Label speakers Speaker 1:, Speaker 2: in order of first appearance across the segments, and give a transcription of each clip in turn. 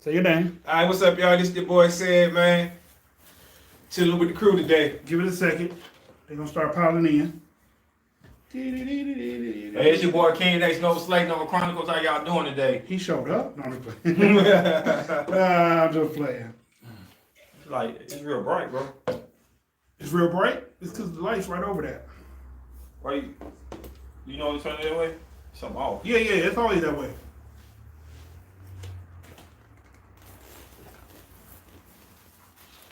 Speaker 1: Say your name.
Speaker 2: All right, what's up, y'all? This your boy Said, man. Chilling with the crew today.
Speaker 1: Give it a second. They're gonna start piling in.
Speaker 3: Hey, it's your boy King X, Nova Slate, Nova Chronicles. How y'all doing today?
Speaker 1: He showed up. No, I'm just playing. I'm just playing.
Speaker 3: Like, it's real bright, bro.
Speaker 1: It's real bright. It's because the light's right over there.
Speaker 3: Why you know it's turning that way? Something off.
Speaker 1: Yeah, it's always that way.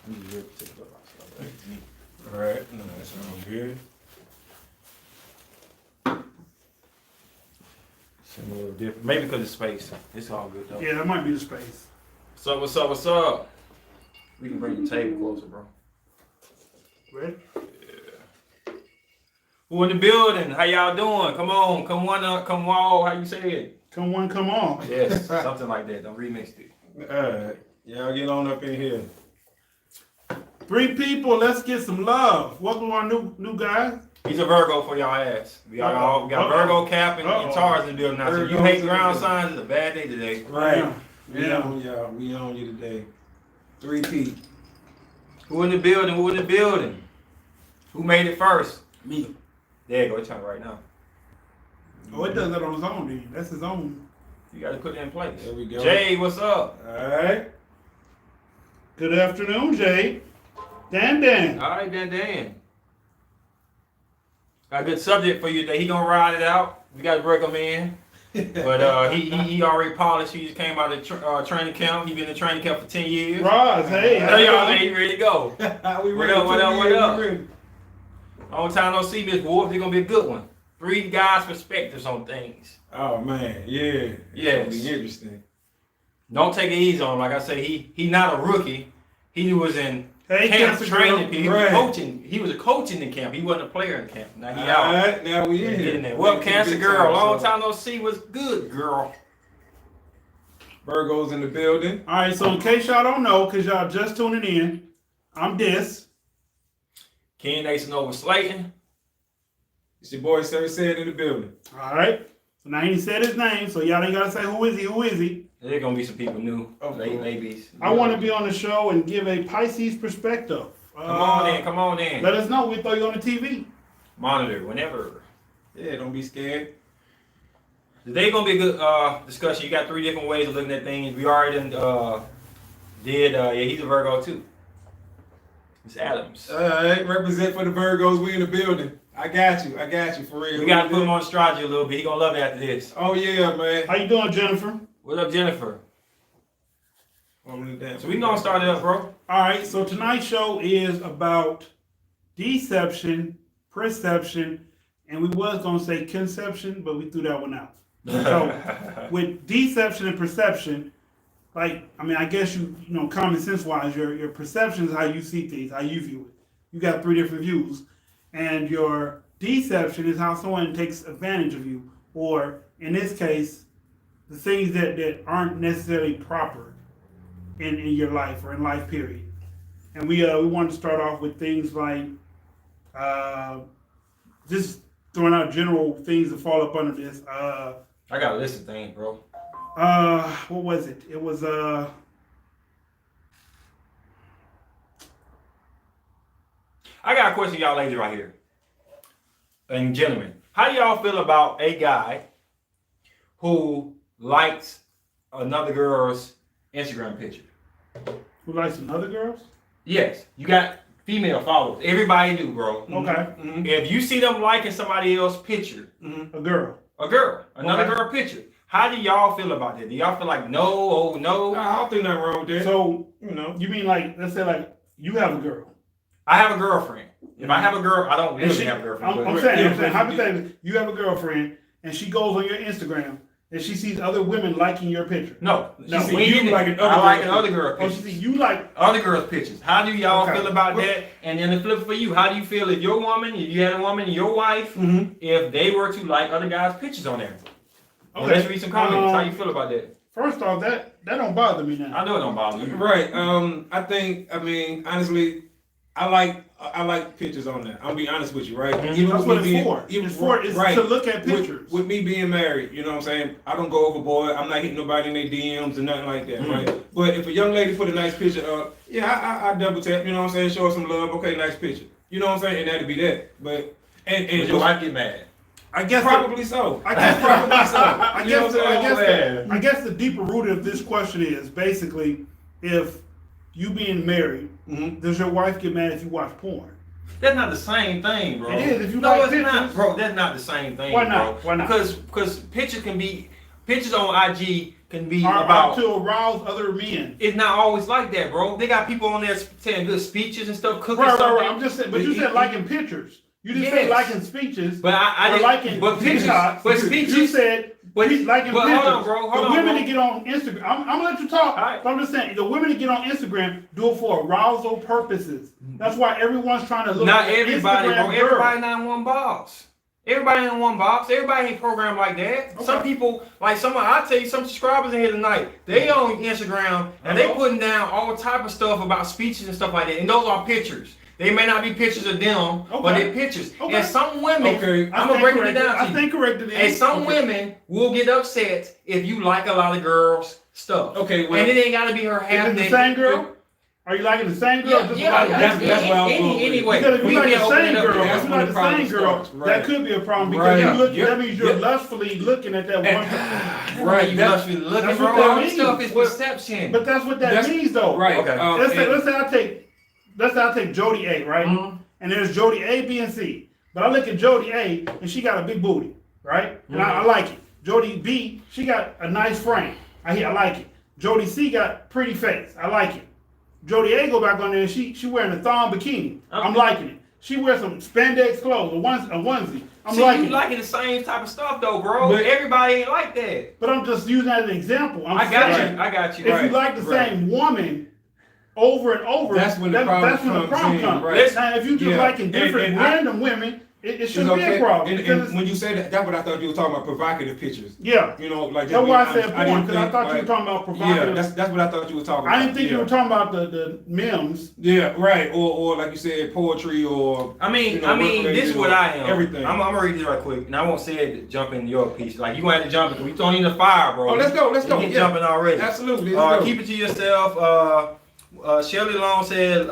Speaker 3: I'm just real particular about stuff.
Speaker 2: All right, no, that sounds good.
Speaker 3: It's a little different. Maybe because it's space. It's all good though.
Speaker 1: Yeah, that might be the space.
Speaker 3: What's up? We can bring the table closer, bro.
Speaker 1: Ready?
Speaker 3: Who in the building? How y'all doing? Come on, come one up, come all. How you say it?
Speaker 1: Come on, come on.
Speaker 3: Yes, something like that. Don't remix it.
Speaker 2: All right, y'all get on up in here.
Speaker 1: 3 people, let's get some love. Welcome to our new guys.
Speaker 3: He's a Virgo for y'all ass. We got Virgo Cap and Taurus in the building now. So if you hate ground signs, it's a bad day today.
Speaker 2: Right.
Speaker 1: Yeah.
Speaker 2: We on y'all. We on you today. 3P.
Speaker 3: Who in the building? Who in the building? Who made it first?
Speaker 1: Me.
Speaker 3: There you go. It's trying right now.
Speaker 1: Oh, it does that on his own, dude. That's his own.
Speaker 3: You got to put it in place.
Speaker 2: There we go.
Speaker 3: Jay, what's up?
Speaker 2: All right.
Speaker 1: Good afternoon, Jay. Dan.
Speaker 3: All right, Dan. Got a good subject for you today. He gonna ride it out. We got to break him in. But he already polished. He just came out of training camp. He been in training camp for 10 years.
Speaker 1: Roz, hey.
Speaker 3: Hey, y'all, he ready to go.
Speaker 2: We
Speaker 3: What
Speaker 2: ready.
Speaker 3: up?
Speaker 2: We ready.
Speaker 3: Long time no see, Miss Wolf. It's gonna be a good one. 3 guys' perspectives on things.
Speaker 2: Oh man, yeah.
Speaker 3: Yes.
Speaker 2: It's gonna be interesting.
Speaker 3: Don't take it easy on him. Like I say, he not a rookie. He was in camp
Speaker 1: Cancer
Speaker 3: training.
Speaker 1: Girl.
Speaker 3: He was
Speaker 2: Right.
Speaker 3: coaching. He was a coach in the camp. He wasn't a player in camp. Now he
Speaker 2: All
Speaker 3: out.
Speaker 2: right, now we in
Speaker 3: Get
Speaker 2: here.
Speaker 3: in there. Well,
Speaker 2: We
Speaker 3: Cancer
Speaker 2: big
Speaker 3: Girl. Long
Speaker 2: so
Speaker 3: time no see. Was good, girl.
Speaker 2: Virgo's in the building.
Speaker 1: All right, so in case y'all don't know, because y'all just tuning in, I'm Dis.
Speaker 3: Ken Nation over Slayton.
Speaker 2: It's your boy Sir Said in the building.
Speaker 1: All right. So now he said his name, so y'all ain't got to say, who is he?
Speaker 3: There's gonna be some people new.
Speaker 2: Oh, cool.
Speaker 3: Ladies.
Speaker 1: I want to be on the show and give a Pisces perspective.
Speaker 3: Come on in.
Speaker 1: Let us know. We'll throw you on the TV.
Speaker 3: Monitor whenever.
Speaker 2: Yeah, don't be scared.
Speaker 3: Today gonna be a good discussion. You got 3 different ways of looking at things. We already he's a Virgo too. It's Adams.
Speaker 2: All right, represent for the Virgos. We in the building. I got you for real.
Speaker 3: We gotta put him on astrology a little bit. He gonna love it after this.
Speaker 2: Oh yeah, man.
Speaker 1: How you doing, Jennifer?
Speaker 3: What up, Jennifer?
Speaker 2: Holding it down.
Speaker 3: So we gonna start it up, bro.
Speaker 1: All right, so tonight's show is about deception, perception, and we was going to say conception, but we threw that one out. So with deception and perception, I guess you know, common sense wise, your perception is how you see things, how you view it. You got 3 different views. And your deception is how someone takes advantage of you, or in this case, the things that aren't necessarily proper in your life or in life period. And we wanted to start off with things like just throwing out general things that fall up under this.
Speaker 3: I got a list of things, bro.
Speaker 1: What was it? It was
Speaker 3: I got a question for y'all ladies right here. And gentlemen, how do y'all feel about a guy who likes another girl's Instagram picture?
Speaker 1: who likes some other girls?
Speaker 3: Yes, you got female followers. Everybody do, bro.
Speaker 1: Okay.
Speaker 2: Mm-hmm.
Speaker 3: If you see them liking somebody else's picture,
Speaker 1: A girl.
Speaker 3: another
Speaker 1: Okay.
Speaker 3: girl picture, how do y'all feel about that? Do y'all feel like no, oh no?
Speaker 2: I don't think nothing wrong with that.
Speaker 1: So,
Speaker 2: you know.
Speaker 1: you mean let's say you have a girl.
Speaker 3: I have a girlfriend. If I have a girl, I don't
Speaker 1: And
Speaker 3: really have a girlfriend.
Speaker 1: I'm
Speaker 3: but-
Speaker 1: saying, hypothetically, you have a girlfriend, and she goes on your Instagram, and she sees other women liking your picture.
Speaker 3: No,
Speaker 1: No,
Speaker 3: she
Speaker 1: when
Speaker 3: see
Speaker 1: you liking other
Speaker 3: I like
Speaker 1: girls'
Speaker 3: other girl
Speaker 1: Oh, she
Speaker 3: pictures.
Speaker 1: see you like.
Speaker 3: Other girls' pictures. How do y'all
Speaker 1: Okay.
Speaker 3: feel about
Speaker 1: Well-
Speaker 3: that? And then the flip for you, how do you feel if your woman, if you had a woman, your wife, if they were to like other guys' pictures on there? Well, let's read some comments. How you feel about that?
Speaker 1: First off, that don't bother me now.
Speaker 3: I know it don't bother you.
Speaker 2: Right. I think. I mean, honestly, I like pictures on there. I'm gonna be honest with you, right?
Speaker 3: Mhm.
Speaker 1: That's
Speaker 2: with
Speaker 1: what
Speaker 2: me
Speaker 1: it's for. It's for is to look at pictures.
Speaker 2: With me being married, you know what I'm saying? I don't go overboard. I'm not hitting nobody in their DMs and nothing like that, right? But if a young lady put a nice picture up, yeah, I double tap, you know what I'm saying? Show her some love. Okay, nice picture. You know what I'm saying? And that'd be that. But and
Speaker 3: Would your wife get mad?
Speaker 1: I guess
Speaker 2: probably so.
Speaker 1: I guess
Speaker 2: Probably so.
Speaker 1: I
Speaker 2: You know
Speaker 1: guess,
Speaker 2: what I'm
Speaker 1: I,
Speaker 2: saying?
Speaker 1: guess I guess the deeper root of this question is basically if you being married, does your wife get mad if you watch porn?
Speaker 3: That's not the same thing, bro.
Speaker 1: It is if you
Speaker 3: no,
Speaker 1: like
Speaker 3: it's
Speaker 1: pictures.
Speaker 3: not, bro. That's not the same thing.
Speaker 1: Why not?
Speaker 3: Bro.
Speaker 1: Why not?
Speaker 3: Because pictures on IG can be
Speaker 1: Are
Speaker 3: about.
Speaker 1: to arouse other men.
Speaker 3: It's not always like that, bro. They got people on there saying good speeches and stuff, cooking
Speaker 1: Right.
Speaker 3: something.
Speaker 1: I'm just saying, but you said liking pictures. You didn't say
Speaker 3: Yes.
Speaker 1: liking speeches.
Speaker 3: But I
Speaker 1: or
Speaker 3: didn't-
Speaker 1: liking
Speaker 3: but pictures-
Speaker 1: TikToks.
Speaker 3: but speeches-
Speaker 1: You said liking
Speaker 3: but
Speaker 1: pictures.
Speaker 3: hold on, bro, hold
Speaker 1: the
Speaker 3: on,
Speaker 1: women
Speaker 3: bro.
Speaker 1: that get on Instagram, I'm gonna let you talk.
Speaker 3: All right.
Speaker 1: But I'm just saying, the women that get on Instagram do it for arousal purposes. That's why everyone's trying to look.
Speaker 3: Not
Speaker 1: like an
Speaker 3: everybody,
Speaker 1: Instagram
Speaker 3: bro.
Speaker 1: girl.
Speaker 3: Everybody not in one box. Everybody ain't in one box. Everybody ain't programmed like that.
Speaker 1: Okay.
Speaker 3: Some people, like I'll tell you, some subscribers in here tonight, they on Instagram and they putting down all type of stuff about speeches and stuff like that. And those are pictures. They may not be pictures of them, but they're pictures.
Speaker 1: Okay.
Speaker 3: And some women,
Speaker 2: Okay.
Speaker 3: I'm gonna break it down to
Speaker 1: I
Speaker 3: you.
Speaker 1: think corrected.
Speaker 3: And some women will get upset if you like a lot of girls' stuff.
Speaker 2: Okay, well,
Speaker 3: And it ain't gotta be her half
Speaker 1: Is it the
Speaker 3: naked.
Speaker 1: same girl? Are you liking the same girl?
Speaker 3: Yeah,
Speaker 1: Just
Speaker 3: yeah,
Speaker 1: like
Speaker 3: that's
Speaker 2: where I was going with it.
Speaker 3: anyway.
Speaker 1: Because if
Speaker 3: we
Speaker 1: you like
Speaker 3: can
Speaker 1: the
Speaker 3: open
Speaker 1: same
Speaker 3: it up
Speaker 1: girl,
Speaker 3: there.
Speaker 1: if
Speaker 2: That's
Speaker 1: you
Speaker 2: when
Speaker 1: like
Speaker 2: the
Speaker 1: the same
Speaker 2: problem
Speaker 1: girl,
Speaker 2: starts, right.
Speaker 1: that could be a problem because
Speaker 2: Right.
Speaker 1: you look.
Speaker 2: Yep.
Speaker 1: That means you're
Speaker 2: Yep.
Speaker 1: lustfully looking at that one.
Speaker 2: Right.
Speaker 3: You
Speaker 2: That-
Speaker 3: must be looking,
Speaker 1: that's
Speaker 3: bro.
Speaker 1: what that
Speaker 3: All this
Speaker 1: means.
Speaker 3: stuff is
Speaker 2: Well,
Speaker 3: perception.
Speaker 1: But that's what that
Speaker 2: That's-
Speaker 1: means, though.
Speaker 2: Right.
Speaker 3: Okay.
Speaker 1: Let's say
Speaker 2: and-
Speaker 1: let's say I take Jody A, right?
Speaker 3: Mhm.
Speaker 1: And there's Jody A, B, and C. But I look at Jody A, and she got a big booty, right? And I like it. Jody B, she got a nice frame. I like it. Jody C got pretty face. I like it. Jody A go back on there and she wearing a thong bikini. I'm liking it. She wears some spandex clothes, a onesie. I'm
Speaker 3: See,
Speaker 1: liking
Speaker 3: you
Speaker 1: it.
Speaker 3: liking the same type of stuff though, bro.
Speaker 2: But-
Speaker 3: Everybody ain't like that.
Speaker 1: But I'm just using that as an example.
Speaker 3: I got
Speaker 1: saying,
Speaker 3: you. I got you.
Speaker 1: If
Speaker 2: Right,
Speaker 1: you like the
Speaker 2: right.
Speaker 1: same woman over and over,
Speaker 2: That's when the problem
Speaker 1: that's when the
Speaker 2: comes
Speaker 1: problem
Speaker 2: in,
Speaker 1: comes.
Speaker 2: right.
Speaker 1: Now, if you just
Speaker 2: Yeah.
Speaker 1: liking different
Speaker 2: And I-
Speaker 1: random women, it
Speaker 2: It's
Speaker 1: shouldn't be
Speaker 2: okay.
Speaker 1: a problem.
Speaker 2: And
Speaker 1: because
Speaker 2: when you say that, that's what I thought you were talking about, provocative pictures.
Speaker 1: yeah,
Speaker 2: You know, like
Speaker 1: that's why I said
Speaker 2: didn't
Speaker 1: porn, because I
Speaker 2: think,
Speaker 1: thought you were
Speaker 2: like-
Speaker 1: talking about
Speaker 2: Yeah,
Speaker 1: provocative.
Speaker 2: that's what I thought you were talking about.
Speaker 1: I didn't think
Speaker 2: yeah.
Speaker 1: you were talking about the memes.
Speaker 2: Yeah, right. Or like you said, poetry or.
Speaker 3: I mean,
Speaker 2: you know,
Speaker 3: this is what I am.
Speaker 2: Everything.
Speaker 3: I'm gonna read this right quick, and I won't say it to jump in your piece. Like you gonna have to jump because we throwing you in the fire, bro.
Speaker 2: Oh, let's go. Let's
Speaker 3: You
Speaker 2: go.
Speaker 3: get
Speaker 2: Yeah.
Speaker 3: jumping already.
Speaker 2: Absolutely. Let's go.
Speaker 3: Keep it to yourself. Shelly Long said,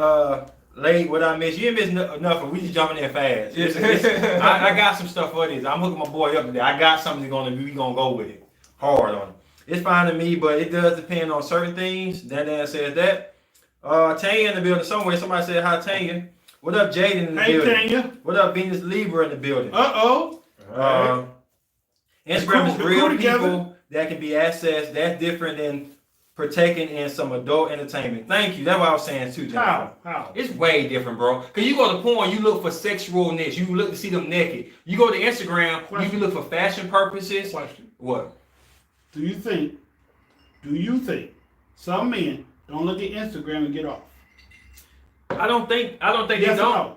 Speaker 3: late what I missed. You didn't miss nothing. We just jumping in fast. I got some stuff for this. I'm hooking my boy up today. I got something we gonna go with it. Hard on it. It's fine to me, but it does depend on certain things. Dan says that. Tanya in the building somewhere. Somebody said hi, Tanya. What up, Jaden in the
Speaker 1: Hey,
Speaker 3: building?
Speaker 1: Tanya.
Speaker 3: What up, Venus Libra in the building?
Speaker 1: Uh-oh.
Speaker 3: Instagram is
Speaker 1: The
Speaker 3: real
Speaker 1: crew together.
Speaker 3: people that can be accessed. That's different than partaking in some adult entertainment. Thank you. That's what I was saying too, Jennifer.
Speaker 1: How?
Speaker 3: It's way different, bro. Cause you go to porn, you look for sexualness. You look to see them naked. You go to Instagram, you
Speaker 1: Question.
Speaker 3: can look for fashion purposes.
Speaker 1: Question.
Speaker 3: What?
Speaker 1: Do you think some men don't look at Instagram and get off?
Speaker 3: I don't think
Speaker 1: Yes
Speaker 3: they
Speaker 1: or
Speaker 3: don't.
Speaker 1: no?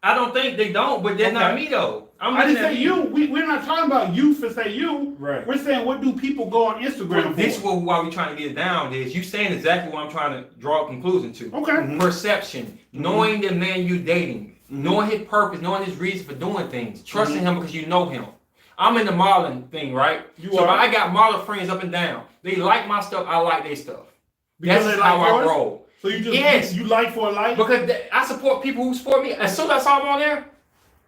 Speaker 3: I don't think they don't, but they're not
Speaker 1: Okay.
Speaker 3: me though.
Speaker 1: I didn't say
Speaker 3: me.
Speaker 1: you. We're not talking about you for say you.
Speaker 2: Right.
Speaker 1: We're saying what do people go on Instagram
Speaker 3: But this is
Speaker 1: for?
Speaker 3: why we trying to get it down is you saying exactly what I'm trying to draw a conclusion to.
Speaker 1: Okay.
Speaker 3: Perception, knowing the man you dating, knowing his purpose, knowing his reason for doing things, trusting him because you know him. I'm in the modeling thing, right?
Speaker 1: You
Speaker 3: so
Speaker 1: are.
Speaker 3: I got model friends up and down. They like my stuff, I like their stuff.
Speaker 1: Because
Speaker 3: That's
Speaker 1: they like
Speaker 3: how I
Speaker 1: yours?
Speaker 3: roll.
Speaker 1: So you just
Speaker 3: Yes.
Speaker 1: you like for a like?
Speaker 3: Because I support people who support me. As soon as I saw them on there,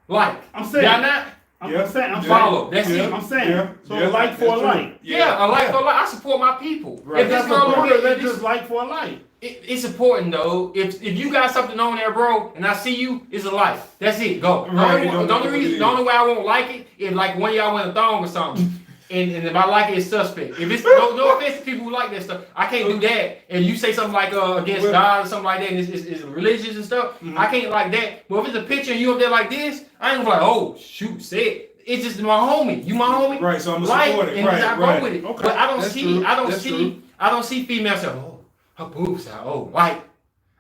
Speaker 3: like.
Speaker 1: I'm saying.
Speaker 3: Y'all not?
Speaker 1: I'm
Speaker 2: Yeah.
Speaker 1: saying. I'm
Speaker 3: Follow. That's
Speaker 1: saying.
Speaker 3: it.
Speaker 1: I'm saying.
Speaker 2: Yeah.
Speaker 1: So
Speaker 2: Yeah.
Speaker 1: a like for
Speaker 2: That's
Speaker 1: a
Speaker 2: true.
Speaker 1: like.
Speaker 3: Yeah, I like for like. I support my people.
Speaker 2: Right.
Speaker 3: If this
Speaker 1: That's
Speaker 3: girl
Speaker 1: a
Speaker 3: don't
Speaker 1: brother
Speaker 3: get
Speaker 1: that
Speaker 3: this,
Speaker 1: just like for a like.
Speaker 3: it's important though. If you got something on there, bro, and I see you, it's a life. That's it. Go.
Speaker 2: Right.
Speaker 3: The only way I won't like it is like one of y'all wearing a thong or something. And if I like it, it's suspect. If it's no offense to people who like that stuff, I can't do that. And you say something like against
Speaker 2: Well-
Speaker 3: God or something like that, and it's religious and stuff, I can't like that. But if it's a picture and you up there like this, I ain't gonna be like, oh shoot, say it. It's just my homie. You my homie.
Speaker 2: Right, so I'ma
Speaker 3: like,
Speaker 2: support it.
Speaker 3: and
Speaker 2: Right,
Speaker 3: I
Speaker 2: right.
Speaker 3: go with it.
Speaker 1: Okay.
Speaker 3: But I don't
Speaker 2: That's
Speaker 3: see,
Speaker 2: true.
Speaker 3: I don't
Speaker 2: That's
Speaker 3: see,
Speaker 2: true.
Speaker 3: I don't see females say, oh, her boobs are, oh, white.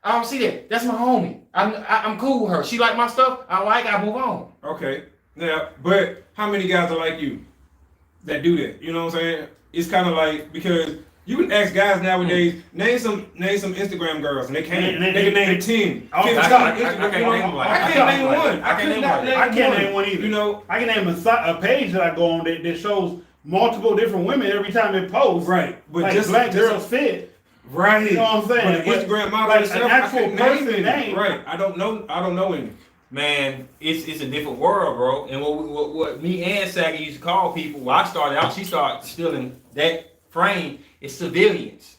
Speaker 3: I don't see that. That's my homie. I'm cool with her. She like my stuff. I move on.
Speaker 2: Okay. Now, but how many guys are like you that do that? You know what I'm saying? It's kind of like because You can ask guys nowadays, name some Instagram girls, and they can't. They can name 10.
Speaker 1: I
Speaker 3: can't name one.
Speaker 2: I can't name one.
Speaker 3: I
Speaker 1: can't name one either.
Speaker 2: You know,
Speaker 1: I can name a page that I go on that shows multiple different women every time it posts.
Speaker 2: right? But
Speaker 1: Like
Speaker 2: just
Speaker 1: Black Girls Fit.
Speaker 2: right?
Speaker 1: You know what I'm saying?
Speaker 2: But Instagram model
Speaker 1: like
Speaker 2: itself,
Speaker 1: an actual
Speaker 2: I can't
Speaker 1: person
Speaker 2: name any.
Speaker 1: name.
Speaker 2: Right? I don't know any.
Speaker 3: Man, it's a different world, bro. And what me and Saggy used to call people, well, I started out, she started stealing that frame, it's civilians.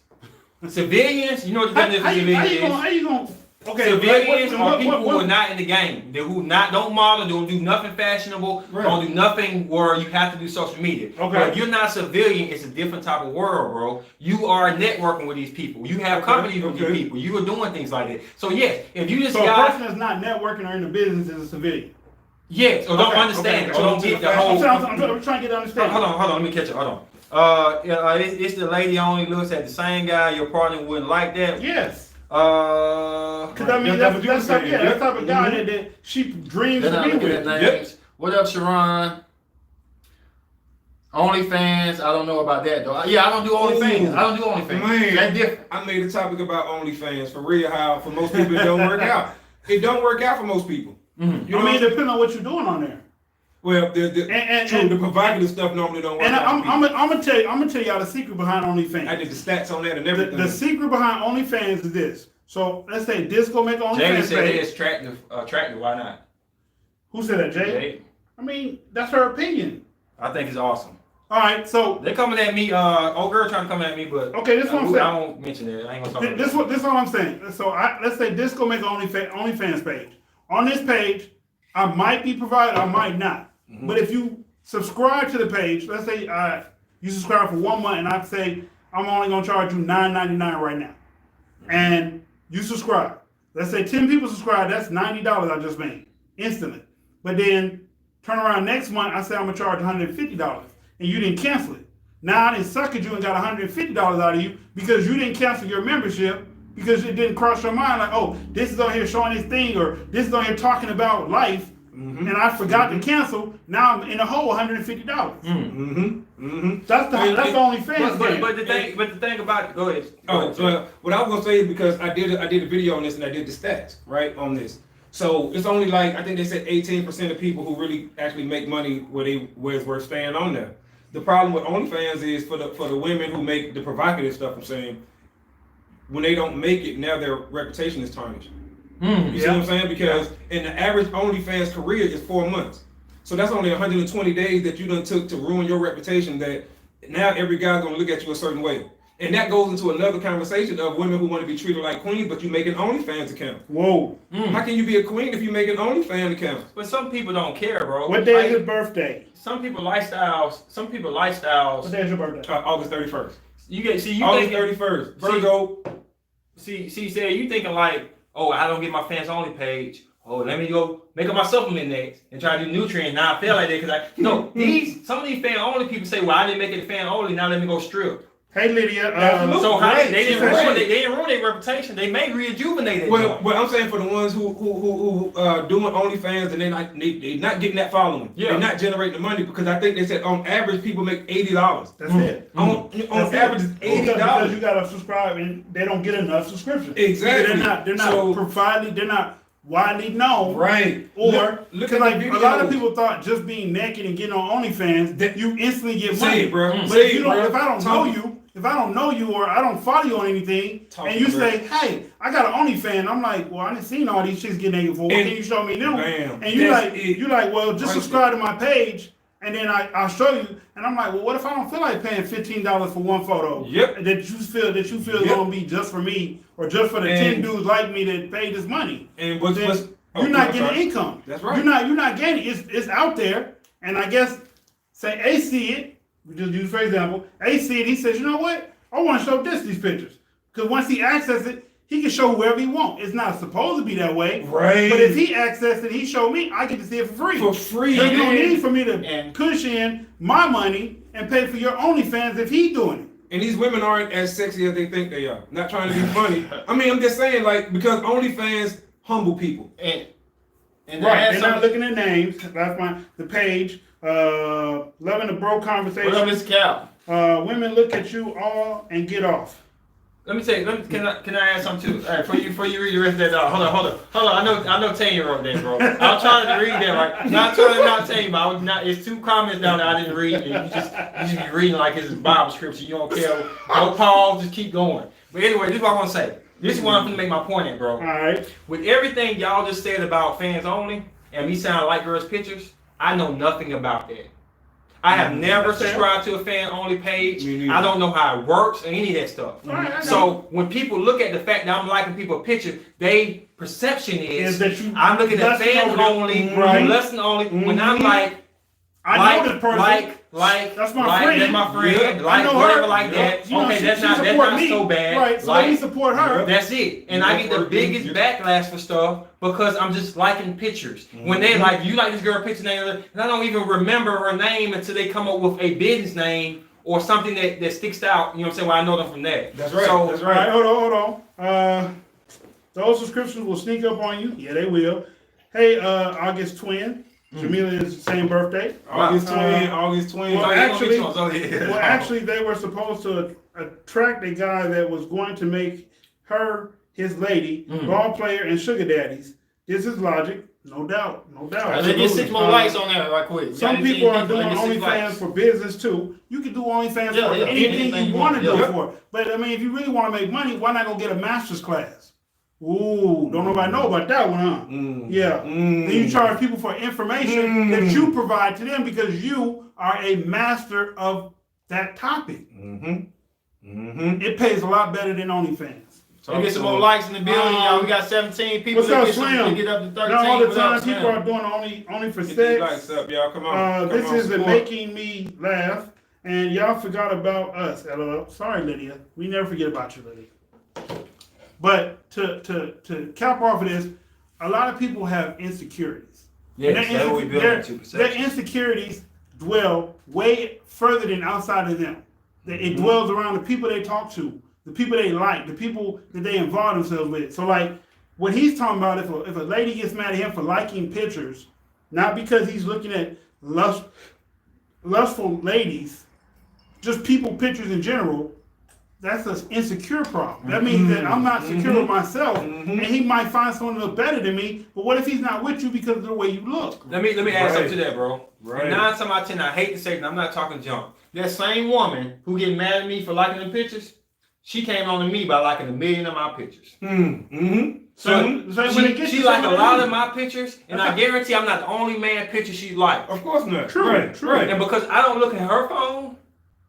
Speaker 3: Civilians, you know what the definition of civilians is?
Speaker 1: How you gonna? Okay,
Speaker 3: Civilians are people
Speaker 1: what-
Speaker 3: who are not in the game. They who don't model, don't do nothing fashionable,
Speaker 2: Right.
Speaker 3: don't do nothing where you have to do social media.
Speaker 1: Okay.
Speaker 3: But if you're not civilian, it's a different type of world, bro. You are networking with these people. You have company with these people. You are doing things like that. So yes, if you just
Speaker 1: So a
Speaker 3: got
Speaker 1: person that's not networking or in the business is a civilian.
Speaker 3: yes, or don't
Speaker 1: Okay,
Speaker 3: understand,
Speaker 1: okay.
Speaker 3: or don't get the whole.
Speaker 1: I'm trying to get understanding.
Speaker 3: Hold on, let me catch it. Hold on. It's the lady only looks at the same guy. Your partner wouldn't like that.
Speaker 1: Yes.
Speaker 3: Because
Speaker 1: I mean, that's the type of guy
Speaker 2: Mhm.
Speaker 1: that she dreams
Speaker 4: They're
Speaker 1: to
Speaker 4: not
Speaker 1: be
Speaker 4: looking
Speaker 1: with.
Speaker 4: at names. What up, Sharon? OnlyFans, I don't know about that though. Yeah, I don't do OnlyFans. I don't do OnlyFans.
Speaker 2: Man.
Speaker 4: That's different.
Speaker 2: I made a topic about OnlyFans for real. How for most people it don't work out. It don't work out for most people.
Speaker 3: Mhm.
Speaker 2: You
Speaker 1: I
Speaker 2: know,
Speaker 1: mean, depending on what you're doing on there.
Speaker 2: well,
Speaker 1: And-
Speaker 2: true, the provocative stuff normally don't work
Speaker 1: And
Speaker 2: out. for
Speaker 1: I'm
Speaker 2: people.
Speaker 1: gonna tell y'all the secret behind OnlyFans.
Speaker 2: I did the stats on that and
Speaker 1: The,
Speaker 2: everything.
Speaker 1: the secret behind OnlyFans is this. So let's say Disco make an
Speaker 3: Jay
Speaker 1: OnlyFans
Speaker 3: said
Speaker 1: page.
Speaker 3: it's attractive. Why not?
Speaker 1: Who said that, Jay?
Speaker 3: Jay,
Speaker 1: I mean, that's her opinion.
Speaker 3: I think it's awesome.
Speaker 1: All right, so
Speaker 3: They coming at me. Old girl trying to come at me, but
Speaker 1: okay, this is what I'm
Speaker 3: I
Speaker 1: saying.
Speaker 3: won't mention it. I ain't gonna talk about
Speaker 1: This
Speaker 3: it.
Speaker 1: is what I'm saying. So let's say Disco make an OnlyFans page. On this page, I might be provided, I might not.
Speaker 2: Mm-hmm.
Speaker 1: But if you subscribe to the page, let's say you subscribe for 1 month, and I say I'm only gonna charge you $9.99 right now, and you subscribe. Let's say 10 people subscribe. That's $90 I just made instantly. But then turn around next month, I say I'm gonna charge $150, and you didn't cancel it. Now I didn't suck at you and got $150 out of you because you didn't cancel your membership because it didn't cross your mind like, oh, this is on here showing this thing or this is on here talking about life, and I forgot to cancel. Now I'm in a hole $150. That's the OnlyFans game.
Speaker 3: But the thing about it, go ahead.
Speaker 2: Oh, so what I was gonna say is because I did a video on this and I did the stats right on this. So it's only like I think they said 18% of people who really actually make money where it's worth staying on there. The problem with OnlyFans is for the women who make the provocative stuff. I'm saying when they don't make it, now their reputation is tarnished. You see what I'm saying? Because in the average OnlyFans career is 4 months. So that's only 120 days that you done took to ruin your reputation that now every guy's gonna look at you a certain way. And that goes into another conversation of women who want to be treated like queens, but you make an OnlyFans account.
Speaker 1: Whoa.
Speaker 2: How can you be a queen if you make an OnlyFans account?
Speaker 3: But some people don't care, bro.
Speaker 1: What day
Speaker 3: Like,
Speaker 1: is his birthday?
Speaker 3: Some people lifestyles.
Speaker 1: What day is your birthday?
Speaker 2: August 31st.
Speaker 3: You
Speaker 2: August
Speaker 3: thinking.
Speaker 2: 31st. Virgo.
Speaker 3: See, said you thinking like, oh, I don't get my fans only page. Oh, let me go make up my supplement next and try to do nutrients. Now I feel like that because some of these fan only people say, well, I didn't make it fan only. Now let me go strip.
Speaker 1: Hey Lydia.
Speaker 3: So how
Speaker 2: right.
Speaker 3: they didn't
Speaker 2: Right.
Speaker 3: ruin they didn't ruin their reputation. They may rejuvenate it.
Speaker 2: Well, I'm saying for the ones who doing OnlyFans and they not getting that following.
Speaker 3: Yeah.
Speaker 2: They're not generating the money because I think they said on average people make $80.
Speaker 1: That's it.
Speaker 2: On average it's $80.
Speaker 1: Because you gotta subscribe and they don't get enough subscriptions.
Speaker 2: Exactly.
Speaker 1: They're not
Speaker 2: So-
Speaker 1: they're not widely known.
Speaker 2: Right.
Speaker 1: Or
Speaker 2: look
Speaker 1: because
Speaker 2: at
Speaker 1: like
Speaker 2: the
Speaker 1: a lot of
Speaker 2: videos.
Speaker 1: people thought just being naked and getting on OnlyFans that you instantly get
Speaker 2: Say
Speaker 1: money.
Speaker 2: it, bro.
Speaker 1: But
Speaker 2: Say
Speaker 1: if you
Speaker 2: it,
Speaker 1: don't,
Speaker 2: bro.
Speaker 1: if I don't know you or I don't follow you on anything,
Speaker 2: Talk
Speaker 1: and you
Speaker 2: to me.
Speaker 1: say, hey, I got an OnlyFans, I'm like, well, I didn't seen all these chicks getting naked before. What
Speaker 2: And-
Speaker 1: can you show me them?
Speaker 2: Bam.
Speaker 1: And you
Speaker 2: That's
Speaker 1: like,
Speaker 2: it.
Speaker 1: you like, well, just
Speaker 2: Right
Speaker 1: subscribe to my page, and then I'll show you. And I'm like, well, what if I don't feel like paying $15 for one photo?
Speaker 2: Yep.
Speaker 1: That you feel is
Speaker 2: Yep.
Speaker 1: gonna be just for me or just for the 10 dudes like me that paid this money.
Speaker 2: And
Speaker 1: Then you're not getting income.
Speaker 2: That's right.
Speaker 1: You're not getting it. It's out there. And I guess say A see it, we just use for example, A see it, he says, you know what? I want to show these pictures. Because once he accesses it, he can show whoever he wants. It's not supposed to be that way.
Speaker 2: Right.
Speaker 1: But if he accesses it, he showed me, I get to see it for free.
Speaker 2: For free.
Speaker 1: There's no
Speaker 2: man.
Speaker 1: need for me to
Speaker 4: And-
Speaker 1: cushion my money and pay for your OnlyFans if he doing it.
Speaker 2: And these women aren't as sexy as they think they are. Not trying to be funny. I mean, I'm just saying, like, because OnlyFans humble people.
Speaker 4: And
Speaker 1: Right.
Speaker 4: there's
Speaker 1: They're not
Speaker 4: something.
Speaker 1: looking at names. That's the page. Loving the bro conversation.
Speaker 4: What up, Mr. Cal?
Speaker 1: Women look at you all and get off.
Speaker 3: Let me tell you. Can I add something too? Before you read the rest of that, hold on. I know Tanya wrote that, bro. I was trying to read that right. Not trying to not tell you, but I was not. It's 2 comments down there I didn't read. And you just be reading like it's Bible scripture. You don't care. No pause. Just keep going. But anyway, this is what I want to say. This is what I'm going to make my point at, bro.
Speaker 1: All right.
Speaker 3: With everything y'all just said about fans only and me sounding like girls' pictures, I know nothing about that. I have never subscribed to a fan only page. I don't know how it works or any of that stuff.
Speaker 1: Right,
Speaker 3: so when people look at the fact that I'm liking people's pictures, they perception is
Speaker 1: that you
Speaker 3: I'm looking at fans only, lesson only. When I'm like,
Speaker 1: I know this person.
Speaker 3: That's
Speaker 1: my friend.
Speaker 3: That's my friend.
Speaker 1: Yeah,
Speaker 3: like
Speaker 1: I know
Speaker 3: whatever
Speaker 1: her.
Speaker 3: like that.
Speaker 1: You know,
Speaker 3: Okay,
Speaker 1: she
Speaker 3: that's not
Speaker 1: me.
Speaker 3: so bad.
Speaker 1: Right, so let me support her.
Speaker 3: That's it. And I get the biggest backlash for stuff because I'm just liking pictures. When they like, you like this girl picture and I don't even remember her name until they come up with a business name or something that sticks out. You know what I'm saying? Well, I know them from that.
Speaker 2: That's right.
Speaker 3: So,
Speaker 2: that's right.
Speaker 1: Hold on. Those subscriptions will sneak up on you. Yeah, they will. Hey, August twin. Jamila is the same birthday.
Speaker 2: August 20.
Speaker 1: Well, actually, they were supposed to attract a guy that was going to make her his lady, ball player, and sugar daddies. This is logic, no doubt.
Speaker 4: Let's get 6 more likes on that right quick.
Speaker 1: Some people are doing OnlyFans for business too. You can do OnlyFans for anything you want to do it for. But I mean, if you really want to make money, why not go get a master's class? Ooh, don't nobody know about that one, huh? Yeah. Then you charge people for information that you provide to them because you are a master of that topic. It pays a lot better than OnlyFans.
Speaker 4: So get some more likes in the building, y'all. We got 17 people.
Speaker 1: What's up, Slim?
Speaker 4: Get up to 13.
Speaker 1: Now all the time people are doing only for
Speaker 2: Get these
Speaker 1: sex.
Speaker 2: likes up, y'all. Come on.
Speaker 1: This isn't making me laugh, and y'all forgot about us. LOL. Sorry, Lydia. We never forget about you, Lydia. But to cap off of this, a lot of people have insecurities.
Speaker 3: yes, that's what we build to
Speaker 1: Their
Speaker 3: perception.
Speaker 1: insecurities dwell way further than outside of them. It dwells around the people they talk to, the people they like, the people that they involve themselves with. So like what he's talking about, if a lady gets mad at him for liking pictures, not because he's looking at lustful ladies, just people pictures in general, that's an insecure problem. That means that I'm not secure with myself, and he might find someone to look better than me. But what if he's not with you because of the way you look?
Speaker 3: Let me add something to that, bro.
Speaker 2: Right.
Speaker 3: 9 times out of 10, I hate to say it, and I'm not talking junk. That same woman who get mad at me for liking them pictures, she came on to me by liking 1 million of my pictures.
Speaker 1: So when it gets
Speaker 3: she
Speaker 1: to
Speaker 3: liked a
Speaker 1: somebody-
Speaker 3: lot of my pictures, and I guarantee I'm not the only man picture she liked.
Speaker 2: Of course not.
Speaker 1: True.
Speaker 3: And because I don't look at her phone,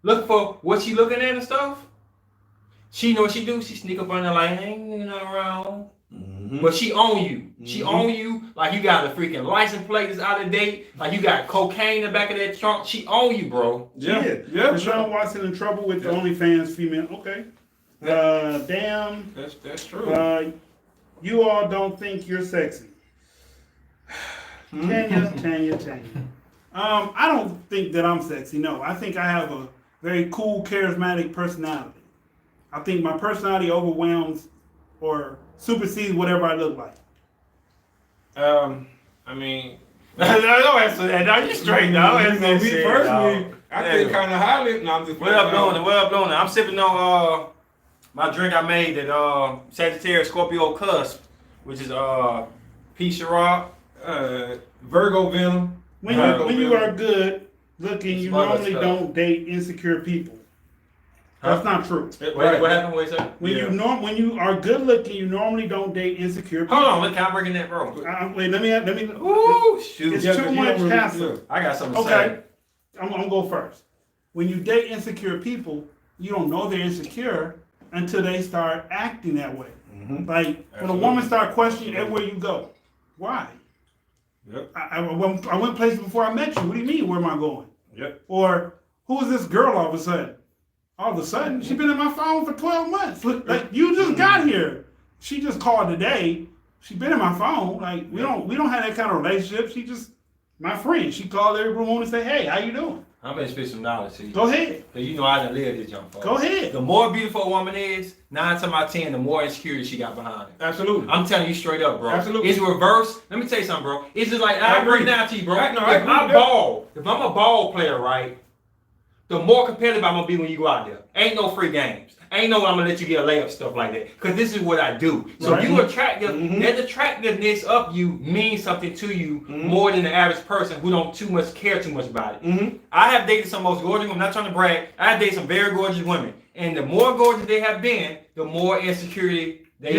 Speaker 3: look for what she looking at and stuff, she know what she do. She sneak up on there like, ain't nothing wrong. But she own you. She own you like you got a freaking license plate that's out of date. Like you got cocaine in the back of that trunk. She own you, bro.
Speaker 2: Yeah.
Speaker 1: Deshaun Watson in trouble with the OnlyFans female. Okay. Damn.
Speaker 2: That's true.
Speaker 1: You all don't think you're sexy. Tanya. I don't think that I'm sexy. No, I think I have a very cool, charismatic personality. I think my personality overwhelms or supersedes whatever I look like.
Speaker 2: I mean,
Speaker 3: Don't answer that. Now you straight now.
Speaker 2: me personally, I think kind of highly. No, I'm just
Speaker 3: What up, doing it? What up, doing it? I'm sipping on my drink I made at Sagittarius Scorpio Cusp, which is Peace Syrah.
Speaker 2: Virgo Venom.
Speaker 1: When you are good looking, you normally don't date insecure people. That's not true.
Speaker 3: What happened? What you say?
Speaker 1: When you are good looking, you normally don't date insecure people.
Speaker 3: Hold on, can I break in that, bro?
Speaker 1: Wait, let me.
Speaker 3: Ooh, shoot.
Speaker 1: It's too much hassle.
Speaker 3: I got something to
Speaker 1: Okay,
Speaker 3: say.
Speaker 1: I'm gonna go first. When you date insecure people, you don't know they're insecure until they start acting that way. Like when a woman start questioning everywhere you go, why?
Speaker 2: Yep.
Speaker 1: I went places before I met you. What do you mean? Where am I going?
Speaker 2: Yep.
Speaker 1: Or who is this girl all of a sudden? All of a sudden, she's been in my phone for 12 months. Look, like you just got here. She just called today. She's been in my phone. Like we don't have that kind of relationship. She just my friend. She called every morning and say, "Hey, how you doing?"
Speaker 3: I'm gonna spit some knowledge to you.
Speaker 1: Go ahead.
Speaker 3: Cause you know I done lived this young folks.
Speaker 1: Go ahead.
Speaker 3: The more beautiful a woman is, 9 times out of 10, the more insecurity she got behind it.
Speaker 2: Absolutely.
Speaker 3: I'm telling you straight up, bro.
Speaker 2: Absolutely.
Speaker 3: It's reverse. Let me tell you something, bro. It's just like I
Speaker 2: I agree.
Speaker 3: break down to you, bro.
Speaker 2: I
Speaker 3: If I'm a ball player, right? the more competitive I'm gonna be when you go out there. Ain't no free games. Ain't no I'm gonna let you get a layup, stuff like that. Cause this is what I do. So
Speaker 1: Right.
Speaker 3: you attractive, that attractiveness of you means something to you more than the average person who don't care too much about it. I have dated some most gorgeous women, I'm not trying to brag, I have dated some very gorgeous women. And the more gorgeous they have been, the more insecurity they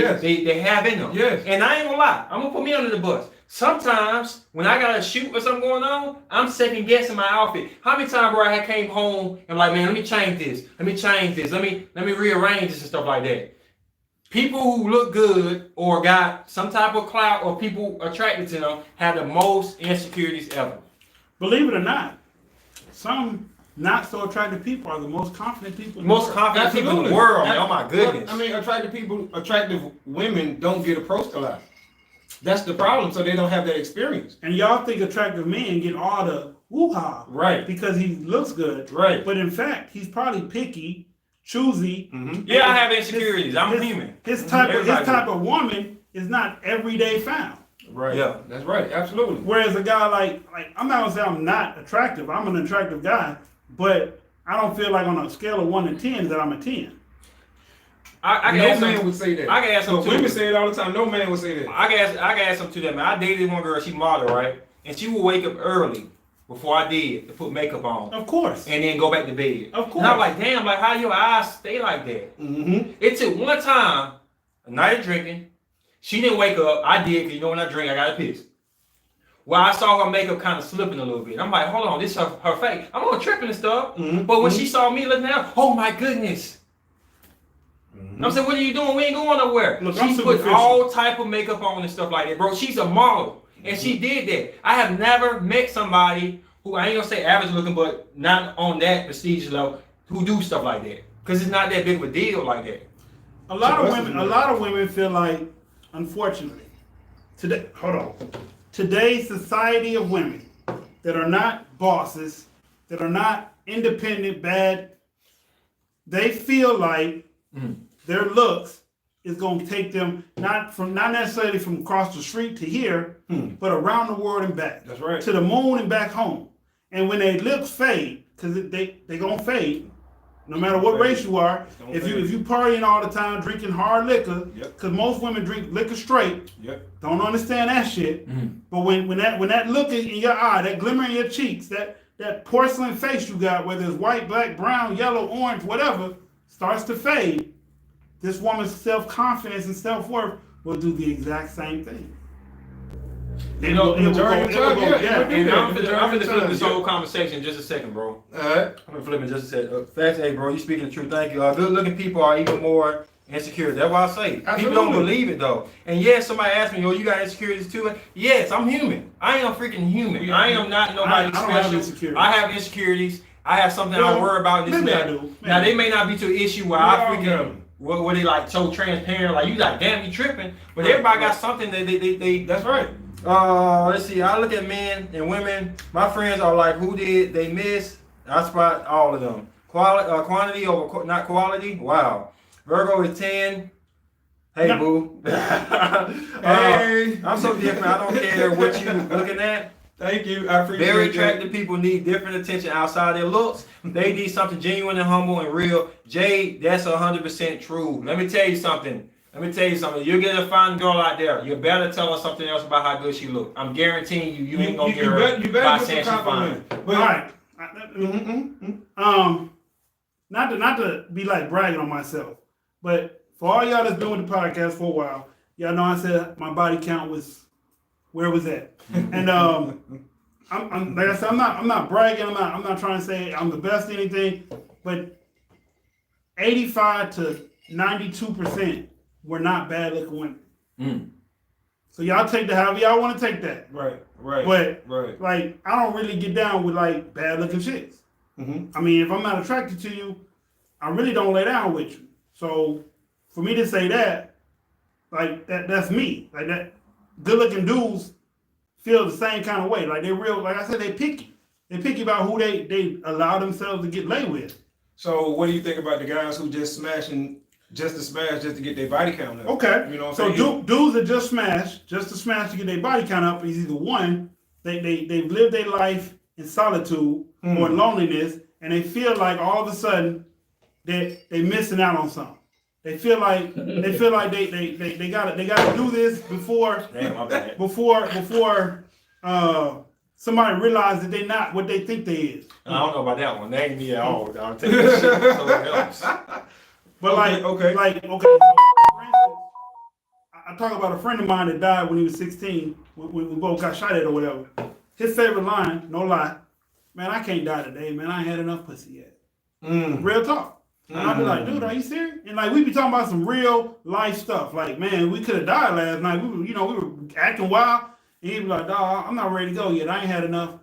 Speaker 3: have in them.
Speaker 2: Yes.
Speaker 3: And I ain't gonna lie, I'm gonna put me under the bus. Sometimes when I got a shoot or something going on, I'm second guessing my outfit. How many times, bro, I came home and like, man, let me change this, let me rearrange this and stuff like that. People who look good or got some type of clout or people attracted to them have the most insecurities ever.
Speaker 1: Believe it or not, some not so attractive people are the most confident people.
Speaker 3: Most confident people in the world, man. Oh my goodness.
Speaker 2: I mean, attractive women don't get approached a lot. That's the problem. So they don't have that experience.
Speaker 1: And y'all think attractive men get all the woo-ha,
Speaker 2: Right.
Speaker 1: because he looks good,
Speaker 2: Right.
Speaker 1: But in fact, he's probably picky, choosy.
Speaker 3: Yeah, I have insecurities. I'm human.
Speaker 1: His type
Speaker 3: Everybody
Speaker 1: of woman is not every day found.
Speaker 2: Right.
Speaker 3: Yeah.
Speaker 2: That's right. Absolutely.
Speaker 1: Whereas a guy like I'm not gonna say I'm not attractive. I'm an attractive guy, but I don't feel like on a scale of 1 to 10 that I'm a 10.
Speaker 3: I
Speaker 2: No
Speaker 3: can add
Speaker 2: man
Speaker 3: some,
Speaker 2: would say that.
Speaker 3: I can add
Speaker 2: So
Speaker 3: something
Speaker 2: women
Speaker 3: to
Speaker 2: say it all the time. No man would say that.
Speaker 3: I can add something to that, man. I dated one girl, she model, right? And she would wake up early before I did to put makeup on.
Speaker 1: Of course.
Speaker 3: And then go back to bed.
Speaker 1: Of course.
Speaker 3: And I'm like, damn, like how your eyes stay like that? It took one time, a night of drinking, she didn't wake up. I did, because you know when I drink, I gotta piss. Well, I saw her makeup kind of slipping a little bit. I'm like, hold on, this is her face. I'm on tripping and stuff. But when she saw me looking down, oh my goodness. I'm saying, what are you doing? We ain't going nowhere.
Speaker 1: Look, I'm
Speaker 3: She put
Speaker 1: superficial.
Speaker 3: all type of makeup on and stuff like that, bro. She's a model, and she did that. I have never met somebody who, I ain't gonna say average looking, but not on that prestigious level, who do stuff like that. Because it's not that big of a deal like that.
Speaker 1: A lot of women feel like, unfortunately, today's society of women that are not bosses, that are not independent, bad, they feel like their looks is going to take them not necessarily from across the street to here, but around the world and back.
Speaker 2: That's right.
Speaker 1: To the moon and back home. And when their looks fade, because they gonna fade, no matter what race you are. If you partying all the time, drinking hard liquor, because most women drink liquor straight, don't understand that shit. But when that look in your eye, that glimmer in your cheeks, that porcelain face you got, whether it's white, black, brown, yellow, orange, whatever, starts to fade, this woman's self-confidence and self-worth will do the exact same thing.
Speaker 2: You know, majority of the time, yeah.
Speaker 3: And I'm gonna flip this whole conversation in just a second, bro.
Speaker 2: Alright.
Speaker 3: I'm gonna flip it in just a second. Fast, hey, bro, you speaking the truth. Thank you. Good looking people are even more insecure. That's why I say people don't believe it though. And yes, somebody asked me, "Yo, you got insecurities too?" Yes, I'm human. I am freaking human. I am not nobody special.
Speaker 1: have insecurities.
Speaker 3: I have insecurities. I have something I worry about. This and
Speaker 1: maybe I
Speaker 3: that.
Speaker 1: do.
Speaker 3: Now they may not be to an issue where I freaking where they like so transparent, like you like damn you tripping. But everybody got something that they
Speaker 2: That's right.
Speaker 3: let's see. I look at men and women. My friends are like, who did they miss? I spot all of them. Quantity over not quality. Wow. Virgo is 10. Hey, boo.
Speaker 2: Hey.
Speaker 3: I'm so different. I don't care what you looking at.
Speaker 2: Thank you. I appreciate
Speaker 3: Very
Speaker 2: that.
Speaker 3: attractive people need different attention outside their looks. They need something genuine and humble and real. Jay, that's 100% true. Let me tell you something. You're gonna find a girl out there. You better tell her something else about how good she look. I'm guaranteeing you ain't gonna get her
Speaker 2: You
Speaker 3: by
Speaker 2: better
Speaker 3: saying
Speaker 2: get
Speaker 3: she's
Speaker 2: some
Speaker 3: fine.
Speaker 2: compliment.
Speaker 1: All right. Not to be like bragging on myself, but for all y'all that's been with the podcast for a while, y'all know I said my body count was where it was at, and I'm like I said, I'm not bragging. I'm not trying to say I'm the best at anything, but 85 to 92% were not bad looking women. So y'all take that however y'all want to take that.
Speaker 2: Right.
Speaker 1: But
Speaker 2: Right.
Speaker 1: like I don't really get down with like bad looking chicks. I mean, if I'm not attracted to you, I really don't lay down with you. So for me to say that, like that's me. Like that, good looking dudes feel the same kind of way. Like they real, like I said, they picky. They picky about who they allow themselves to get laid with.
Speaker 2: So what do you think about the guys who just smashing just to smash just to get their body count up?
Speaker 1: Okay.
Speaker 2: You know what
Speaker 1: so
Speaker 2: I'm saying?
Speaker 1: Dudes that just to smash to get their body count up is either one, they've lived their life in solitude or in loneliness, and they feel like all of a sudden they missing out on something. They feel like they gotta do this before
Speaker 3: Damn, my bad.
Speaker 1: before somebody realizes that they're not what they think they is.
Speaker 3: I don't know about that one. They ain't me at all. I'll take that shit somewhere else.
Speaker 1: But
Speaker 2: Okay.
Speaker 1: so for instance, I talk about a friend of mine that died when he was 16, when we both got shot at or whatever. His favorite line, no lie, man, I can't die today, man. I ain't had enough pussy yet. Real talk. And I'd be like, dude, are you serious? And like we be talking about some real life stuff. Like, man, we could have died last night. We were acting wild. And he'd be like, dawg, I'm not ready to go yet. I ain't had enough.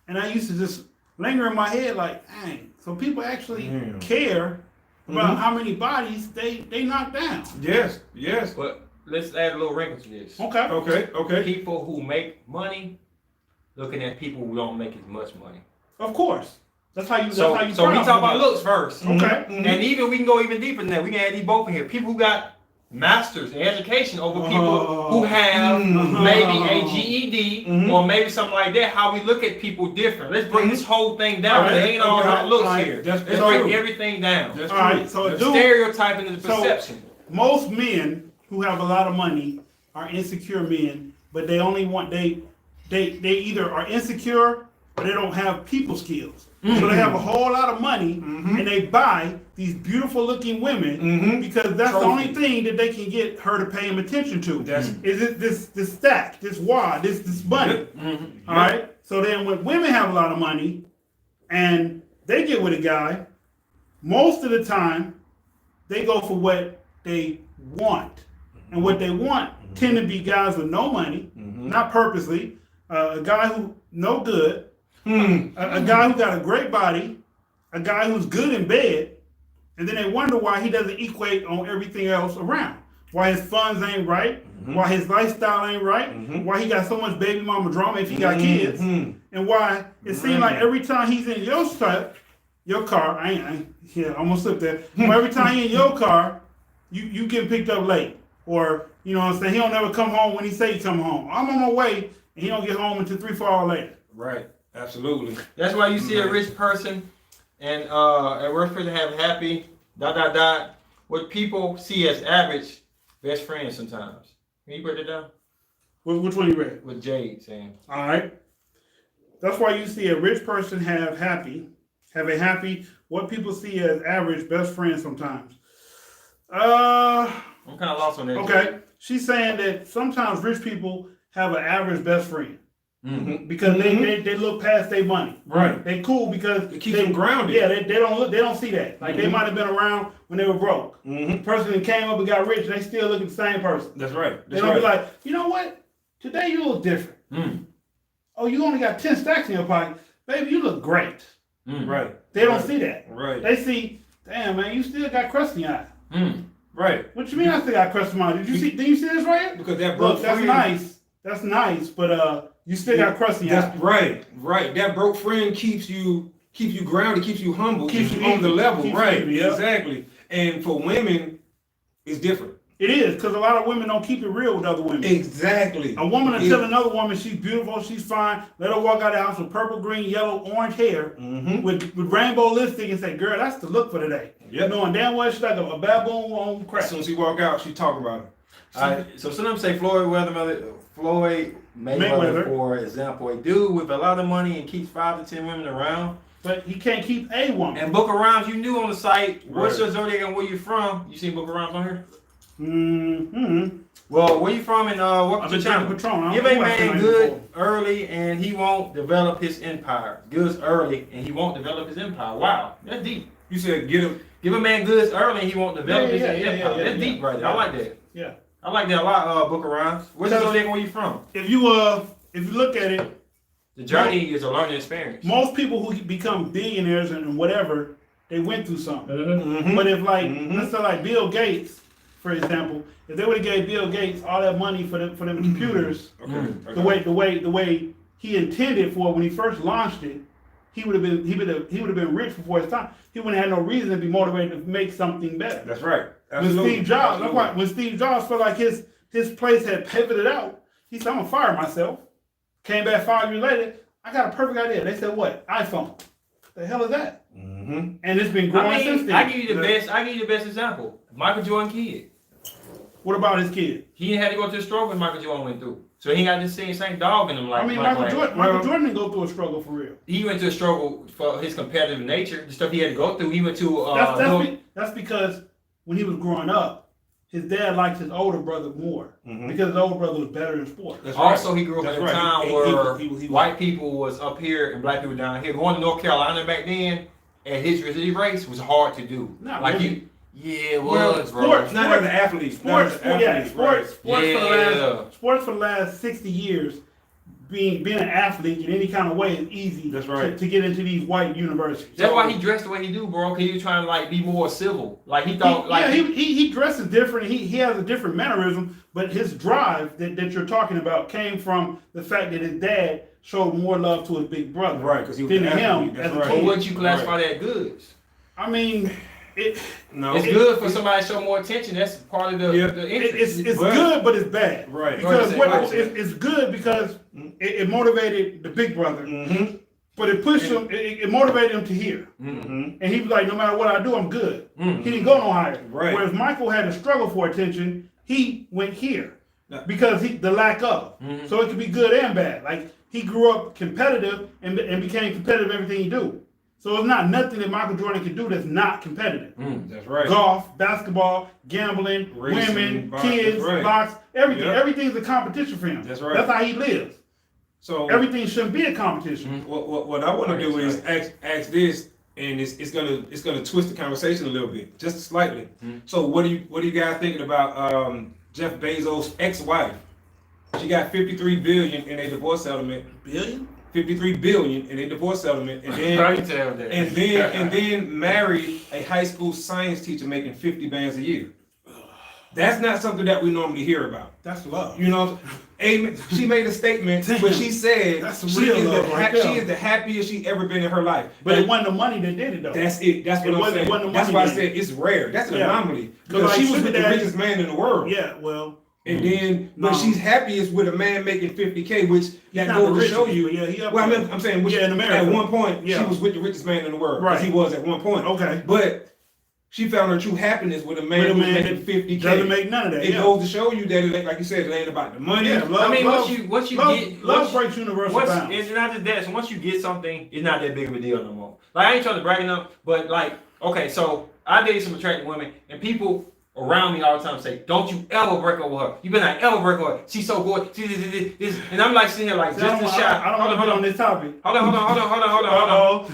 Speaker 1: And I used to just linger in my head like, dang, so people actually care about how many bodies they knock down.
Speaker 2: Yes.
Speaker 3: But let's add a little wrinkle to this.
Speaker 2: Okay.
Speaker 3: People who make money looking at people who don't make as much money.
Speaker 1: Of course. That's how you.
Speaker 3: So we talk about looks first.
Speaker 1: Okay.
Speaker 3: And even we can go even deeper than that. We can add these both in here. People who got masters in education over people who have maybe a GED or maybe something like that. How we look at people different. Let's bring this whole thing down. It ain't all about looks here. Let's break everything down.
Speaker 2: That's
Speaker 1: All right. So
Speaker 3: The stereotyping and the perception.
Speaker 1: Most men who have a lot of money are insecure men, but they only want they either are insecure or they don't have people skills. So they have a whole lot of money and they buy these beautiful looking women because that's the only thing that they can get her to pay him attention to. Is it this stack, this wad, this money. All right. So then when women have a lot of money and they get with a guy, most of the time they go for what they want. And what they want tend to be guys with no money, not purposely, a guy who no good, a guy who got a great body, a guy who's good in bed, and then they wonder why he doesn't equate on everything else around. Why his funds ain't right, why his lifestyle ain't right, why he got so much baby mama drama if he got kids, and why it seems like every time he's in your car, I almost slipped there. Every time he's in your car, you get picked up late. Or, you know what I'm saying, he don't never come home when he say he come home. I'm on my way, and he don't get home until 3-4 hours later.
Speaker 2: Right. Absolutely.
Speaker 3: That's why you see a rich person and a rich person have happy, ... What people see as average best friends sometimes. Can you break it down?
Speaker 1: Which one you read?
Speaker 3: With Jade saying.
Speaker 1: All right. That's why you see a rich person have a happy, what people see as average best friends sometimes.
Speaker 3: I'm kind of lost on that.
Speaker 1: Okay. She's saying that sometimes rich people have an average best friend. Because they look past their money.
Speaker 2: Right.
Speaker 1: They cool because
Speaker 2: it keeps them grounded.
Speaker 1: Yeah, they don't see that. Like they might have been around when they were broke. The person that came up and got rich, they still look at the same person.
Speaker 2: That's right.
Speaker 1: They don't be like, you know what? Today you look different. Oh, you only got 10 stacks in your pocket. Baby, you look great.
Speaker 2: Right.
Speaker 1: They don't see that.
Speaker 2: Right.
Speaker 1: They see, damn man, you still got crust in your eye.
Speaker 2: Right.
Speaker 1: What you mean I still got crust in my eye? Did you see this right here?
Speaker 2: Because that broke
Speaker 1: Look, that's
Speaker 2: friend,
Speaker 1: nice. That's nice, but you still got crust in your eye.
Speaker 2: That's right. That broke friend keeps you grounded, keeps you humble, keeps you on
Speaker 1: even,
Speaker 2: the level.
Speaker 1: keeps
Speaker 2: Right.
Speaker 1: even, yeah.
Speaker 2: Exactly. And for women, it's different.
Speaker 1: It is, because a lot of women don't keep it real with other women.
Speaker 2: Exactly.
Speaker 1: A woman will tell another woman she's beautiful, she's fine, let her walk out of the house with purple, green, yellow, orange hair, with rainbow lipstick and say, girl, that's the look for today.
Speaker 2: Yep.
Speaker 1: Knowing damn well she's like a baboon on crack.
Speaker 2: As soon as she walk out, she talk about it.
Speaker 3: So some of them say Floyd Mayweather, for example, a dude with a lot of money and keeps 5 to 10 women around.
Speaker 1: But he can't keep a woman.
Speaker 3: And Booker Rhymes, you knew on the site, what's
Speaker 2: Right.
Speaker 3: your zodiac and where you from? You seen Booker Rhymes on here?
Speaker 1: Mm-hmm.
Speaker 3: Well, where you from and welcome
Speaker 1: I've
Speaker 3: to
Speaker 1: been
Speaker 3: the channel.
Speaker 1: drinking Patron.
Speaker 3: Give a man good early and he won't develop his empire. Goods early and he won't develop his empire. Wow, that's deep.
Speaker 2: You said get him.
Speaker 3: Give a man goods early and he won't develop his empire.
Speaker 1: Yeah,
Speaker 3: That's deep right there. I like that.
Speaker 1: Yeah.
Speaker 3: I like that a lot, Booker Rhymes. Where's your zodiac and where you from?
Speaker 1: If you look at it,
Speaker 3: The journey is a learning experience.
Speaker 1: most people who become billionaires and whatever, they went through something.
Speaker 2: Mm-hmm.
Speaker 1: But if let's say like Bill Gates, for example, if they would have gave Bill Gates all that money for them computers, the way he intended for it when he first launched it, he would have been rich before his time. He wouldn't have had no reason to be motivated to make something better.
Speaker 2: That's right.
Speaker 1: When
Speaker 2: Absolutely.
Speaker 1: Steve Jobs, that's why when Steve Jobs felt like his place had pivoted out, he said, I'm gonna fire myself. Came back 5 years later, I got a perfect idea. They said, what? iPhone. The hell is that?
Speaker 2: Mm-hmm.
Speaker 1: and it's been growing
Speaker 3: I
Speaker 1: since
Speaker 3: mean,
Speaker 1: then.
Speaker 3: I give you the best. I give you the best example. Michael Jordan kid.
Speaker 1: What about his kid?
Speaker 3: He didn't have to go through the struggle Michael Jordan went through. So he got this same dog in him. Like
Speaker 1: I mean,
Speaker 3: Michael
Speaker 1: Michael Jordan didn't go through a struggle for real.
Speaker 3: He went to a struggle for his competitive nature, the stuff he had to go through. He went to
Speaker 1: That's because when he was growing up, his dad liked his older brother more
Speaker 2: Mhm.
Speaker 1: because his older brother was better in sports.
Speaker 2: That's
Speaker 3: also
Speaker 2: right.
Speaker 3: he grew up
Speaker 2: That's
Speaker 3: in a
Speaker 2: right.
Speaker 3: time
Speaker 2: He-
Speaker 3: where
Speaker 2: he-
Speaker 3: white people was up here and black people down here. Going to North Carolina back then at his race was hard to do.
Speaker 1: Not
Speaker 3: like
Speaker 1: really.
Speaker 3: it
Speaker 2: Well,
Speaker 3: was, bro.
Speaker 1: sports-
Speaker 2: Not as an athlete.
Speaker 1: Sports for
Speaker 3: Yeah.
Speaker 1: the last 60 years, being an athlete in any kind of way is easy.
Speaker 2: That's right.
Speaker 1: to get into these white universities.
Speaker 3: That's why he dressed the way he do, bro. Cause he was trying to like be more civil. Like he thought,
Speaker 1: he dresses different. He has a different mannerism, but his drive that you're talking about came from the fact that his dad showed more love to his big brother,
Speaker 2: Right, because he was
Speaker 1: than
Speaker 2: an athlete.
Speaker 1: him
Speaker 2: That's
Speaker 1: as a
Speaker 2: right.
Speaker 3: but
Speaker 1: kid.
Speaker 3: what you classify that goods?
Speaker 1: I mean, it
Speaker 2: No.
Speaker 3: It's good for somebody to show more attention. That's part of the,
Speaker 2: Yeah.
Speaker 3: the interest.
Speaker 1: it's
Speaker 2: But-
Speaker 1: good, but it's bad.
Speaker 2: Right.
Speaker 1: Because
Speaker 3: Go ahead,
Speaker 1: it's good because it motivated the big brother,
Speaker 2: Mm-hmm.
Speaker 1: but it pushed him. It motivated him to hear,
Speaker 2: Mm-hmm.
Speaker 1: and he was like, no matter what I do, I'm good.
Speaker 3: Mm.
Speaker 1: He didn't go no higher.
Speaker 2: Right.
Speaker 1: Whereas Michael had to struggle for attention, he went here
Speaker 2: Now-
Speaker 1: because the lack of.
Speaker 3: Mhm.
Speaker 1: So it could be good and bad. Like he grew up competitive and became competitive in everything he do. So it's not nothing that Michael Jordan can do that's not competitive.
Speaker 3: Mm.
Speaker 2: That's right.
Speaker 1: Golf, basketball, gambling,
Speaker 2: Racing,
Speaker 1: women,
Speaker 2: box,
Speaker 1: kids,
Speaker 2: that's right.
Speaker 1: box, everything.
Speaker 2: Yep.
Speaker 1: Everything's a competition for him.
Speaker 2: That's right.
Speaker 1: That's how he lives.
Speaker 2: So
Speaker 1: Everything shouldn't be a competition.
Speaker 2: what I want to do is ask this, and it's gonna twist the conversation a little bit, just slightly. So what do you guys thinking about Jeff Bezos' ex-wife? She got 53 billion in a divorce settlement.
Speaker 1: Billion?
Speaker 2: 53 billion in a divorce settlement, and
Speaker 3: How
Speaker 2: then
Speaker 3: you tell that?
Speaker 2: and then married a high school science teacher making 50 bands a year. That's not something that we normally hear about.
Speaker 1: That's love.
Speaker 2: You know, amen. She made a statement, but she said
Speaker 1: That's some
Speaker 2: she
Speaker 1: real
Speaker 2: is the
Speaker 1: love right there.
Speaker 2: she is the happiest she ever been in her life.
Speaker 1: But it wasn't the money that did it though.
Speaker 2: That's it. That's what
Speaker 1: It
Speaker 2: I'm
Speaker 1: wasn't-
Speaker 2: saying.
Speaker 1: it wasn't the
Speaker 2: That's
Speaker 1: money
Speaker 2: why I
Speaker 1: game.
Speaker 2: said it's rare. That's an
Speaker 1: Yeah.
Speaker 2: anomaly.
Speaker 1: 'Cause
Speaker 2: Because
Speaker 1: like
Speaker 2: she was
Speaker 1: Sugar
Speaker 2: with the
Speaker 1: Daddy-
Speaker 2: richest man in the world.
Speaker 1: Yeah, well,
Speaker 2: And then, but
Speaker 1: No.
Speaker 2: she's happiest with a man making 50K, which that
Speaker 1: not the
Speaker 2: goes to
Speaker 1: richest,
Speaker 2: show you.
Speaker 1: but yeah, he up
Speaker 2: Well,
Speaker 1: there.
Speaker 2: I'm saying, which,
Speaker 1: Yeah, in America.
Speaker 2: at one point,
Speaker 1: Yeah.
Speaker 2: she was with the richest man in the world.
Speaker 1: Right.
Speaker 2: Because he was at one point.
Speaker 1: Okay.
Speaker 2: But she found her true happiness with a man
Speaker 1: With a
Speaker 2: who's
Speaker 1: man
Speaker 2: making
Speaker 1: that
Speaker 2: 50K.
Speaker 1: doesn't make none of that.
Speaker 2: It
Speaker 1: yeah.
Speaker 2: goes to show you that, it ain't, like you said, it ain't about the money.
Speaker 1: Yeah, love,
Speaker 3: I mean,
Speaker 1: love,
Speaker 3: once you
Speaker 1: love,
Speaker 3: get
Speaker 1: love
Speaker 3: once-
Speaker 1: breaks universal
Speaker 3: Once,
Speaker 1: bounds.
Speaker 3: it's not just that. So once you get something, it's not that big of a deal no more. Like I ain't trying to brag enough, but like, okay, so I dated some attractive women, and people around me all the time say, "Don't you ever break up with her? You better not ever break up with her. She's so good. She this." And I'm like sitting here like
Speaker 1: See,
Speaker 3: just a shot.
Speaker 1: I don't want to get on this topic.
Speaker 3: Hold on,
Speaker 1: Uh-oh.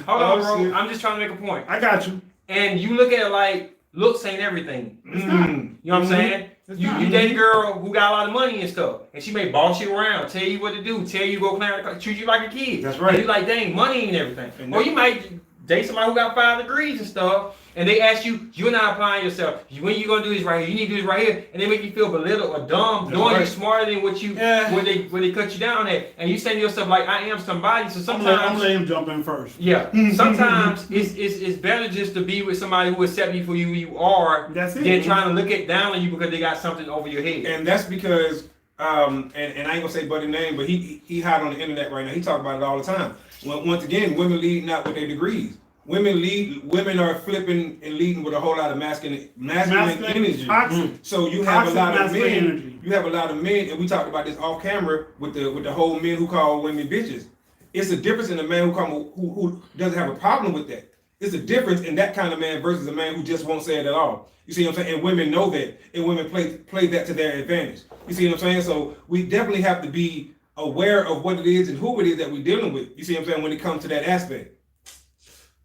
Speaker 3: bro.
Speaker 1: Shit.
Speaker 3: I'm just trying to make a point.
Speaker 1: I got you.
Speaker 3: And you look at it like looks ain't everything.
Speaker 1: It's not.
Speaker 3: You know what I'm saying?
Speaker 1: It's
Speaker 3: You,
Speaker 1: not.
Speaker 3: you date a girl who got a lot of money and stuff, and she may boss you around, tell you what to do, tell you go clean, treat you like a kid.
Speaker 2: That's right.
Speaker 3: And you like, dang, money ain't everything.
Speaker 2: And
Speaker 3: Or you might date somebody who got 5 degrees and stuff, and they ask you, you're not applying yourself. When you gonna do this right here? You need to do this right here, and they make you feel belittled or dumb,
Speaker 2: That's
Speaker 3: knowing
Speaker 2: right.
Speaker 3: you're smarter than what you
Speaker 1: Yeah.
Speaker 3: where they cut you down at, and you saying to yourself like, I am somebody. So
Speaker 1: I'm
Speaker 3: sometimes.
Speaker 1: gonna let him jump in first.
Speaker 3: Yeah, sometimes it's better just to be with somebody who accepts you for who you are
Speaker 1: That's it.
Speaker 3: than trying to look it down on you because they got something over your head.
Speaker 2: And that's because, and I ain't gonna say Buddy's name, but he hot on the internet right now. He talk about it all the time. Once again, women leading out with their degrees. Women are flipping and leading with a whole lot of masculine energy.
Speaker 1: Toxic.
Speaker 2: So you have
Speaker 1: Toxic
Speaker 2: a lot of
Speaker 1: masculine
Speaker 2: men.
Speaker 1: energy.
Speaker 2: You have a lot of men, and we talked about this off camera with the whole men who call women bitches. It's a difference in a man who doesn't have a problem with that. It's a difference in that kind of man versus a man who just won't say it at all. You see what I'm saying? And women know that, and women play that to their advantage. You see what I'm saying? So we definitely have to be aware of what it is and who it is that we're dealing with. You see what I'm saying? When it comes to that aspect.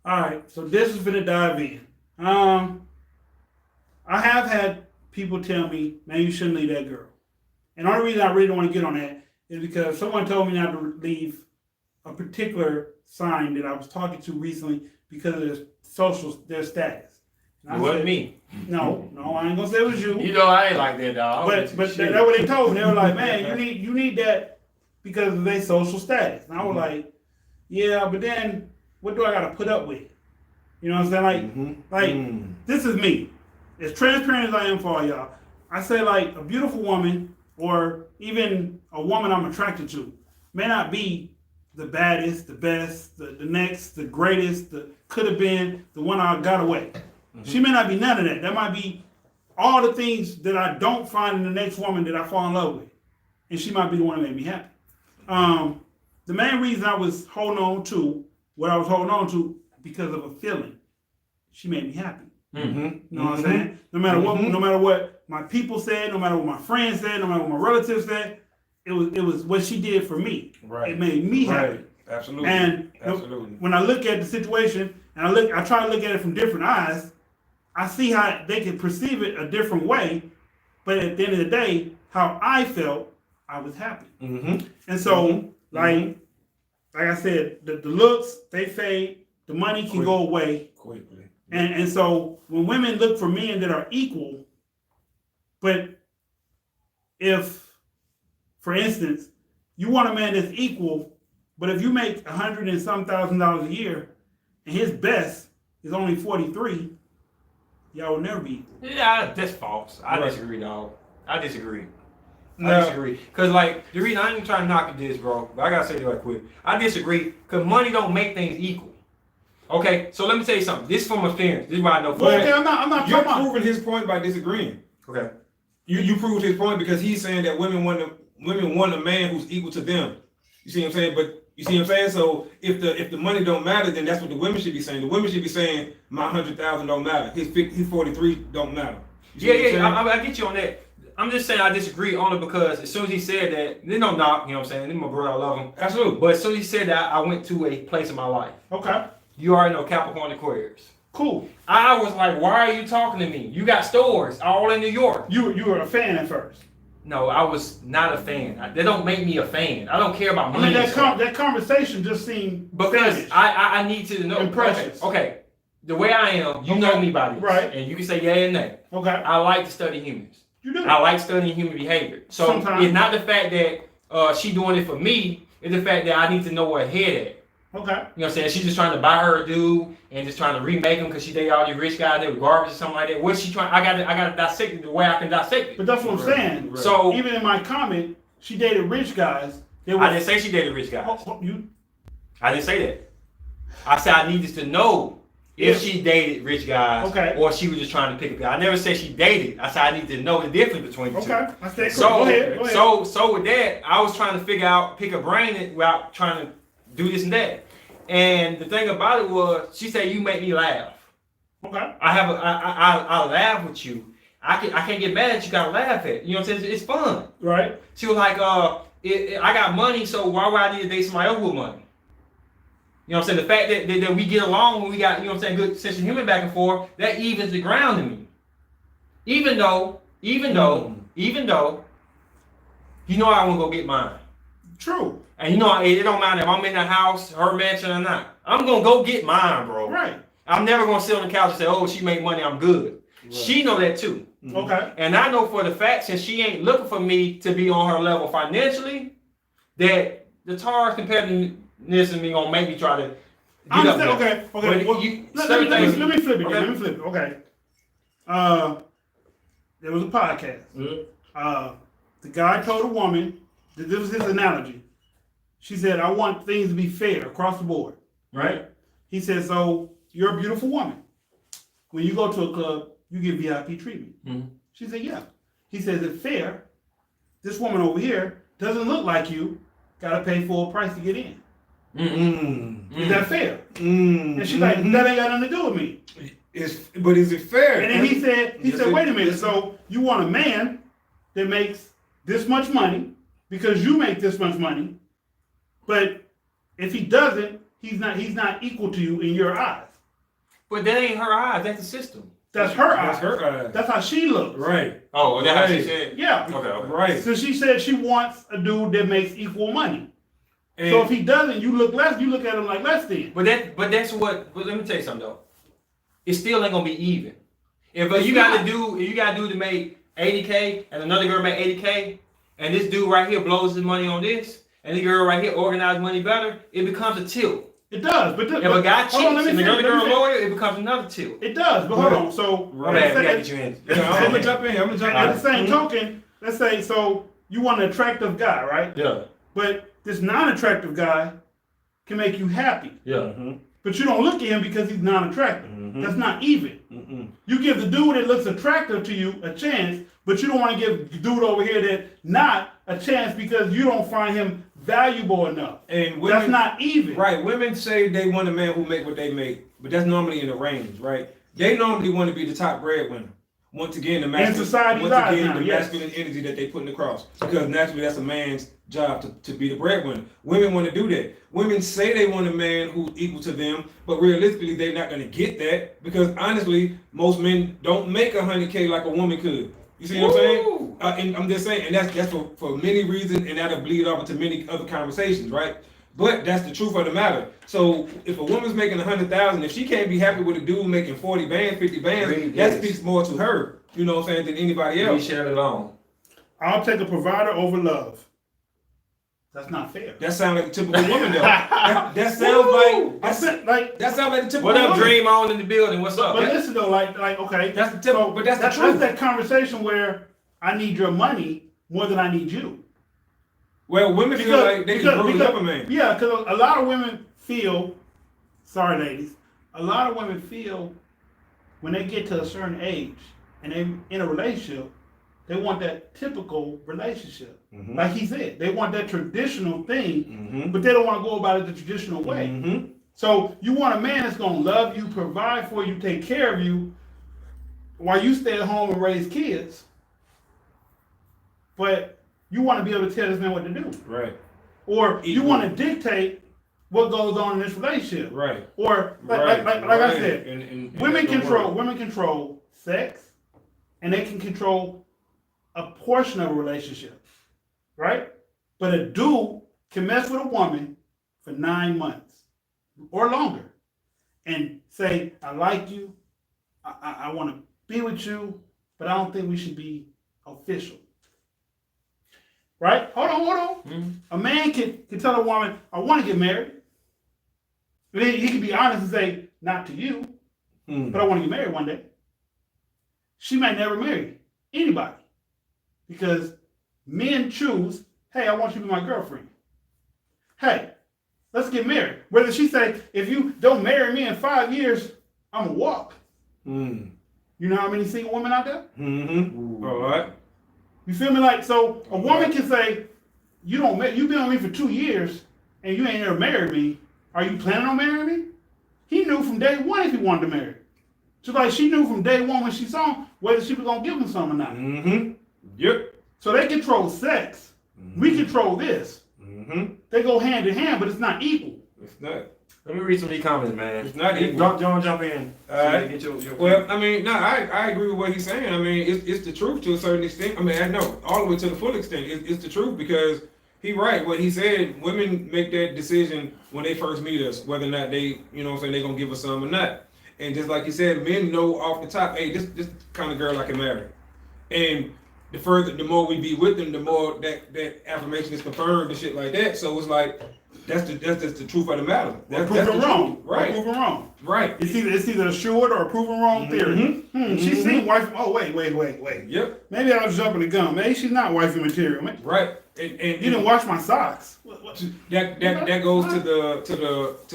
Speaker 1: All right, so this is gonna dive in. I have had people tell me, man, you shouldn't leave that girl. And the only reason I really don't want to get on that is because someone told me not to leave a particular sign that I was talking to recently because of their status. And I
Speaker 3: It wasn't
Speaker 1: said,
Speaker 3: me.
Speaker 1: No, I ain't gonna say it was you.
Speaker 3: You know I ain't like that, dog.
Speaker 1: But that's what they told me. They were like, man, you need that because of their social status. And I was like, yeah, but then what do I gotta put up with? You know what I'm saying? This is me. As transparent as I am for all y'all. I say like a beautiful woman or even a woman I'm attracted to may not be the baddest, the best, the next, the greatest, could have been the one I got away. She may not be none of that. That might be all the things that I don't find in the next woman that I fall in love with. And she might be the one that made me happy. The main reason I was holding on to what I was holding on to because of a feeling. She made me happy.
Speaker 2: Mm-hmm.
Speaker 1: You know what I'm saying? No matter what my people said, no matter what my friends said, no matter what my relatives said, it was what she did for me.
Speaker 2: Right.
Speaker 1: It made me happy.
Speaker 2: Absolutely.
Speaker 1: And
Speaker 2: absolutely.
Speaker 1: when I look at the situation and I try to look at it from different eyes, I see how they can perceive it a different way, but at the end of the day, how I felt, I was happy.
Speaker 2: Mm-hmm.
Speaker 1: And so, like I said, the looks, they fade, the money can go away.
Speaker 2: Quickly.
Speaker 1: And so when women look for men that are equal, but if, for instance, you want a man that's equal, but if you make $100 and some $1,000 a year, and his best is only 43, y'all will never be equal.
Speaker 3: Yeah, that's false. I
Speaker 2: Right.
Speaker 3: disagree, dog. I disagree.
Speaker 2: No.
Speaker 3: I disagree. Cause like the reason I ain't even trying to knock at this, bro, but I gotta say it right quick. I disagree because money don't make things equal. Okay, so let me tell you something. This is from experience. This is why I know.
Speaker 1: Well, okay, I'm not
Speaker 2: You're
Speaker 1: talking about.
Speaker 2: proving his point by disagreeing.
Speaker 3: Okay.
Speaker 2: You proved his point because he's saying that women want a man who's equal to them. You see what I'm saying? But you see what I'm saying? So if the money don't matter, then that's what the women should be saying. The women should be saying my 100,000 don't matter. His 43 don't matter. You see what I'm saying?
Speaker 3: I get you on that. I'm just saying I disagree only because as soon as he said that, there's no knock, you know what I'm saying? He's my brother, I love him.
Speaker 2: Absolutely.
Speaker 3: But as soon as he said that, I went to a place in my life.
Speaker 1: Okay,
Speaker 3: You already know Capricorn Aquarius.
Speaker 1: cool.
Speaker 3: I was like, why are you talking to me? You got stores all in New York.
Speaker 1: You were a fan at first.
Speaker 3: No, I was not a fan. They don't make me a fan. I don't care about
Speaker 1: I
Speaker 3: money.
Speaker 1: mean, that conversation just seemed
Speaker 3: because
Speaker 1: finished.
Speaker 3: I need to know.
Speaker 1: Impressions.
Speaker 3: Okay. The way I am, you know me by this.
Speaker 1: Right.
Speaker 3: And you can say yeah and nay.
Speaker 1: Okay,
Speaker 3: I like to study humans.
Speaker 1: you do.
Speaker 3: I like studying human behavior. So
Speaker 1: Sometimes.
Speaker 3: it's not the fact that she doing it for me. It's the fact that I need to know where her head at.
Speaker 1: Okay,
Speaker 3: You know what I'm saying? She's just trying to buy her a dude and just trying to remake him because she dated all these rich guys that were garbage or something like that. What's she trying? I got to dissect it the way I can dissect it.
Speaker 1: but that's what I'm saying.
Speaker 2: Right.
Speaker 3: So
Speaker 1: Even in my comment, she dated rich guys. They were,
Speaker 3: I didn't say she dated rich guys.
Speaker 1: you.
Speaker 3: I didn't say that. I said I needed to know if she dated rich guys
Speaker 1: Okay.
Speaker 3: or she was just trying to pick a guy. I never said she dated. I said I need to know the difference between the two.
Speaker 1: Okay, I said cool.
Speaker 3: So,
Speaker 1: Go ahead.
Speaker 3: so with that, I was trying to figure out, pick a brain without trying to do this and that. And the thing about it was, she said, "You make me laugh."
Speaker 1: Okay,
Speaker 3: I laugh with you. I can't get mad at you. Gotta laugh at. You know what I'm saying? It's fun.
Speaker 1: right.
Speaker 3: She was like, I got money, so why would I need to date somebody else with money? You know what I'm saying? The fact that we get along when we got, you know what I'm saying, good sense of humor back and forth, that evens the ground to me. Even though, you know I want to go get mine.
Speaker 1: True.
Speaker 3: And you know, it don't matter if I'm in the house, her mansion or not. I'm going to go get mine, bro.
Speaker 1: Right.
Speaker 3: I'm never going to sit on the couch and say, oh, she make money, I'm good.
Speaker 2: Right.
Speaker 3: She know that too.
Speaker 1: Okay.
Speaker 3: And I know for the fact, since she ain't looking for me to be on her level financially, that the Taurus competitiveness in me gonna make me try to get
Speaker 1: I
Speaker 3: up
Speaker 1: understand.
Speaker 3: there.
Speaker 1: Okay. Okay.
Speaker 3: But
Speaker 1: Well,
Speaker 3: you-
Speaker 1: let
Speaker 3: certain
Speaker 1: me
Speaker 3: things-
Speaker 1: flip it.
Speaker 3: Okay.
Speaker 1: Let me flip it. Okay. There was a podcast. The guy told a woman, this was his analogy. She said, I want things to be fair across the board.
Speaker 3: Right?
Speaker 1: He said, so you're a beautiful woman. When you go to a club, you get VIP treatment.
Speaker 3: Mhm.
Speaker 1: She said, yeah. He says, it's fair. This woman over here doesn't look like you. Got to pay full price to get in. Is that fair? And she's like, that ain't got nothing to do with me.
Speaker 2: But is it fair?
Speaker 1: And then he said,
Speaker 2: Yes,
Speaker 1: wait a minute.
Speaker 2: yes.
Speaker 1: So you want a man that makes this much money because you make this much money, but if he doesn't, he's not equal to you in your eyes.
Speaker 3: But that ain't her eyes, that's the system.
Speaker 1: That's her
Speaker 2: That's
Speaker 1: eyes.
Speaker 2: her eyes.
Speaker 1: That's how she looks.
Speaker 2: Right.
Speaker 3: Oh, that's how she
Speaker 2: Right.
Speaker 3: said?
Speaker 1: Yeah.
Speaker 3: Okay.
Speaker 2: Right.
Speaker 1: So she said she wants a dude that makes equal money.
Speaker 2: And
Speaker 1: So if he doesn't, you look at him like less than.
Speaker 3: But that's what, but let me tell you something though. It still ain't gonna be even. If
Speaker 1: It's
Speaker 3: you got
Speaker 1: not.
Speaker 3: a dude to make 80K and another girl make 80K, and this dude right here blows his money on this, and the girl right here organizes money better, it becomes a tilt.
Speaker 1: It does. But
Speaker 3: If a guy cheats
Speaker 1: hold on, let me
Speaker 3: and the
Speaker 1: finish,
Speaker 3: other
Speaker 1: let me
Speaker 3: girl
Speaker 1: finish.
Speaker 3: loyal, it becomes another tilt.
Speaker 1: It does. But hold on. So
Speaker 3: My bad, we gotta get you in.
Speaker 2: Yeah, I'm gonna jump in.
Speaker 1: at the same token, let's say so you want an attractive guy, right?
Speaker 3: Yeah.
Speaker 1: But this non-attractive guy can make you happy.
Speaker 3: Yeah.
Speaker 1: But but you don't look at him because he's non-attractive.
Speaker 2: Mhm.
Speaker 1: That's not even.
Speaker 2: Mm-mm.
Speaker 1: You give the dude that looks attractive to you a chance, but you don't want to give the dude over here that not a chance because you don't find him valuable enough.
Speaker 2: And
Speaker 1: That's
Speaker 2: women,
Speaker 1: not even.
Speaker 2: right? Women say they want a man who make what they make, but that's normally in the range, right? They normally want to be the top breadwinner. Once again, the masculine,
Speaker 1: society's
Speaker 2: once
Speaker 1: eyes
Speaker 2: again,
Speaker 1: now,
Speaker 2: the
Speaker 1: yes.
Speaker 2: masculine energy that they put across, because naturally that's a man's job to be the breadwinner. Women want to do that. Women say they want a man who's equal to them, but realistically they're not going to get that because honestly, most men don't make $100K like a woman could. You see what I'm saying? And I'm just saying, and that's for many reasons, and that'll bleed off into many other conversations, right? But that's the truth of the matter. So if a woman's making 100,000, if she can't be happy with a dude making 40 bands, 50 bands,
Speaker 3: Read
Speaker 2: that
Speaker 3: this.
Speaker 2: speaks more to her, you know what I'm saying, than anybody
Speaker 3: We
Speaker 2: else.
Speaker 3: share it alone.
Speaker 1: I'll take a provider over love. That's not fair.
Speaker 2: That sounds like a typical woman though. That sounds like
Speaker 1: I said, like,
Speaker 2: that sounds like a typical
Speaker 3: What up,
Speaker 2: woman.
Speaker 3: Dream On in the building? What's up?
Speaker 1: but listen though, like, okay.
Speaker 2: That's the typical, but that's the
Speaker 1: That's
Speaker 2: truth.
Speaker 1: that conversation where I need your money more than I need you.
Speaker 2: Well, women feel like they can bruise up a man.
Speaker 1: Yeah, because a lot of women feel, sorry ladies, a lot of women feel when they get to a certain age and they in a relationship, they want that typical relationship.
Speaker 2: Mhm.
Speaker 1: Like he said, they want that traditional thing,
Speaker 2: Mhm.
Speaker 1: but they don't want to go about it the traditional way.
Speaker 2: Mhm.
Speaker 1: So you want a man that's going to love you, provide for you, take care of you, while you stay at home and raise kids. But you want to be able to tell this man what to do.
Speaker 2: Right.
Speaker 1: Or you
Speaker 2: Equal.
Speaker 1: want to dictate what goes on in this relationship.
Speaker 2: Right.
Speaker 1: Or like,
Speaker 2: Right.
Speaker 1: like
Speaker 2: right.
Speaker 1: I said,
Speaker 2: And
Speaker 1: women
Speaker 2: that's the word.
Speaker 1: control sex, and they can control a portion of a relationship, right? But a dude can mess with a woman for 9 months or longer, and say, "I like you, I want to be with you, but I don't think we should be official." Right? Hold on.
Speaker 3: Mhm.
Speaker 1: A man can tell a woman, "I want to get married." But he can be honest and say, "Not to you,
Speaker 2: Hmm.
Speaker 1: but I want to get married one day." She might never marry anybody because men choose, "Hey, I want you to be my girlfriend. Hey, let's get married." Whether she say, "If you don't marry me in 5 years, I'm gonna walk."
Speaker 2: Hmm.
Speaker 1: You know how many single women out there?
Speaker 2: Mm-hmm. All right.
Speaker 1: You feel me? Like, so a woman can say, "You don't, you've been on me for 2 years and you ain't ever married me. Are you planning on marrying me?" He knew from day one if he wanted to marry. Just like she knew from day one when she saw him whether she was gonna give him some or not.
Speaker 2: Mm-hmm. Yep.
Speaker 1: So they control sex. We control this.
Speaker 2: Mm-hmm.
Speaker 1: They go hand in hand, but it's not equal.
Speaker 2: It's not.
Speaker 3: Let me read some of these comments, man.
Speaker 2: It's not equal.
Speaker 3: Jump in.
Speaker 2: Alright.
Speaker 3: Get your
Speaker 2: Well, I mean, no, I agree with what he's saying. I mean, it's the truth to a certain extent. I mean, I know all the way to the full extent. It's the truth because he right. What he said, women make that decision when they first meet us, whether or not they, you know what I'm saying, they're going to give us some or not. And just like you said, men know off the top, hey, this kind of girl I can marry. And the more we be with them, the more that affirmation is confirmed and shit like that. So it's like, that's just the truth of the matter. That's
Speaker 1: Proven
Speaker 2: the
Speaker 1: wrong.
Speaker 2: truth. Right.
Speaker 1: Proven wrong.
Speaker 2: Right.
Speaker 1: It's either assured or a proven wrong theory. She's seen wife. Oh wait.
Speaker 2: Yep.
Speaker 1: Maybe I was jumping the gun. Maybe she's not wifey material. Man.
Speaker 2: Right. And
Speaker 1: You didn't wash my socks. What?
Speaker 2: that goes to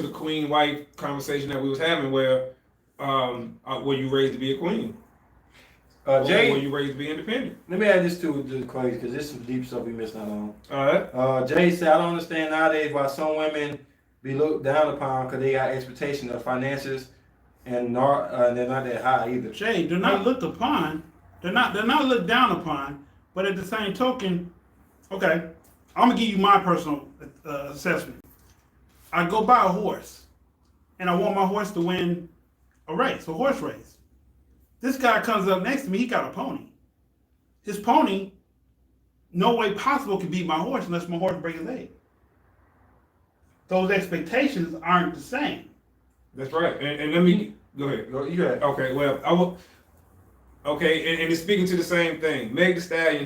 Speaker 2: the queen wife conversation that we was having where were you raised to be a queen? Or were
Speaker 3: Jay,
Speaker 2: you raised to be independent?
Speaker 3: let me add this to the equation because there's some deep stuff we missed out on.
Speaker 2: Alright.
Speaker 3: Jay said, I don't understand nowadays why some women be looked down upon because they got expectations of finances and they're not that high either.
Speaker 1: Jay, they're not looked upon. They're not looked down upon. But at the same token, okay, I'm gonna give you my personal assessment. I go buy a horse, and I want my horse to win a race, a horse race. This guy comes up next to me. He got a pony. His pony, no way possible can beat my horse unless my horse breaks his leg. Those expectations aren't the same.
Speaker 2: That's right. And let me go ahead.
Speaker 3: You had
Speaker 2: Okay, well, I will. Okay, and it's speaking to the same thing. Meg Thee Stallion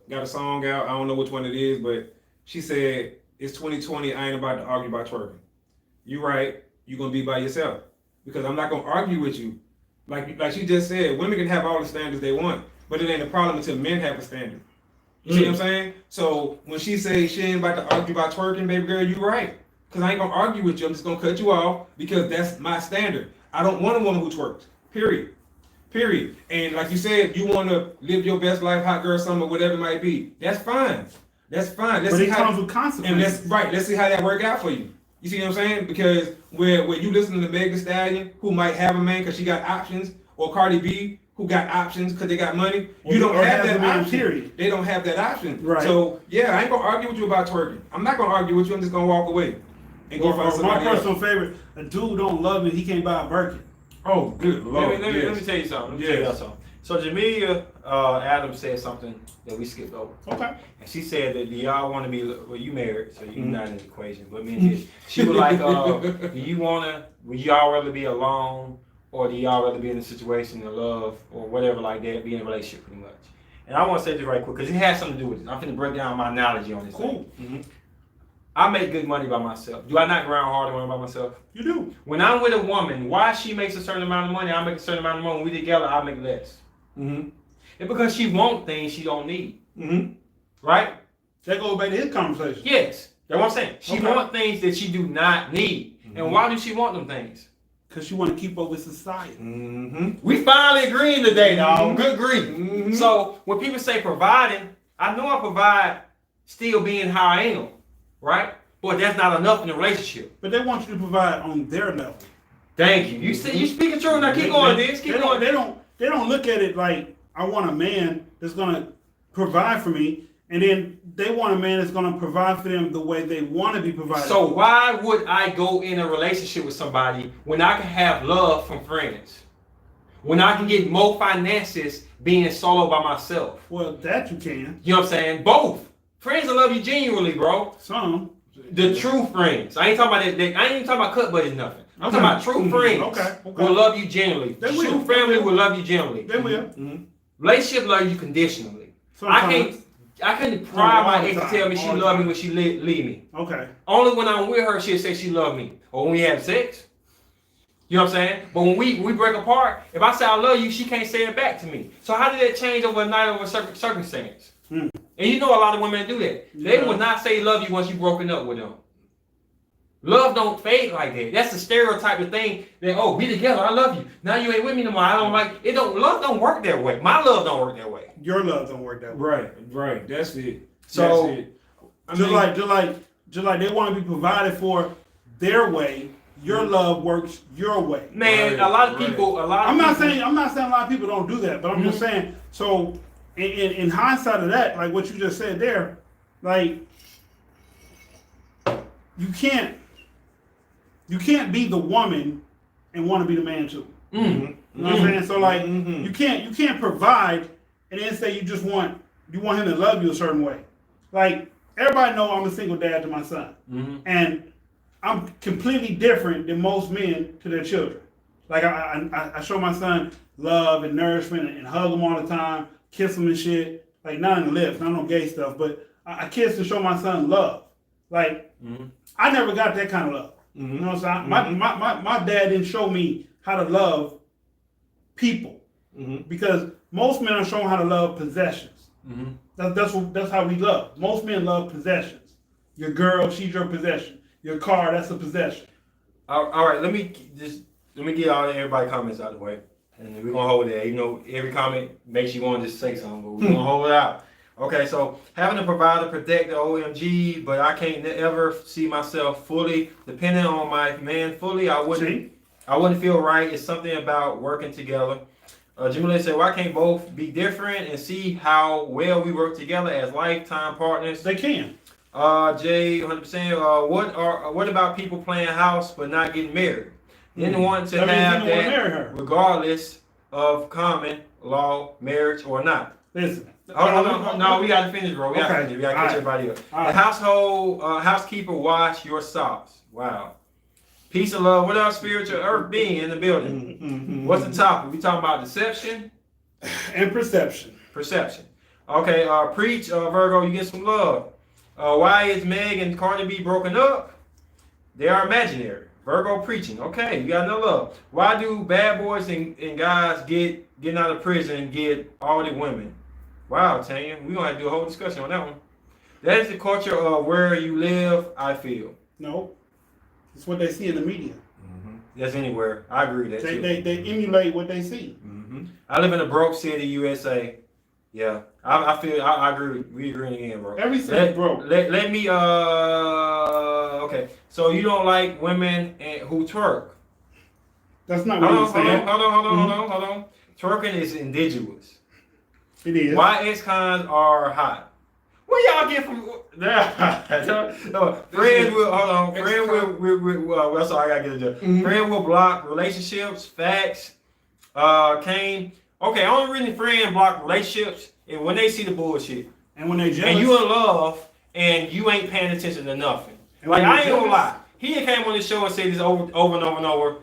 Speaker 2: got a song out. I don't know which one it is, but she said it's 2020. I ain't about to argue about twerking. You right. You're gonna be by yourself because I'm not gonna argue with you. Like she just said, women can have all the standards they want, but it ain't a problem until men have a standard. You see what I'm saying? So when she says she ain't about to argue about twerking, baby girl, you right. because I ain't gonna argue with you. I'm just gonna cut you off because that's my standard. I don't want a woman who twerks. Period. Period. And like you said, you want to live your best life, hot girl summer, whatever it might be. That's fine. That's fine.
Speaker 1: But it comes with consequences.
Speaker 2: And that's right. Let's see how that work out for you. You see what I'm saying? Because where you listen to Megan Thee Stallion, who might have a man because she got options, or Cardi B, who got options because they got money, you don't have that option.
Speaker 1: Period.
Speaker 2: They don't have that option.
Speaker 1: Right.
Speaker 2: So yeah, I ain't gonna argue with you about twerking. I'm not gonna argue with you. I'm just gonna walk away and go find somebody
Speaker 1: my
Speaker 2: else.
Speaker 1: personal favorite: a dude don't love me, he can't buy a Birkin.
Speaker 2: Oh, good Lord.
Speaker 3: Let me tell you something. So Jamelia Adams said something that we skipped over.
Speaker 1: Okay.
Speaker 3: And she said that do y'all want to be, well, you married, so you're not in the equation, but me and this. She was like, would y'all rather be alone, or do y'all rather be in a situation of love, or whatever like that, be in a relationship pretty much? And I want to say this right quick, because it has something to do with this. I'm going to break down my analogy on this
Speaker 1: Cool.
Speaker 3: thing. I make good money by myself. Do I not grind hard when I'm by myself?
Speaker 1: You do.
Speaker 3: When I'm with a woman, why she makes a certain amount of money, I make a certain amount of money. When we together, I make less.
Speaker 2: Mm-hmm.
Speaker 3: It's because she wants things she don't need.
Speaker 2: Mm-hmm.
Speaker 3: Right?
Speaker 1: That goes back to his conversation.
Speaker 3: Yes. That's what I'm saying. She
Speaker 1: Okay.
Speaker 3: wants things that she do not need. And why do she want them things?
Speaker 1: Because you want to keep up with society.
Speaker 2: Mm-hmm.
Speaker 3: We finally agreeing today, dog. Good grief.
Speaker 2: Mm-hmm.
Speaker 3: So when people say providing, I know I provide still being how I am. Right? But that's not enough in a relationship.
Speaker 1: But they want you to provide on their level.
Speaker 3: Thank you. You speaking true. Now keep going, Vince. Keep going.
Speaker 1: They don't look at it like I want a man that's gonna provide for me, and then they want a man that's gonna provide for them the way they want to be provided.
Speaker 3: So why would I go in a relationship with somebody when I can have love from friends? When I can get more finances being solo by myself?
Speaker 1: Well, that you can.
Speaker 3: You know what I'm saying? Both. Friends will love you genuinely, bro.
Speaker 1: Some.
Speaker 3: The true friends. I ain't talking about that. I ain't even talking about cut buddies, nothing. I'm talking about true friends.
Speaker 1: Okay.
Speaker 3: Will love you genuinely.
Speaker 1: They
Speaker 3: True
Speaker 1: will.
Speaker 3: family will love you genuinely.
Speaker 1: They will.
Speaker 2: Mm-hmm.
Speaker 3: Relationship love you conditionally.
Speaker 1: Sometimes.
Speaker 3: I can't pry
Speaker 1: All
Speaker 3: my
Speaker 1: the
Speaker 3: ex to
Speaker 1: time.
Speaker 3: tell me she
Speaker 1: All the
Speaker 3: love me
Speaker 1: time.
Speaker 3: when she leave me.
Speaker 1: Okay.
Speaker 3: Only when I'm with her, she'll say she love me. Or when we have sex. You know what I'm saying? But when we break apart, if I say I love you, she can't say it back to me. So how did that change overnight over circumstance?
Speaker 1: Hmm.
Speaker 3: And you know a lot of women that do that. They
Speaker 1: Yeah.
Speaker 3: would not say love you once you broken up with them. Love don't fade like that. That's the stereotype of thing that, oh, we together, I love you. Now you ain't with me no more. I don't like it. Love don't work that way. My love don't work that way.
Speaker 1: Your love don't work that way.
Speaker 2: Right. That's it.
Speaker 3: So,
Speaker 2: That's it.
Speaker 1: Just like they want to be provided for their way. Your love works your way.
Speaker 3: man,
Speaker 2: Right,
Speaker 3: a lot of
Speaker 2: right.
Speaker 3: people,
Speaker 1: I'm not saying a lot of people don't do that, but I'm just saying. So in hindsight of that, like what you just said there, like you can't be the woman and want to be the man too.
Speaker 3: Mm.
Speaker 1: You know what I'm saying? So like
Speaker 2: Mhm.
Speaker 1: you can't provide and then say you want him to love you a certain way. Like everybody know I'm a single dad to my son, and I'm completely different than most men to their children. Like I show my son love and nourishment and hug him all the time, kiss him and shit. Like not in the lips, not no gay stuff, but I kiss and show my son love. Like I never got that kind of love. You know what I'm saying? My dad didn't show me how to love people because most men are shown how to love possessions. That's how we love. Most men love possessions. Your girl, she's your possession. Your car, that's a possession.
Speaker 3: All right, let me get all everybody comments out of the way, and we're gonna hold it. You know, every comment makes you want to just say something, but we're gonna hold it out. Okay, so having to provide and protect the OMG, but I can't ever see myself fully dependent on my man fully. I wouldn't feel right. It's something about working together. Jamila said, "Why can't both be different and see how well we work together as lifetime partners?"
Speaker 1: They can.
Speaker 3: Jay, 100%. What about people playing house but not getting married? Didn't want to
Speaker 1: That means
Speaker 3: have
Speaker 1: he didn't want to
Speaker 3: that,
Speaker 1: marry her.
Speaker 3: regardless of common law, marriage or not.
Speaker 1: Listen.
Speaker 3: Hold on. No, we gotta finish, bro. We gotta
Speaker 1: Okay.
Speaker 3: finish. We gotta catch
Speaker 1: All right.
Speaker 3: everybody up.
Speaker 1: All
Speaker 3: The
Speaker 1: right.
Speaker 3: housekeeper wash your socks. Wow. Peace and love. What else spiritual earth being in the building? What's the topic? We talking about deception,
Speaker 1: And perception.
Speaker 3: perception. Okay. Preach, Virgo. You get some love. Why is Meg and Cardi B broken up? They are imaginary. Virgo preaching. Okay, you got no love. Why do bad boys and guys getting out of prison get all the women? Wow, Tanya, we're gonna have to do a whole discussion on that one. That is the culture of where you live, I feel.
Speaker 1: No. It's what they see in the media.
Speaker 3: That's anywhere. I agree with that too.
Speaker 1: They emulate what they see.
Speaker 3: I live in a broke city, USA. Yeah, I feel I agree. We agree again, bro.
Speaker 1: Every city broke.
Speaker 3: Let me okay. So you don't like women who twerk?
Speaker 1: That's not what I'm saying.
Speaker 3: Hold on. Twerking is indigenous.
Speaker 1: It is.
Speaker 3: Why ex-cons are hot? Where y'all get from? No, friends will hold on. Friend will well, sorry, I gotta get it. Friend will block relationships. Facts. Kane. Okay, only reason friend block relationships is when they see the bullshit.
Speaker 1: And when they jealous.
Speaker 3: And you in love and you ain't paying attention to nothing.
Speaker 1: And
Speaker 3: Like
Speaker 1: when
Speaker 3: I ain't
Speaker 1: you're
Speaker 3: gonna
Speaker 1: jealous.
Speaker 3: lie. He came on the show and said this over and over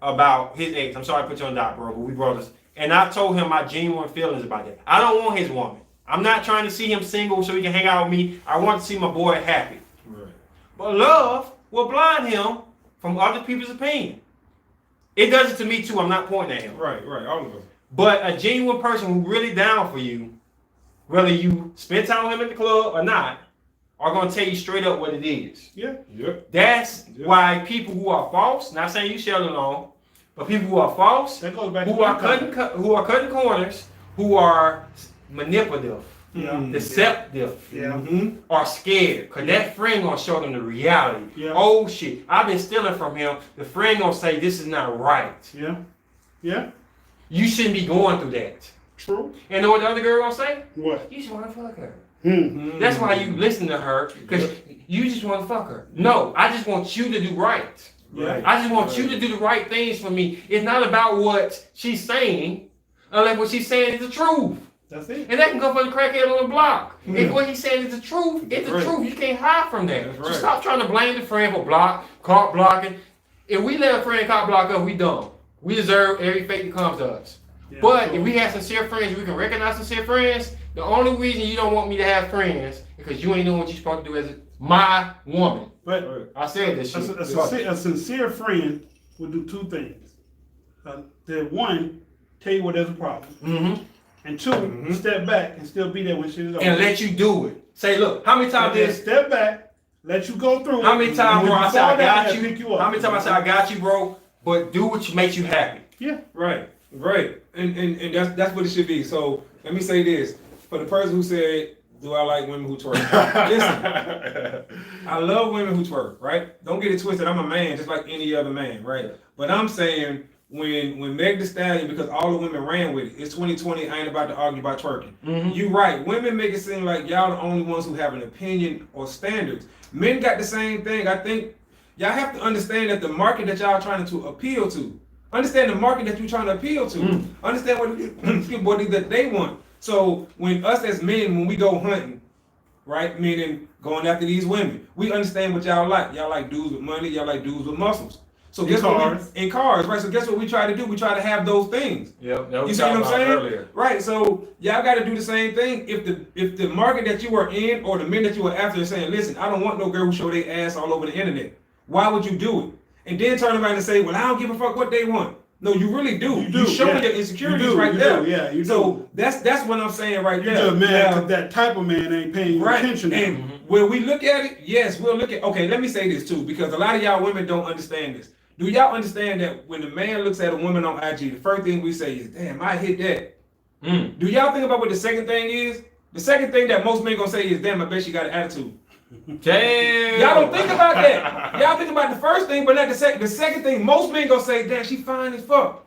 Speaker 3: about his ex. I'm sorry to put you on the dot, bro, but we brothers. And I told him my genuine feelings about that. I don't want his woman. I'm not trying to see him single so he can hang out with me. I want to see my boy happy.
Speaker 2: Right.
Speaker 3: But love will blind him from other people's opinion. It does it to me too. I'm not pointing at him.
Speaker 2: Right. All of us.
Speaker 3: But a genuine person who really down for you, whether you spend time with him at the club or not, are gonna tell you straight up what it is.
Speaker 1: Yeah.
Speaker 2: Yep.
Speaker 3: That's why people who are false, not saying you shell alone, but people who are false,
Speaker 1: That goes back
Speaker 3: who
Speaker 1: to
Speaker 3: are cutting corners, who are manipulative, deceptive, are scared, because that friend gonna show them the reality.
Speaker 1: Yeah.
Speaker 3: Oh shit, I've been stealing from him. The friend gonna say this is not right.
Speaker 1: Yeah.
Speaker 3: You shouldn't be going through that.
Speaker 1: True.
Speaker 3: And know what the other girl gonna say?
Speaker 1: What?
Speaker 3: You just wanna fuck her.
Speaker 1: Mm.
Speaker 3: That's why you listen to her, because you just wanna fuck her. No, I just want you to do right.
Speaker 1: Yeah.
Speaker 3: I just want you to do the right things for me. It's not about what she's saying, unless what she's saying is the truth.
Speaker 1: That's it.
Speaker 3: And that can go for the crackhead on the block. If what he's saying is the truth, it's the
Speaker 2: right.
Speaker 3: truth. You can't hide from that.
Speaker 2: That's
Speaker 3: So
Speaker 2: right.
Speaker 3: stop trying to blame the friend for caught blocking. If we let a friend caught block us, we dumb. We deserve every fate that comes to us.
Speaker 1: Yeah,
Speaker 3: But
Speaker 1: true.
Speaker 3: if we have sincere friends, we can recognize sincere friends. The only reason you don't want me to have friends is because you ain't doing what you're supposed to do as my woman.
Speaker 1: But
Speaker 3: I said this shit.
Speaker 1: a sincere friend will do two things. One, tell you what there's a problem.
Speaker 3: Mm-hmm.
Speaker 1: And two, step back and still be there when shit is over.
Speaker 3: And let you do it. Say, look, how many times
Speaker 1: Then
Speaker 3: this?
Speaker 1: step back, let you go through.
Speaker 3: How many times, bro, I said I got you?
Speaker 1: Up.
Speaker 3: How many times I said I got you, bro? But do what makes you happy.
Speaker 1: Yeah.
Speaker 2: Right. And that's what it should be. So let me say this. For the person who said, do I like women who twerk? Listen, I love women who twerk, right? Don't get it twisted. I'm a man just like any other man, right? But I'm saying when Meg Thee Stallion, because all the women ran with it, it's 2020, I ain't about to argue about twerking. You right. Women make it seem like y'all the only ones who have an opinion or standards. Men got the same thing. I think y'all have to understand that the market that y'all trying to appeal to. Understand the market that you're trying to appeal to. Understand what it is that they want. So when us as men, when we go hunting, right, meaning going after these women, we understand what y'all like. Y'all like dudes with money. Y'all like dudes with muscles. So guess what? In cars, right? So guess what we try to do? We try to have those things.
Speaker 3: Yep.
Speaker 2: You see what I'm saying? Right. So y'all got to do the same thing. If the market that you are in or the men that you are after is saying, listen, I don't want no girl who show their ass all over the internet. Why would you do it? And then turn around and say, well, I don't give a fuck what they want. No, you really do. You showing your insecurities right there.
Speaker 1: Yeah, you do.
Speaker 2: So that's what I'm saying right there.
Speaker 1: You're mad because that type of man ain't paying you attention.
Speaker 2: And when we look at it, yes, we'll look at. Okay, let me say this too, because a lot of y'all women don't understand this. Do y'all understand that when a man looks at a woman on IG, the first thing we say is, "Damn, I hit that." Do y'all think about what the second thing is? The second thing that most men gonna say is, "Damn, I bet she got an attitude."
Speaker 3: Damn.
Speaker 2: Y'all don't think about that. Y'all think about the first thing, but not the second. The second thing, most men gonna say, "Damn, she fine as fuck.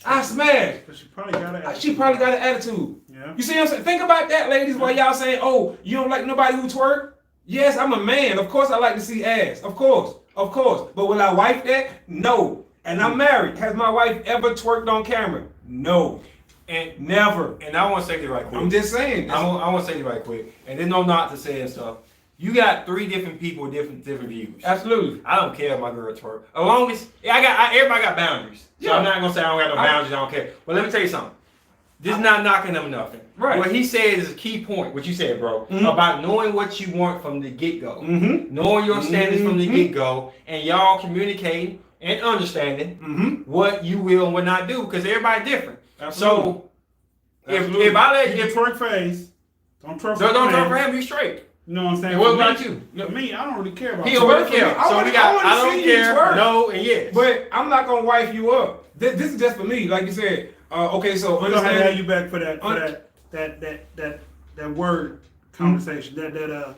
Speaker 2: I smashed."
Speaker 1: But she probably got an attitude.
Speaker 2: She probably got an attitude.
Speaker 1: Yeah.
Speaker 2: You see what I'm saying? Think about that, ladies, while y'all saying, "Oh, you don't like nobody who twerk?" Yes, I'm a man. Of course I like to see ass. Of course. But will I wife that? No. And I'm married. Has my wife ever twerked on camera? No.
Speaker 3: And
Speaker 2: Never.
Speaker 3: And I want to say this right quick.
Speaker 2: I'm just saying.
Speaker 3: I want to say this right quick. And there's no not to say and stuff. You got 3 different people with different views.
Speaker 2: Absolutely.
Speaker 3: I don't care if my girl twerk. As long as everybody got boundaries. So
Speaker 2: Yeah.
Speaker 3: I'm not gonna say I don't got no boundaries. I don't care. But let me tell you something. This is not knocking them nothing.
Speaker 2: Right.
Speaker 3: What he said is a key point. What you said, bro, about knowing what you want from the get go, knowing your standards from the get go, and y'all communicating and understanding what you will and will not do, because everybody different.
Speaker 2: Absolutely.
Speaker 3: So if I let
Speaker 1: you twerk face, don't twerk for
Speaker 3: don't
Speaker 1: him.
Speaker 3: twerk for him, you straight.
Speaker 1: You know what I'm saying?
Speaker 3: And what
Speaker 1: For me-
Speaker 3: about you?
Speaker 1: For me, I don't really care about
Speaker 3: He
Speaker 1: twerking.
Speaker 3: don't really
Speaker 2: for me,
Speaker 3: care.
Speaker 2: I
Speaker 3: So
Speaker 2: wanna-
Speaker 3: we got,
Speaker 2: I wanna
Speaker 3: I don't
Speaker 2: see you
Speaker 3: care,
Speaker 2: twerk.
Speaker 3: no, and yes.
Speaker 2: But I'm not gonna wife you up. This is just for me, like you said. Okay, so
Speaker 1: We're gonna have
Speaker 2: understand.
Speaker 1: you back for that word conversation.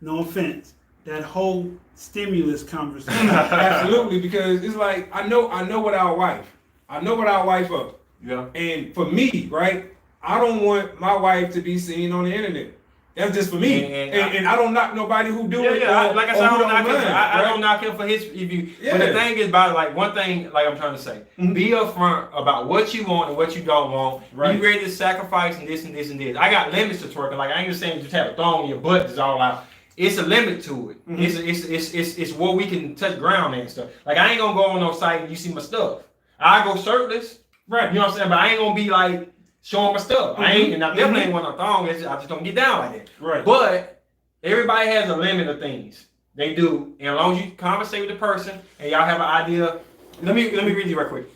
Speaker 1: No offense. That whole stimulus conversation.
Speaker 2: Absolutely, because it's like I know what our wife. I know what our wife up.
Speaker 3: Yeah.
Speaker 2: And for me, right, I don't want my wife to be seen on the internet. That's just for me. And I don't knock nobody who do it.
Speaker 3: Yeah, like I said, I
Speaker 2: who
Speaker 3: don't knock him.
Speaker 2: mind,
Speaker 3: I
Speaker 2: right?
Speaker 3: don't knock him for his. If you,
Speaker 2: Yeah.
Speaker 3: but the thing is about it, like one thing, like I'm trying to say, be upfront about what you want and what you don't want.
Speaker 2: Right.
Speaker 3: You ready to sacrifice and this and this and this. I got limits to twerking. Like I ain't just saying just have a thong in your butt is all out. It's a limit to it. It's what we can touch ground and stuff. Like I ain't gonna go on no site and you see my stuff. I go shirtless.
Speaker 2: Right.
Speaker 3: You know what I'm saying? But I ain't gonna be like showing my stuff. I ain't, and I definitely ain't want no thong. I just don't get down like that.
Speaker 2: Right.
Speaker 3: But everybody has a limit of things. They do. And as long as you conversate with the person and y'all have an idea. Let me read you right quick.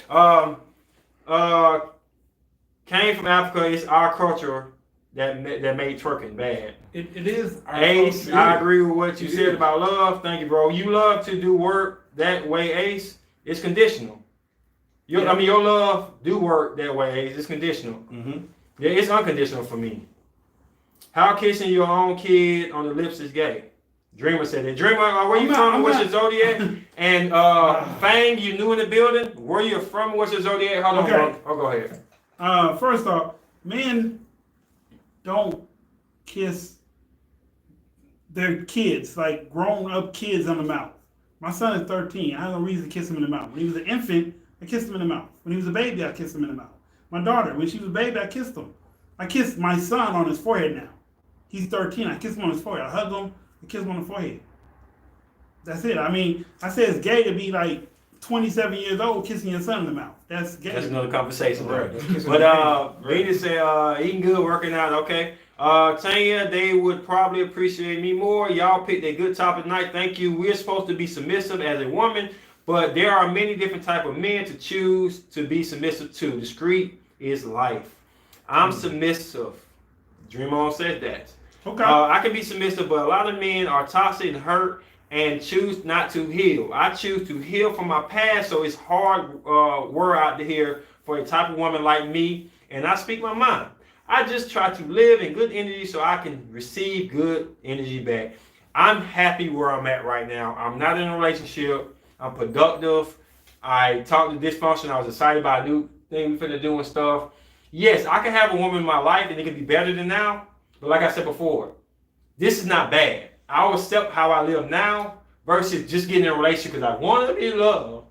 Speaker 3: Came from Africa. It's our culture that made twerking bad.
Speaker 1: It is.
Speaker 3: Ace,
Speaker 2: culture.
Speaker 3: I agree with what you
Speaker 2: It
Speaker 3: said
Speaker 2: is.
Speaker 3: about love. Thank you, bro. You love to do work that way, Ace. It's conditional. I mean, your love do work that way, Ace. It's conditional.
Speaker 2: Mm-hmm.
Speaker 3: Yeah, it's unconditional for me. How kissing your own kid on the lips is gay? Dreamer said that. Dreamer, where you from? What's your zodiac? And Fang, you new in the building? Where you from? What's your zodiac? Hold on,
Speaker 1: Okay.
Speaker 3: bro. Oh, go ahead.
Speaker 1: First off, men don't kiss their kids, like grown-up kids, on the mouth. My son is 13. I have no reason to kiss him in the mouth. When he was an infant, I kissed him in the mouth. When he was a baby, I kissed him in the mouth. My daughter, when she was a baby, I kissed him. I kissed my son on his forehead now. He's 13. I kissed him on his forehead. I hugged him. I kissed him on the forehead. That's it. I mean, I said it's gay to be like 27 years old kissing your son in the mouth. That's gay.
Speaker 3: That's another conversation, bro.
Speaker 2: Right.
Speaker 3: But Venus said, eating good, working out, okay. Tanya, they would probably appreciate me more. Y'all picked a good topic tonight. Thank you. We're supposed to be submissive as a woman, but there are many different type of men to choose to be submissive to. Discreet is life. I'm submissive. Dream On said that.
Speaker 1: Okay.
Speaker 3: I can be submissive, but a lot of men are toxic and hurt and choose not to heal. I choose to heal from my past, so it's hard work out here for a type of woman like me, and I speak my mind. I just try to live in good energy so I can receive good energy back. I'm happy where I'm at right now. I'm not in a relationship. I'm productive. I talked to Dysfunction. I was excited about a new thing we finna do and stuff. Yes, I can have a woman in my life and it can be better than now. But like I said before, this is not bad. I will accept how I live now versus just getting in a relationship because I want to be loved.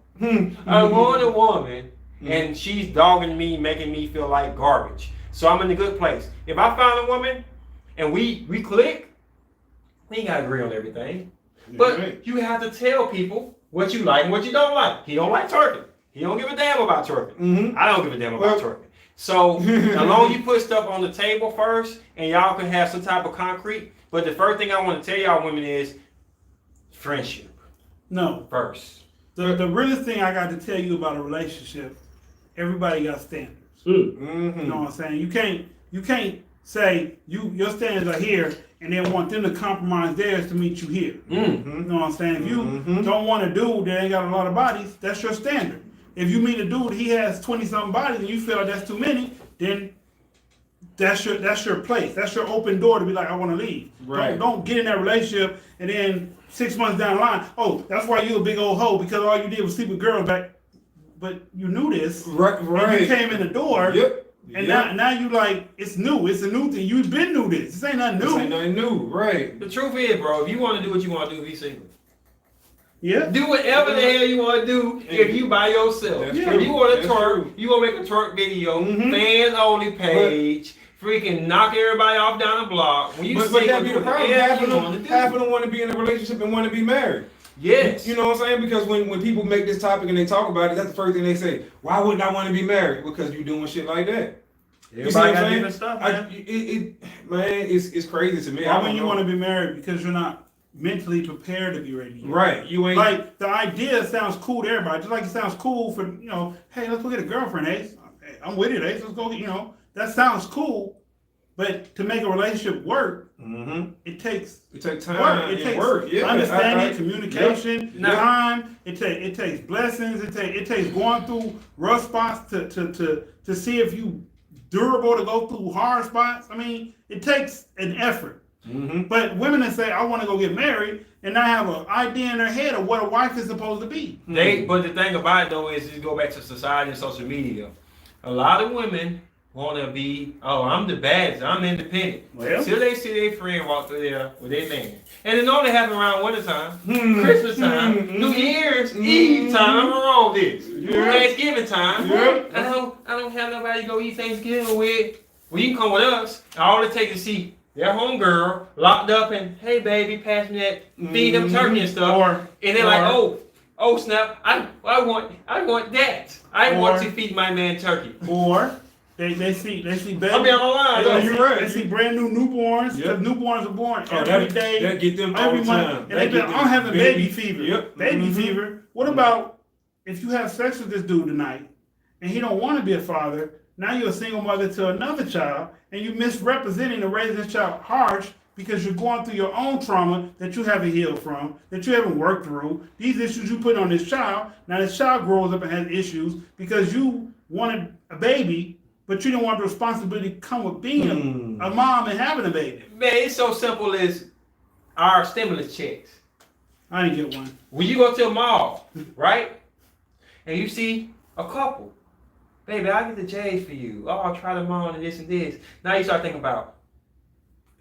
Speaker 3: I want a woman and she's dogging me, making me feel like garbage. So I'm in a good place. If I find a woman and we click, we ain't gotta agree on everything. But
Speaker 2: Right.
Speaker 3: you have to tell people what you like and what you don't like. He don't like twerking. He don't give a damn about twerking.
Speaker 2: Mm-hmm.
Speaker 3: I don't give a damn about
Speaker 2: Well-
Speaker 3: twerking. So as long as you put stuff on the table first and y'all can have some type of concrete. But the first thing I want to tell y'all women is friendship
Speaker 1: No.
Speaker 3: first.
Speaker 1: The realest thing I got to tell you about a relationship, everybody got standards.
Speaker 2: Mm-hmm.
Speaker 1: You know what I'm saying? You can't say your standards are here and then want them to compromise theirs to meet you here.
Speaker 3: Mm.
Speaker 1: You know what I'm saying? If you don't want a dude that ain't got a lot of bodies, that's your standard. If you meet a dude, he has 20-something bodies and you feel like that's too many, then that's your place. That's your open door to be like, I want to leave.
Speaker 2: Right.
Speaker 1: Don't get in that relationship and then 6 months down the line, oh, that's why you a big old hoe because all you did was sleep with girls back. But you knew this.
Speaker 2: Right.
Speaker 1: And
Speaker 2: Right.
Speaker 1: you came in the door.
Speaker 2: Yep.
Speaker 1: And
Speaker 2: Yep.
Speaker 1: now you like, it's new. It's a new thing. You've been new this. This ain't nothing
Speaker 2: This
Speaker 1: new.
Speaker 2: ain't nothing new. Right.
Speaker 3: The truth is, bro, if you want to do what you want to do, be single.
Speaker 1: Yeah.
Speaker 3: Do whatever the hell you want to do if you by yourself.
Speaker 2: That's
Speaker 3: If
Speaker 2: true.
Speaker 3: you want to
Speaker 2: That's
Speaker 3: twerk,
Speaker 2: true.
Speaker 3: you want to make a twerk video,
Speaker 2: Mhm.
Speaker 3: fans only page, freaking knock everybody off down the block. When you
Speaker 2: But
Speaker 3: single,
Speaker 2: that be
Speaker 3: do
Speaker 2: the
Speaker 3: whatever
Speaker 2: problem. Half
Speaker 3: you
Speaker 2: of
Speaker 3: want to
Speaker 2: them,
Speaker 3: do.
Speaker 2: half of them want to be in a relationship and want to be married.
Speaker 3: Yes.
Speaker 2: You know what I'm saying? Because when people make this topic and they talk about it, that's the first thing they say. Why wouldn't I want to be married? Because you doing shit like that. You see what
Speaker 3: Everybody
Speaker 2: I'm
Speaker 3: got
Speaker 2: saying?
Speaker 3: different stuff, man.
Speaker 2: It's crazy to me.
Speaker 1: Why wouldn't you want to be married? Because you're not mentally prepared to be ready yet.
Speaker 2: Right. You ain't.
Speaker 1: Like, the idea sounds cool to everybody. Just like it sounds cool for, hey, let's go get a girlfriend, Ace. Hey, I'm with it, Ace. Let's go get, that sounds cool. But to make a relationship work,
Speaker 2: Mm-hmm.
Speaker 1: It takes
Speaker 2: It takes time
Speaker 1: work. It
Speaker 2: and
Speaker 1: takes
Speaker 2: work. Yeah.
Speaker 1: understanding, communication,
Speaker 3: Yeah.
Speaker 1: time. It takes blessings. It takes going through rough spots to see if you durable to go through hard spots. I mean, it takes an effort.
Speaker 2: Mm-hmm.
Speaker 1: But women that say, I want to go get married, and I have an idea in their head of what a wife is supposed to be.
Speaker 3: But the thing about it though is, you go back to society and social media. A lot of women want to be, oh, I'm the baddest, I'm independent.
Speaker 1: Well.
Speaker 3: Till they see their friend walk through there with their man. And it normally happens around wintertime, Christmas time, New Year's Eve time. I'm wrong with this. Thanksgiving time.
Speaker 2: Yeah.
Speaker 3: I don't have nobody to go eat Thanksgiving with. Well, you can come with us. All it takes is see their homegirl locked up and, hey baby, pass me that, feed them turkey and stuff.
Speaker 1: Or
Speaker 3: And they're like, oh snap! I want that. I want to feed my man turkey.
Speaker 1: Or they see baby.
Speaker 3: I'll be on the line.
Speaker 1: They,
Speaker 2: you're
Speaker 1: see,
Speaker 2: right.
Speaker 1: they see brand new newborns.
Speaker 2: Yep.
Speaker 1: Because newborns are born
Speaker 2: Oh,
Speaker 1: every day,
Speaker 2: that get them all
Speaker 1: every
Speaker 2: the
Speaker 1: month,
Speaker 2: time.
Speaker 1: and
Speaker 2: That
Speaker 1: they
Speaker 2: get
Speaker 1: be,
Speaker 2: them
Speaker 1: I'm having baby
Speaker 2: baby-
Speaker 1: fever.
Speaker 2: Yep.
Speaker 1: Baby
Speaker 2: Mhm.
Speaker 1: fever. What about if you have sex with this dude tonight, and he don't want to be a father? Now you're a single mother to another child, and you misrepresenting and raising this child harsh because you're going through your own trauma that you haven't healed from, that you haven't worked through. These issues you put on this child. Now this child grows up and has issues because you wanted a baby, but you didn't want the responsibility to come with being a mom and having a baby.
Speaker 3: Man, it's so simple as our stimulus checks.
Speaker 1: I didn't get one.
Speaker 3: When you go to a mall, right, and you see a couple, baby, I'll get the J's for you. Oh, I'll try them on and this and this. Now you start thinking about,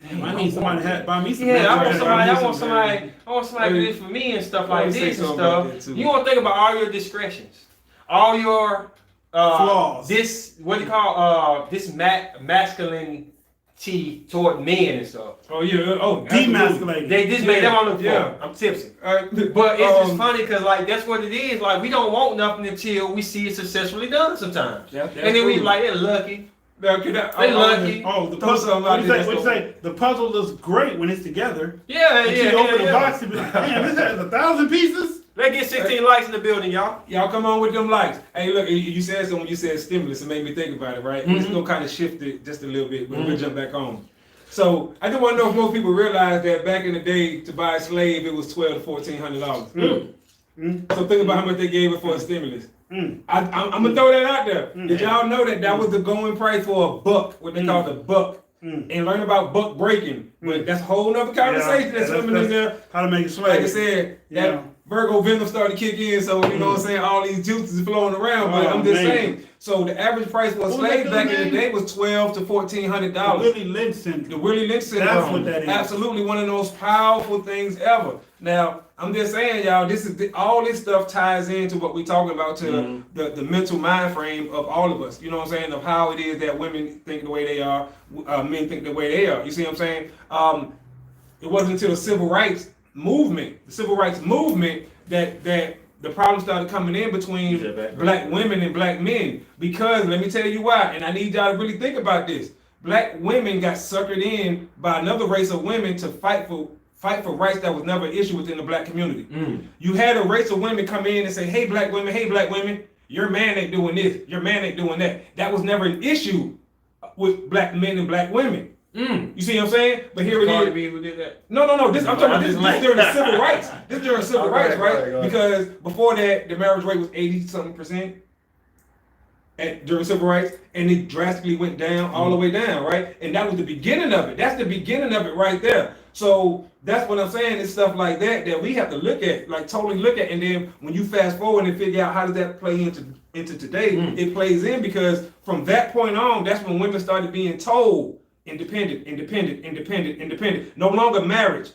Speaker 1: Damn, I need somebody to buy me some.
Speaker 3: yeah, I want
Speaker 1: baby.
Speaker 3: somebody to do this for me and stuff like
Speaker 2: wanna say
Speaker 3: this and
Speaker 2: something about that
Speaker 3: stuff.
Speaker 2: too.
Speaker 3: You want to think about all your discretions, all your
Speaker 1: Flaws.
Speaker 3: This what do you call this masculinity toward men and stuff.
Speaker 2: Oh yeah. Oh, absolutely.
Speaker 1: Demasculating.
Speaker 3: They just made them on the
Speaker 2: Yeah.
Speaker 3: phone. I'm tipsy.
Speaker 2: But
Speaker 3: But it's just funny because like that's what it is. Like we don't want nothing until we see it successfully done sometimes.
Speaker 2: That's
Speaker 3: And then we
Speaker 2: true.
Speaker 3: like they're lucky.
Speaker 2: Now,
Speaker 3: They lucky.
Speaker 1: Oh, the
Speaker 2: Throw
Speaker 1: puzzle.
Speaker 2: something
Speaker 1: What
Speaker 2: out
Speaker 1: you
Speaker 2: there
Speaker 1: say? What you
Speaker 2: that's
Speaker 1: say? The puzzle looks great when it's together.
Speaker 3: Yeah,
Speaker 1: And
Speaker 3: yeah,
Speaker 1: you open the
Speaker 3: yeah.
Speaker 1: box and be like, damn, this has 1,000 pieces.
Speaker 3: Let's get 16 likes in the building, y'all.
Speaker 2: Y'all come on with them likes. Hey, look, you said something when you said stimulus. It made me think about it, right? It's gonna kind of shift it just a little bit, but we'll jump back on. So I just want to know if most people realize that back in the day to buy a slave it was $1,200 to $1,400. So think about how much they gave it for a stimulus. I'm gonna throw that out there. Did y'all know that was the going price for a buck? What they call the buck. And learn about buck breaking. But that's a whole nother conversation that's swimming in there.
Speaker 1: How to make a slave.
Speaker 2: Like I said, that
Speaker 1: Yeah.
Speaker 2: Virgo venom started to kick in, so you know what I'm saying, all these juices are flowing around, but
Speaker 1: Oh,
Speaker 2: I'm just
Speaker 1: man.
Speaker 2: saying. So the average price for a
Speaker 1: What was
Speaker 2: slave
Speaker 1: that
Speaker 2: back
Speaker 1: dude's
Speaker 2: in the
Speaker 1: name?
Speaker 2: day was $1,200 to $1,400.
Speaker 1: Willie Lynch
Speaker 2: The
Speaker 1: syndrome.
Speaker 2: Willie Lynch syndrome.
Speaker 1: That's what that is.
Speaker 2: Absolutely one of the most powerful things ever. Now, I'm just saying, y'all, all this stuff ties into what we're talking about to the mental mind frame of all of us. You know what I'm saying? Of how it is that women think the way they are, men think the way they are. You see what I'm saying? It wasn't until the civil rights movement, that the problem started coming in between black women and black men. Because let me tell you why, and I need y'all to really think about this. Black women got suckered in by another race of women to fight for rights that was never an issue within the black community. You had a race of women come in and say, hey black women, your man ain't doing this, your man ain't doing that. That was never an issue with black men and black women. You see what I'm saying? But here it is.
Speaker 3: Cardi B who did that.
Speaker 2: No. This I'm talking about this during the civil rights. This during civil rights, right?
Speaker 3: Okay.
Speaker 2: Because before that, the marriage rate was 80-something% during civil rights, and it drastically went down all the way down, right? And that was the beginning of it. That's the beginning of it right there. So that's what I'm saying. It's stuff like that we have to look at, like totally look at, and then when you fast forward and figure out how does that play into today, it plays in because from that point on, that's when women started being told. Independent. No longer marriage.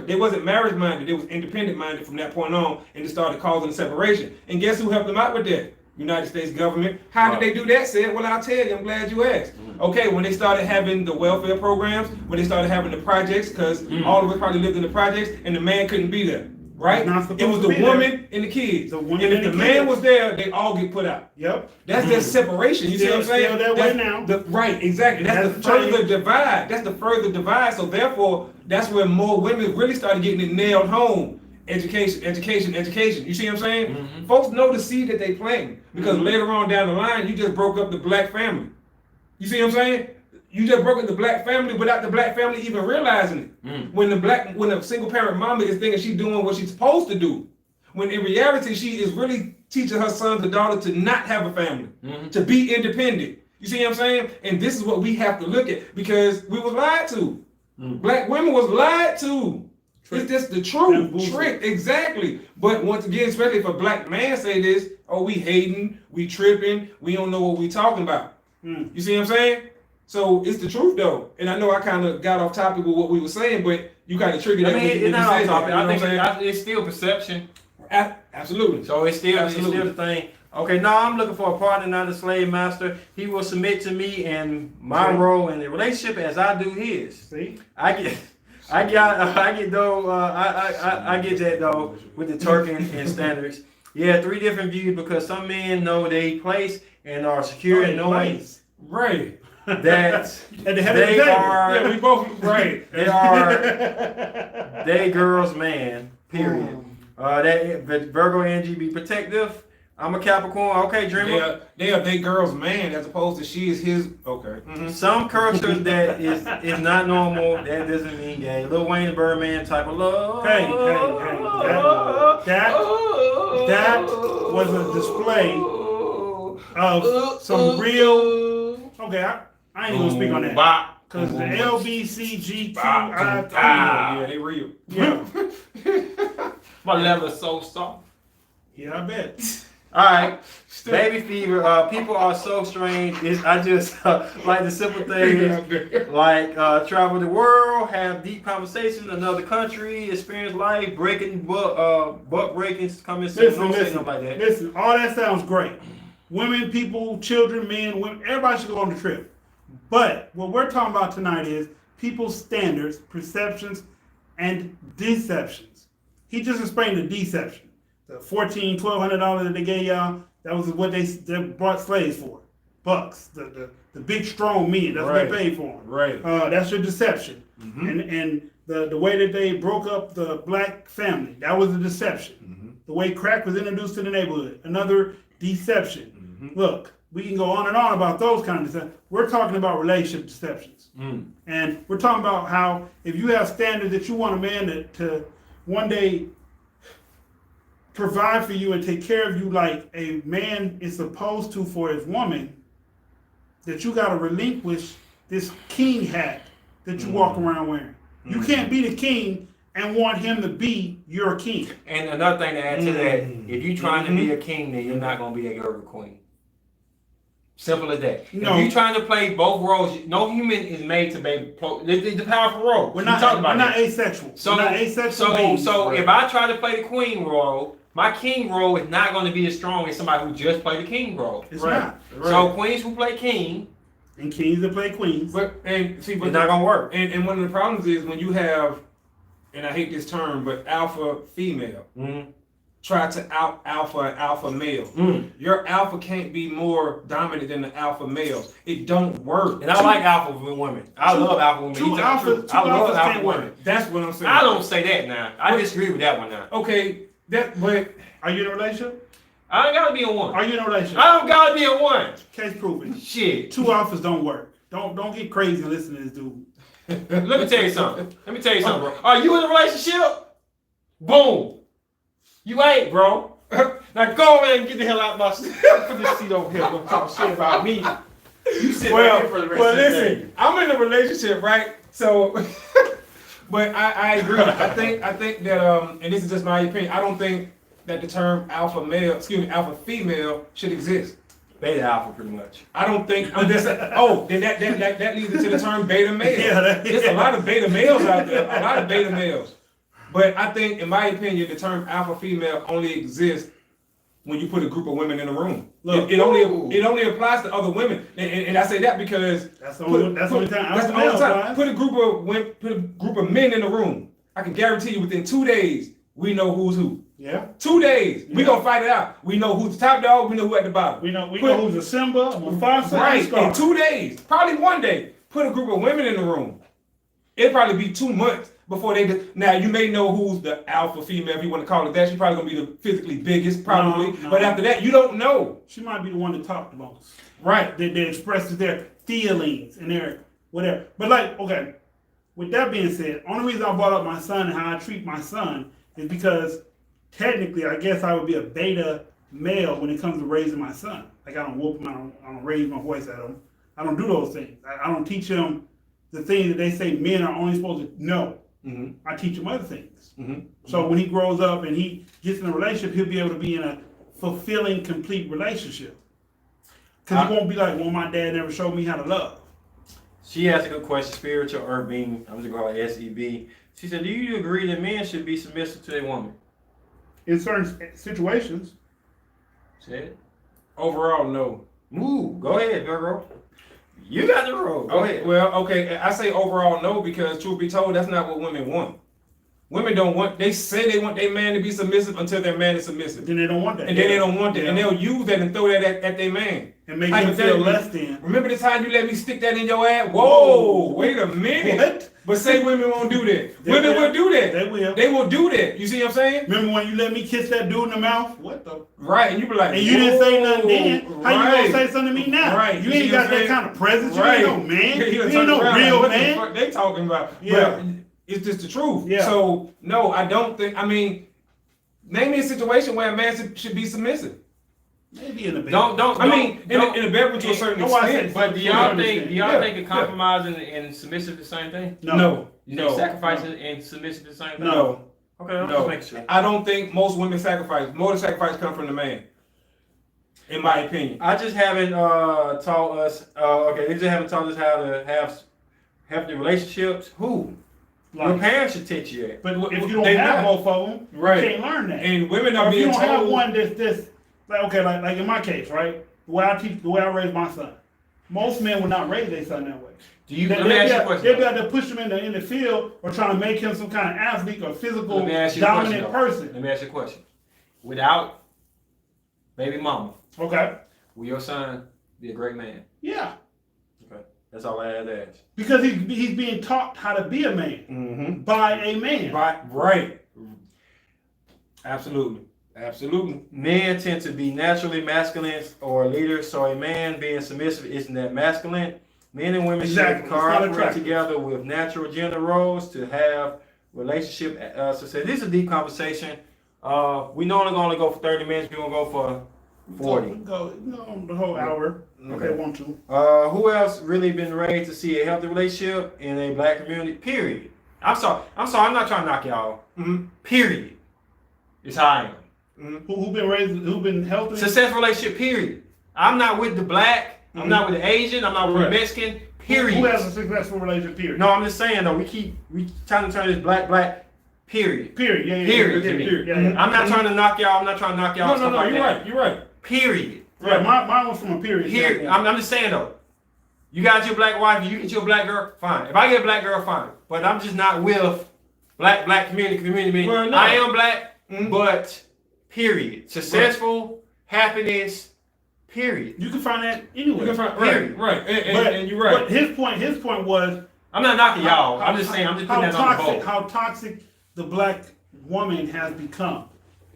Speaker 2: They wasn't marriage minded, they was independent minded from that point on, and it started causing a separation. And guess who helped them out with that? United States government. How did they do that, Sid? Well, I'll tell you, I'm glad you asked. Okay, when they started having the welfare programs, when they started having the projects, because all of us probably lived in the projects, and the man couldn't be there. Right?
Speaker 1: Not supposed
Speaker 2: It was
Speaker 1: to
Speaker 2: the
Speaker 1: be there.
Speaker 2: woman and the kids.
Speaker 1: The woman
Speaker 2: and if
Speaker 1: and
Speaker 2: the
Speaker 1: the
Speaker 2: man
Speaker 1: kids.
Speaker 2: was there, they all get put out.
Speaker 1: Yep.
Speaker 2: That's just separation. You see what I'm saying?
Speaker 1: Still that way now.
Speaker 2: Right, exactly. That's the
Speaker 1: That's the
Speaker 2: further divide. That's the further divide. So therefore, that's where more women really started getting it nailed home. Education. You see what I'm saying? Folks know the seed that they planting because later on down the line, you just broke up the black family. You see what I'm saying? You just broke up the black family without the black family even realizing it. When a single parent mama is thinking she's doing what she's supposed to do, when in reality she is really teaching her sons and daughter to not have a family, to be independent. You see what I'm saying? And this is what we have to look at because we was lied to. Black women was lied to. It's just the truth. Trick, exactly. But once again, especially if a black man say this, oh, we hating, we tripping, we don't know what we talking about. You see what I'm saying? So it's the truth though. And I know I kind of got off topic with what we were saying, but you kind of triggered that.
Speaker 3: It's not off topic. I think it's still perception.
Speaker 2: Absolutely.
Speaker 3: So it's still the thing. Okay, no, I'm looking for a partner, not a slave master. He will submit to me and my role in the relationship as I do his.
Speaker 1: See?
Speaker 3: I get that though with the Turkin and standards. Yeah, 3 different views because some men know they place and are secure in knowing
Speaker 2: Right.
Speaker 3: that
Speaker 1: At the head of the
Speaker 3: they
Speaker 1: table.
Speaker 3: are
Speaker 2: Yeah, we both right.
Speaker 3: they are they girls man. Period. That Virgo energy be protective. I'm a Capricorn. Okay, Dreamer.
Speaker 2: They are they girl's man as opposed to she is his. Okay.
Speaker 3: Some cultures that is not normal. That doesn't mean gay. Lil Wayne and Birdman type of love.
Speaker 1: Hey. That was a display of some real. Okay, I ain't gonna speak on that. Because the LBCGQI.
Speaker 2: Yeah, they real.
Speaker 1: Yeah.
Speaker 3: My level is so soft.
Speaker 1: Yeah, I bet.
Speaker 3: All right, baby fever. People are so strange. I just like the simple things, like travel the world, have deep conversations in another country, experience life, breaking butt breakings, coming
Speaker 1: Listen,
Speaker 3: like that.
Speaker 1: listen. All that sounds great. Women, people, children, men, women, everybody should go on the trip. But what we're talking about tonight is people's standards, perceptions, and deceptions. He just explained the deception. The $1,400-$1,200 that they gave y'all, that was what they bought slaves for. Bucks. The big strong men. That's what they paid for them.
Speaker 2: Right.
Speaker 1: That's your deception. And the way that they broke up the black family, that was a deception. The way crack was introduced to the neighborhood, another deception. Look, we can go on and on about those kind of deceptions. We're talking about relationship deceptions. And we're talking about how if you have standards that you want a man to one day provide for you and take care of you like a man is supposed to for his woman, that you got to relinquish this king hat that you walk around wearing. You can't be the king and want him to be your king.
Speaker 3: And another thing to add to that, if you're trying to be a king, then you're not going to be a girl queen. Simple as that.
Speaker 1: No.
Speaker 3: If you're trying to play both roles, no human is made to be the powerful role.
Speaker 1: We're not asexual.
Speaker 3: So,
Speaker 1: we're not asexual beings.
Speaker 3: So if I try to play the queen role, my king role is not going to be as strong as somebody who just played the king role.
Speaker 1: It's not.
Speaker 3: So queens who play king,
Speaker 1: and kings that play queens.
Speaker 2: But
Speaker 3: it's not going to work.
Speaker 2: And one of the problems is when you have, and I hate this term, but alpha female try to out alpha male. Your alpha can't be more dominant than the alpha males. It don't work.
Speaker 3: And I like alpha women. I love alpha women.
Speaker 1: Two alphas can't work.
Speaker 2: That's what I'm saying.
Speaker 3: I don't say that now. I disagree with that one now.
Speaker 2: Okay, but
Speaker 1: are you in a relationship?
Speaker 3: I ain't gotta be a one.
Speaker 1: Are you in a relationship?
Speaker 3: I don't gotta be a one.
Speaker 1: Case proven.
Speaker 3: Shit.
Speaker 1: 2 alphas don't work. Don't get crazy and listen to this dude.
Speaker 3: Let me tell you something. Bro. Are you in a relationship? Boom. You ain't, bro. Now go over there and get the hell out of my seat. Put this seat over here. Don't talk shit about me. You sit right here for the rest of the day.
Speaker 2: Listen, I'm in a relationship, right? So, but I agree. I think that and this is just my opinion. I don't think that the term alpha female should exist.
Speaker 3: Beta alpha, pretty much.
Speaker 2: I don't think. Then that leads into the term beta male.
Speaker 1: Yeah,
Speaker 2: There's a lot of beta males out there. A lot of beta males. But I think, in my opinion, the term alpha female only exists when you put a group of women in a room.
Speaker 1: Look,
Speaker 2: it only applies to other women, and I say that because
Speaker 1: that's the only time.
Speaker 2: Put a group of men in a room. I can guarantee you, within 2 days, we know who's who.
Speaker 1: Yeah.
Speaker 2: 2 days, we gonna fight it out. We know who's the top dog. We know who at the bottom.
Speaker 1: We know who's a Simba, Mufasa,
Speaker 2: right. In 2 days, probably 1 day, put a group of women in the room. It'll probably be 2 months before they do. Now, you may know who's the alpha female, if you want to call it that. She's probably going to be the physically biggest, probably. No. But after that, you don't know.
Speaker 1: She might be the one that talked the most.
Speaker 2: Right.
Speaker 1: They expressed their feelings and whatever. But like, okay, with that being said, only reason I brought up my son and how I treat my son is because technically, I guess I would be a beta male when it comes to raising my son. Like I don't whoop him, I don't raise my voice at him. I don't do those things. I don't teach him the things that they say men are only supposed to know.
Speaker 2: Mm-hmm.
Speaker 1: I teach him other things.
Speaker 2: Mm-hmm.
Speaker 1: So when he grows up and he gets in a relationship, he'll be able to be in a fulfilling, complete relationship. Because he won't be like, well, my dad never showed me how to love.
Speaker 3: She asked a good question. Spiritual Irving, I'm just going to call it SEB. She said, do you agree that men should be submissive to a woman?
Speaker 1: In certain situations.
Speaker 3: Say it.
Speaker 2: Overall, no.
Speaker 3: Move. Go ahead, girl. You got the road. Go ahead.
Speaker 2: Well, okay, I say overall no because truth be told, that's not what women want. Women don't want, they say they want their man to be submissive until their man is submissive.
Speaker 1: Then they don't want that.
Speaker 2: And then they don't want that.
Speaker 1: Yeah.
Speaker 2: And they'll use that and throw that at their man.
Speaker 1: And make him feel
Speaker 2: Hypothetically,
Speaker 1: less than.
Speaker 2: Remember the time you let me stick that in your ass? Whoa, wait a minute.
Speaker 1: What?
Speaker 2: But say women won't do that.
Speaker 1: They
Speaker 2: Women
Speaker 1: will.
Speaker 2: will do that.
Speaker 1: They will.
Speaker 2: They will do that. You see what I'm saying?
Speaker 1: Remember when you let me kiss that dude in the mouth? What the?
Speaker 2: Right. And you be like,
Speaker 1: And you didn't say nothing then. How
Speaker 2: right.
Speaker 1: you gonna say something to me now?
Speaker 2: Right.
Speaker 1: You
Speaker 2: You
Speaker 1: ain't
Speaker 2: see
Speaker 1: got
Speaker 2: what I'm
Speaker 1: that
Speaker 2: saying?
Speaker 1: kind of presence.
Speaker 2: Right.
Speaker 1: You ain't no man.
Speaker 2: He
Speaker 1: You
Speaker 2: done
Speaker 1: ain't
Speaker 2: turned
Speaker 1: no
Speaker 2: around
Speaker 1: real
Speaker 2: like, what
Speaker 1: man.
Speaker 2: the fuck they talking about?
Speaker 1: Yeah.
Speaker 2: But it's just the truth.
Speaker 1: Yeah.
Speaker 2: So no, I don't think. I mean, name me a situation where a man should be submissive.
Speaker 1: Maybe in the bed.
Speaker 2: I mean, in the bedroom to a certain
Speaker 1: That's why I
Speaker 2: extent.
Speaker 1: said-
Speaker 3: But do y'all think
Speaker 2: Yeah,
Speaker 3: a compromise and submissive the same thing?
Speaker 2: No.
Speaker 3: You think sacrificing and submissive the same thing?
Speaker 2: No.
Speaker 3: Okay, I'm
Speaker 2: No.
Speaker 3: just making sure.
Speaker 2: I don't think most women sacrifice. More of the sacrifice come from the man. In my opinion.
Speaker 3: I just haven't taught us. They just haven't taught us how to have healthy relationships. Who? Your
Speaker 1: Like,
Speaker 3: parents should teach you that.
Speaker 2: But
Speaker 1: if you don't
Speaker 2: they
Speaker 1: have
Speaker 2: not.
Speaker 1: both of them,
Speaker 2: Right.
Speaker 1: you can't learn that.
Speaker 2: And women
Speaker 1: Or
Speaker 2: are
Speaker 1: if you
Speaker 2: being
Speaker 1: don't have
Speaker 2: told.
Speaker 1: one that's like okay, like in my case, right? The way I raise my son. Most men would not raise their son that way.
Speaker 3: Do you?
Speaker 1: They,
Speaker 3: Let me ask you a question.
Speaker 1: They'd be out there push him in the field or trying to make him some kind of athlete or physical
Speaker 3: Let me ask you a
Speaker 1: dominant
Speaker 3: question,
Speaker 1: person.
Speaker 3: Let me ask you a question. Without baby mama,
Speaker 1: Okay.
Speaker 3: will your son be a great man?
Speaker 1: Yeah.
Speaker 3: Okay, that's all I had to ask.
Speaker 1: Because he's being taught how to be a man
Speaker 2: Mm-hmm.
Speaker 1: by a man.
Speaker 2: Right. Absolutely. Absolutely.
Speaker 3: Men tend to be naturally masculine or leaders, so a man being submissive isn't that masculine. Men and women
Speaker 1: Exactly.
Speaker 3: should
Speaker 1: It's not
Speaker 3: cooperate
Speaker 1: attractive.
Speaker 3: together with natural gender roles to have relationship success. This is a deep conversation. We normally gonna go for 30 minutes. We're gonna go for 40.
Speaker 1: Go the whole hour if they want to.
Speaker 3: Who else really been raised to see a healthy relationship in a black community? Period. I'm sorry. I'm not trying to knock y'all.
Speaker 2: Mm-hmm.
Speaker 3: Period. It's how I am.
Speaker 1: Who been healthy?
Speaker 3: Successful relationship, period. I'm not with the black, I'm not with the Asian, I'm not with the
Speaker 2: Right.
Speaker 3: Mexican, period.
Speaker 1: Who has a successful relationship? Period.
Speaker 3: No, I'm just saying though, we trying to turn this black, period.
Speaker 1: Period. Yeah.
Speaker 3: Period.
Speaker 1: Yeah.
Speaker 3: I'm not trying to knock y'all, I'm not trying to knock y'all.
Speaker 2: No,
Speaker 3: stuff like
Speaker 2: you're
Speaker 3: that.
Speaker 2: right. You're right.
Speaker 3: Period.
Speaker 1: Yeah, mine was from a period.
Speaker 3: Here,
Speaker 1: standpoint.
Speaker 3: I'm just saying though, you got your black wife, you get your black girl, fine. If I get a black girl, fine. But I'm just not with black community.
Speaker 2: Well, no.
Speaker 3: I am black,
Speaker 2: Mhm.
Speaker 3: but period. Successful, happiness, period.
Speaker 1: You can find that anywhere.
Speaker 2: Right. And you're right.
Speaker 1: But his point was
Speaker 3: I'm not knocking y'all. I'm just saying, I'm just putting that on the boat.
Speaker 1: how toxic the black woman has become.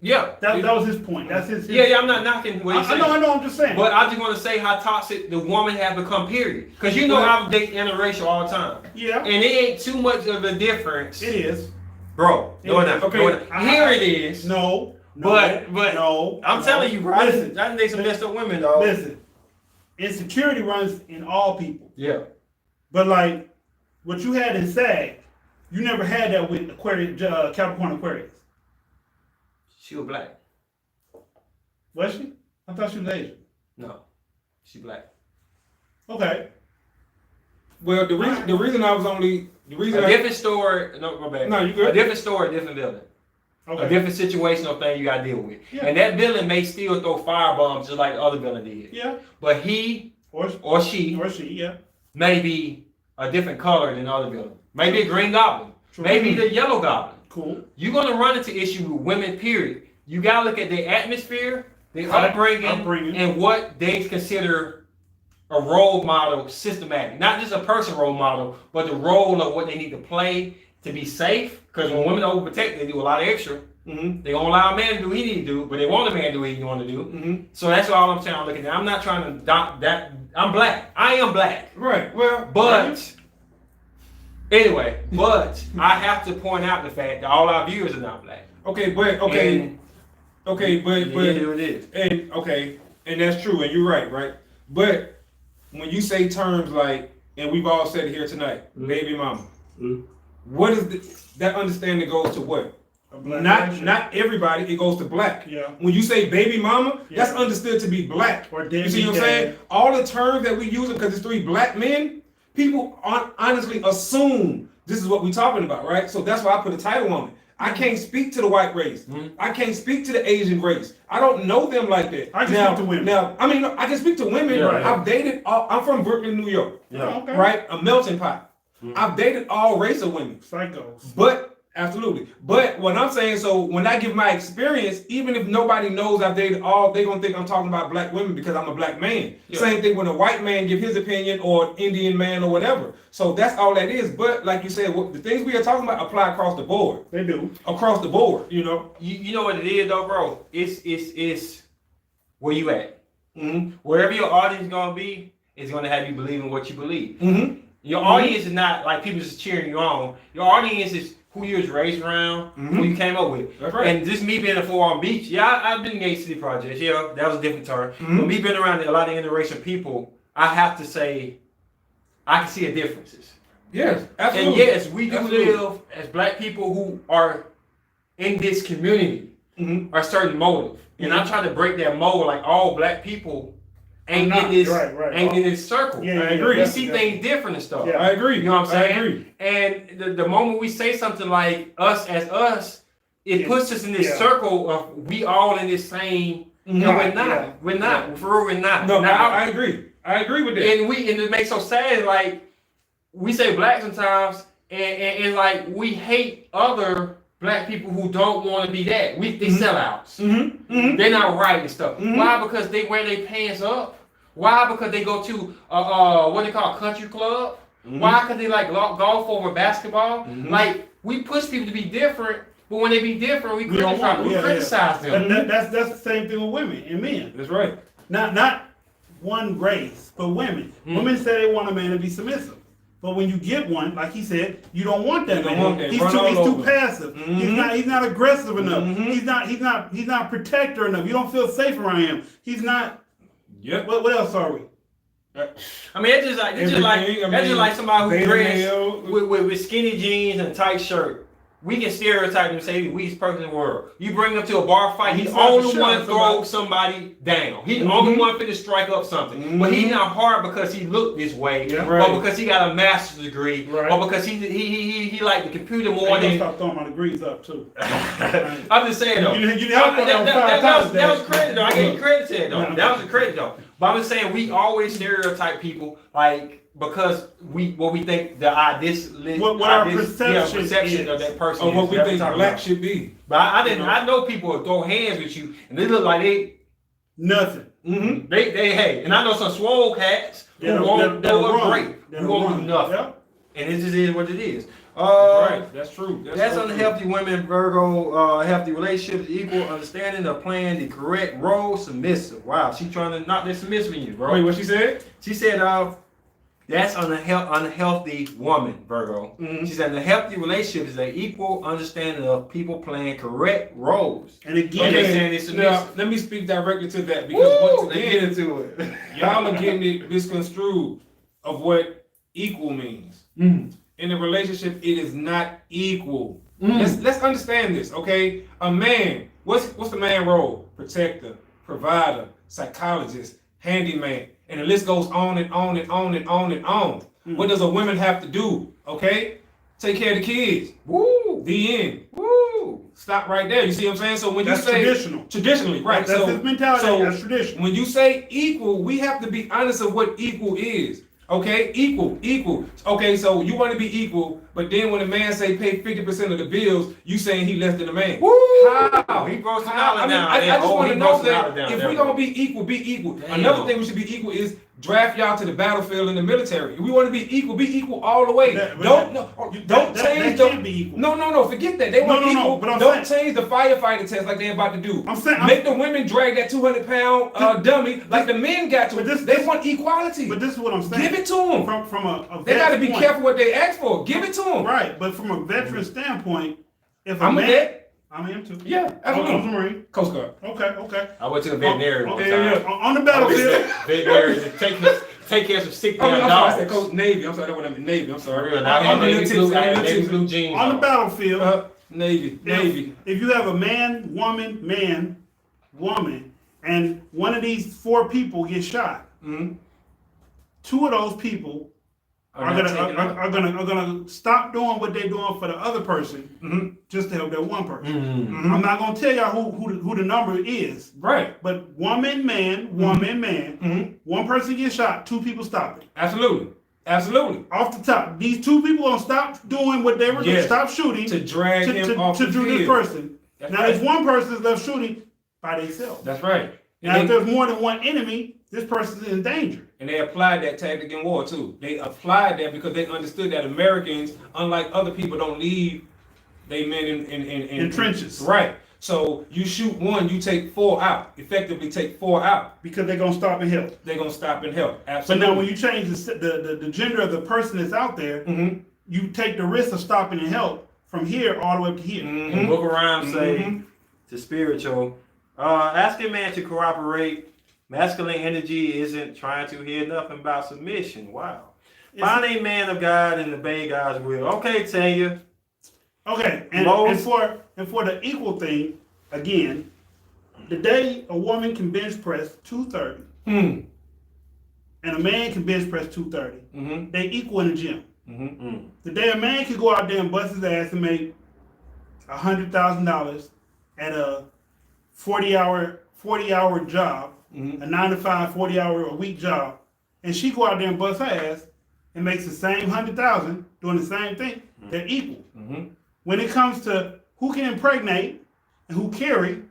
Speaker 3: Yeah.
Speaker 1: That was his point. That's his.
Speaker 3: Yeah, I'm not knocking what he's
Speaker 1: I
Speaker 3: saying.
Speaker 1: know. I'm just saying.
Speaker 3: But I just want to say how toxic the woman has become, period. Because you know I'm dating interracial all the time.
Speaker 1: yeah,
Speaker 3: And it ain't too much of a difference.
Speaker 1: it is.
Speaker 3: Bro, no, it
Speaker 2: Okay.
Speaker 3: not. Here it is.
Speaker 1: No.
Speaker 3: But
Speaker 1: no.
Speaker 3: I'm telling you, bro. I
Speaker 1: Listen.
Speaker 3: done date some messed up women, dog.
Speaker 1: Listen. Insecurity runs in all people.
Speaker 3: Yeah.
Speaker 1: But like what you had in SAG, you never had that with Aquarius, Capricorn Aquarius.
Speaker 3: She was black.
Speaker 1: Was she? I thought she was Asian.
Speaker 3: No. She black.
Speaker 1: Okay.
Speaker 2: Well, the reason I was only the reason
Speaker 3: A different story. No, my bad.
Speaker 2: No, you good.
Speaker 3: A different story, a different villain.
Speaker 1: Okay.
Speaker 3: A different situational thing you gotta deal with.
Speaker 1: Yeah.
Speaker 3: And that villain may still throw firebombs just like the other villain did.
Speaker 1: Yeah.
Speaker 3: But he
Speaker 1: Or
Speaker 3: she
Speaker 1: yeah.
Speaker 3: may be a different color than the other villain. Maybe a green goblin.
Speaker 1: True.
Speaker 3: Maybe the yellow goblin.
Speaker 1: Cool.
Speaker 3: You're gonna run into issue with women, period. You gotta look at their atmosphere, their
Speaker 1: Right.
Speaker 3: upbringing, and what they consider a role model systematic. Not just a person role model, but the role of what they need to play to be safe. Because when women overprotect, they do a lot of extra.
Speaker 2: Mm-hmm.
Speaker 3: They don't allow a man to do what he need to do, but they want a man to do what he want to do.
Speaker 2: Mm-hmm.
Speaker 3: So that's all I'm saying. I'm looking at. I'm not trying to dock that. I'm black. I am black.
Speaker 2: Right. Well,
Speaker 3: But Anyway, but I have to point out the fact that all our viewers are not black.
Speaker 2: Okay, but okay,
Speaker 3: And
Speaker 2: okay, but
Speaker 3: it is what it is.
Speaker 2: and okay, and that's true, and you're right? But when you say terms like, and we've all said it here tonight, baby mama, what is that understanding goes to what? Not everybody, it goes to black.
Speaker 1: Yeah.
Speaker 2: When you say baby mama,
Speaker 1: Yeah.
Speaker 2: that's understood to be black.
Speaker 1: Or
Speaker 2: You see what I'm saying? All the terms that we use because it's three black men, people honestly assume this is what we're talking about, right? So that's why I put a title on it. I can't speak to the white race. I can't speak to the Asian race. I don't know them like that.
Speaker 1: I can speak to women.
Speaker 2: Now, I mean, I can speak to women.
Speaker 3: Yeah,
Speaker 1: right.
Speaker 2: I've dated. I'm from Brooklyn, New York.
Speaker 3: Yeah.
Speaker 1: Okay.
Speaker 2: Right, a melting pot. I've dated all race of women.
Speaker 1: Psychos.
Speaker 2: But absolutely. But what I'm saying, so when I give my experience, even if nobody knows I've dated all, they're gonna think I'm talking about black women because I'm a black man.
Speaker 3: Yeah.
Speaker 2: Same thing when a white man give his opinion or Indian man or whatever. So that's all that is. But like you said, the things we are talking about apply across the board.
Speaker 1: They do.
Speaker 2: Across the board, you know.
Speaker 3: You know what it is though, bro? It's where you at.
Speaker 2: Mm-hmm.
Speaker 3: Wherever your audience is gonna be, it's gonna have you believing what you believe.
Speaker 2: Mm-hmm.
Speaker 3: Your audience is not like people just cheering you on. Your audience is who you was raised around, who you came up with.
Speaker 2: That's right.
Speaker 3: And just me being a Forearm Beach, yeah, I've been in Gate City Projects. Yeah, that was a different term. But me being around a lot of interracial people, I have to say, I can see the differences.
Speaker 2: Yes, absolutely.
Speaker 3: And yes, we do
Speaker 2: Absolutely.
Speaker 3: live as black people who are in this community, are certain motive. And I'm trying to break that mold. Like all black people ain't in this, ain't in this circle.
Speaker 1: Yeah,
Speaker 2: I agree.
Speaker 3: We see things different and stuff.
Speaker 1: Yeah.
Speaker 2: I agree.
Speaker 3: You know what I'm saying?
Speaker 2: I agree.
Speaker 3: And the moment we say something like us as us, it
Speaker 1: Yeah.
Speaker 3: puts us in this
Speaker 1: Yeah.
Speaker 3: circle of we all in this same. And we're not.
Speaker 1: Yeah.
Speaker 3: We're not. For real, we're not.
Speaker 2: No,
Speaker 3: Now,
Speaker 2: I agree. I agree with that.
Speaker 3: and it makes so sad. Like we say black sometimes, and like we hate other black people who don't want to be that. They sellouts. They're not right and stuff. Why? Because they wear their pants up. Why? Because they go to what they call country club. Why? Because they like golf over basketball. Like we push people to be different, but when they be different, we
Speaker 1: don't want
Speaker 3: criticize them.
Speaker 1: That's the same thing with women and men.
Speaker 2: That's right.
Speaker 1: Not one race, but women. Women say they want a man to be submissive. But when you get one, like he said, you don't want that
Speaker 2: You don't
Speaker 1: man.
Speaker 2: want that.
Speaker 1: He's
Speaker 2: Run
Speaker 1: too
Speaker 2: all over.
Speaker 1: passive. He's not aggressive enough. He's not protector enough. You don't feel safe around him. He's not.
Speaker 2: Yep.
Speaker 1: What else are we?
Speaker 3: I mean, that's just like somebody who
Speaker 2: beta
Speaker 3: dressed
Speaker 2: male.
Speaker 3: with skinny jeans and a tight shirt. We can stereotype and say the weakest person in the world. You bring him to a bar fight, he's the only one to throw somebody down. He's the only one to strike up something. But he's not hard because he looked this way,
Speaker 2: Right.
Speaker 3: or because he got a master's degree,
Speaker 1: Right.
Speaker 3: or because he liked the computer more
Speaker 1: Hey,
Speaker 3: than.
Speaker 1: stop throwing my degrees up too.
Speaker 3: I'm just saying though.
Speaker 1: You have to throw
Speaker 3: That
Speaker 1: five
Speaker 3: was
Speaker 1: times.
Speaker 3: credit though. I gave you credit to that though.
Speaker 1: No.
Speaker 3: That was a credit though. But I'm just saying we always stereotype people like because we think the
Speaker 1: What our perception is.
Speaker 3: of that person
Speaker 2: Of what
Speaker 3: is.
Speaker 2: we
Speaker 3: That's
Speaker 2: think
Speaker 3: what I'm
Speaker 2: black
Speaker 3: talking
Speaker 2: should be.
Speaker 3: about. But I didn't. I know people will throw hands with you and they look like
Speaker 1: Nothing.
Speaker 3: they hey. And I know some swole cats who
Speaker 1: That'll-
Speaker 3: won't
Speaker 1: that'll
Speaker 3: go up
Speaker 1: run.
Speaker 3: great,
Speaker 1: That'll
Speaker 3: who won't do
Speaker 1: run.
Speaker 3: nothing.
Speaker 1: Yep.
Speaker 3: And it just is what it is.
Speaker 2: Right. That's true.
Speaker 3: That's
Speaker 2: so true.
Speaker 3: unhealthy women, Virgo, healthy relationships, equal understanding of playing the correct role, submissive. Wow, she trying to knock that submissive in you, bro.
Speaker 2: Wait, what she said?
Speaker 3: She said, that's unhealthy woman, Virgo. She said, the healthy relationship is an equal understanding of people playing correct roles.
Speaker 1: And again,
Speaker 3: Okay. saying it's
Speaker 2: Now,
Speaker 3: submissive.
Speaker 2: let me speak directly to that because once
Speaker 3: Let's
Speaker 2: again,
Speaker 3: get into it.
Speaker 2: y'all are getting it misconstrued of what equal means. In a relationship, it is not equal. Let's understand this, okay? A man, what's the man role? Protector, provider, psychologist, handyman, and the list goes on and on and on and on and on. What does a woman have to do? Okay, take care of the kids.
Speaker 3: Woo!
Speaker 2: The end.
Speaker 3: Woo!
Speaker 2: Stop right there. You see what I'm saying? So when
Speaker 1: That's
Speaker 2: you say
Speaker 1: traditional.
Speaker 2: traditionally, right?
Speaker 1: That's
Speaker 2: so
Speaker 1: his mentality.
Speaker 2: so
Speaker 1: That's traditional.
Speaker 2: when you say equal, we have to be honest of what equal is. Okay, equal. Okay, so you want to be equal, but then when a man say pay 50% of the bills, you saying he less than a man.
Speaker 3: Woo!
Speaker 2: How?
Speaker 3: He broke the
Speaker 2: How?
Speaker 3: dollar
Speaker 2: I mean,
Speaker 3: down.
Speaker 2: I just
Speaker 3: Oh,
Speaker 2: want
Speaker 3: he
Speaker 2: to
Speaker 3: broke
Speaker 2: know
Speaker 3: the dollar
Speaker 2: that
Speaker 3: down
Speaker 2: if
Speaker 3: there,
Speaker 2: we're
Speaker 3: bro.
Speaker 2: gonna be equal.
Speaker 3: Damn.
Speaker 2: Another thing we should be equal is draft y'all to the battlefield in the military. If we want to be equal all the way.
Speaker 1: That-
Speaker 2: don't
Speaker 1: that
Speaker 2: change
Speaker 1: can't be equal.
Speaker 2: No, forget that. They want
Speaker 1: No,
Speaker 2: equal.
Speaker 1: but I'm
Speaker 2: Don't
Speaker 1: saying-
Speaker 2: change the firefighter test like they're about to do.
Speaker 1: I'm saying-
Speaker 2: make the women drag that 200-pound dummy like the men got to.
Speaker 1: But
Speaker 2: They want equality.
Speaker 1: But this is what I'm saying.
Speaker 2: Give it to them.
Speaker 1: From a
Speaker 2: They got to be
Speaker 1: point.
Speaker 2: careful what they ask for. Give it to to them.
Speaker 1: Right, but from a veteran standpoint, if a
Speaker 2: I'm a
Speaker 1: man,
Speaker 2: vet.
Speaker 1: I'm him too.
Speaker 2: Yeah,
Speaker 1: I'm a
Speaker 2: absolutely.
Speaker 1: Marine.
Speaker 2: Coast Guard.
Speaker 1: Okay.
Speaker 3: I went to the veterinary one
Speaker 2: yeah,
Speaker 3: time.
Speaker 2: yeah.
Speaker 1: On the battlefield,
Speaker 3: Veterinary to take care of some sick
Speaker 2: I'm
Speaker 3: damn
Speaker 2: sorry, I said
Speaker 3: dogs.
Speaker 2: Coast Navy. I'm sorry, that's what I meant. Navy. I'm
Speaker 3: For
Speaker 2: sorry.
Speaker 3: real. Now I
Speaker 2: I'm
Speaker 3: had
Speaker 2: a
Speaker 3: navy
Speaker 2: little
Speaker 3: blue, I had
Speaker 2: tipsy.
Speaker 3: navy blue jeans
Speaker 1: on the
Speaker 3: on.
Speaker 1: battlefield,
Speaker 2: Navy.
Speaker 1: if you have a man, woman, and one of these 4 people get shot,
Speaker 2: Mm-hmm.
Speaker 1: 2 of those people are gonna stop doing what they're doing for the other person
Speaker 2: Mm-hmm.
Speaker 1: just to help that one person.
Speaker 3: Mm.
Speaker 1: I'm not gonna tell y'all who the number is,
Speaker 2: Right.
Speaker 1: but woman, man,
Speaker 2: Mm-hmm.
Speaker 1: one person gets shot, 2 people stop it.
Speaker 2: Absolutely. Off
Speaker 1: Off the top, these 2 people gonna stop doing what they were doing,
Speaker 2: Yes.
Speaker 1: stop shooting
Speaker 2: to drag him off
Speaker 1: to
Speaker 2: the
Speaker 1: do this
Speaker 2: field.
Speaker 1: person.
Speaker 2: That's
Speaker 1: Now,
Speaker 2: right.
Speaker 1: if one person is left shooting by themselves.
Speaker 2: That's right.
Speaker 1: Now, if
Speaker 2: And
Speaker 1: there's more than one enemy, this person is in danger.
Speaker 2: they applied that tactic in war too. They applied that because they understood that Americans, unlike other people, don't leave they men
Speaker 1: In trenches.
Speaker 2: Right. So you shoot one, you take 4 out. Effectively take 4 out.
Speaker 1: Because they're gonna stop and help.
Speaker 2: They're gonna stop and help.
Speaker 1: So
Speaker 2: Absolutely.
Speaker 1: now, when you change the gender of the person that's out there,
Speaker 2: Mm-hmm.
Speaker 1: you take the risk of stopping and help from here all the way up to here.
Speaker 2: Mm-hmm.
Speaker 3: And Book of Rhymes say
Speaker 2: Mhm.
Speaker 3: to spiritual, ask a man to cooperate. Masculine energy isn't trying to hear nothing about submission. Wow. Find a man of God and obey God's will. Okay, Tanya.
Speaker 1: Okay, and for the equal thing, again, the day a woman can bench press 230
Speaker 2: Mm-hmm.
Speaker 1: and a man can bench press 230,
Speaker 2: Mm-hmm.
Speaker 1: they equal in the gym.
Speaker 2: Mm-hmm.
Speaker 1: The day a man can go out there and bust his ass and make $100,000 at a 40-hour job,
Speaker 2: Mm-hmm.
Speaker 1: a 9 to 5, 40-hour a week job, and she go out there and bust her ass and makes the same 100,000 doing the same thing, they're equal.
Speaker 2: Mm-hmm.
Speaker 1: When it comes to who can impregnate and who carry,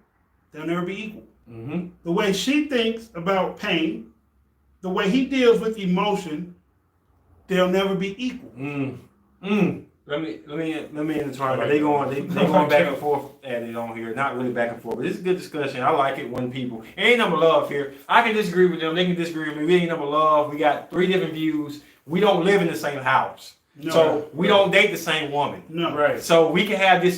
Speaker 1: they'll never be equal.
Speaker 2: Mm-hmm.
Speaker 1: The way she thinks about pain, the way he deals with emotion, they'll never be equal.
Speaker 2: Mm-hmm.
Speaker 3: Let me intertwine. They going back and forth at it on here. Not really back and forth, but it's a good discussion. I like it when people ain't number love here. I can disagree with them. They can disagree with me. We ain't number love. We got 3 different views. We don't live in the same house,
Speaker 1: No.
Speaker 3: so we don't date the same woman.
Speaker 1: No.
Speaker 2: Right.
Speaker 3: So we can have you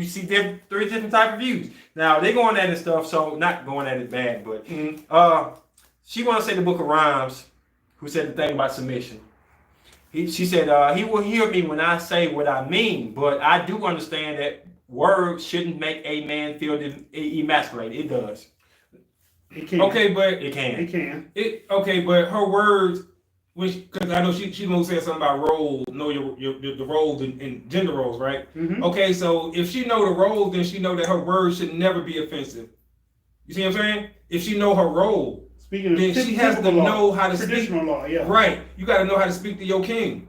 Speaker 3: see 3 different type of views. Now they going at it and stuff. So not going at it bad, but
Speaker 2: Mm-hmm.
Speaker 3: she want to say the Book of Rhymes, who said the thing about submission. She said, he will hear me when I say what I mean, but I do understand that words shouldn't make a man feel emasculated. It does.
Speaker 1: It can.
Speaker 2: Okay, but
Speaker 3: It can.
Speaker 1: It can.
Speaker 2: but her words, because I know she gonna say something about roles, know the roles in gender roles, right?
Speaker 1: Mhm.
Speaker 2: Okay, so if she know the roles, then she know that her words should never be offensive. You see what I'm saying? If she know her role,
Speaker 1: Speaking of
Speaker 2: then she has to
Speaker 1: typical law,
Speaker 2: know how to speak.
Speaker 1: traditional law, yeah.
Speaker 2: Right. You got to know how to speak to your king.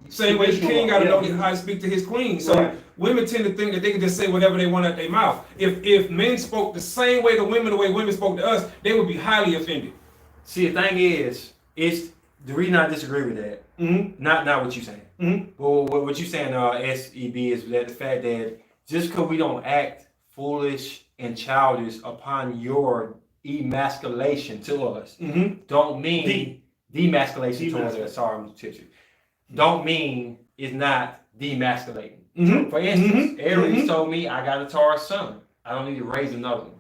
Speaker 2: Same way the
Speaker 1: Traditional
Speaker 2: king
Speaker 1: law,
Speaker 2: got to
Speaker 1: yeah.
Speaker 2: know how to speak to his queen. So
Speaker 1: Right.
Speaker 2: women tend to think that they can just say whatever they want out their mouth. If men spoke the same way to women, the way women spoke to us, they would be highly offended.
Speaker 3: See, the thing is, it's the reason I disagree with that.
Speaker 2: Mm-hmm.
Speaker 3: Not what you saying.
Speaker 2: Mm-hmm.
Speaker 3: Well, what you saying, SEB, is that the fact that just because we don't act foolish and childish upon your emasculation to us,
Speaker 2: Mm-hmm.
Speaker 3: don't mean demasculation towards
Speaker 1: Demasculation.
Speaker 3: us. Sorry, I'm tipsy. Don't mean it's not demasculating.
Speaker 2: Mm-hmm.
Speaker 3: For instance,
Speaker 2: Mhm.
Speaker 3: Aries
Speaker 2: Mhm.
Speaker 3: told me I got a Taurus son. I don't need to raise another one.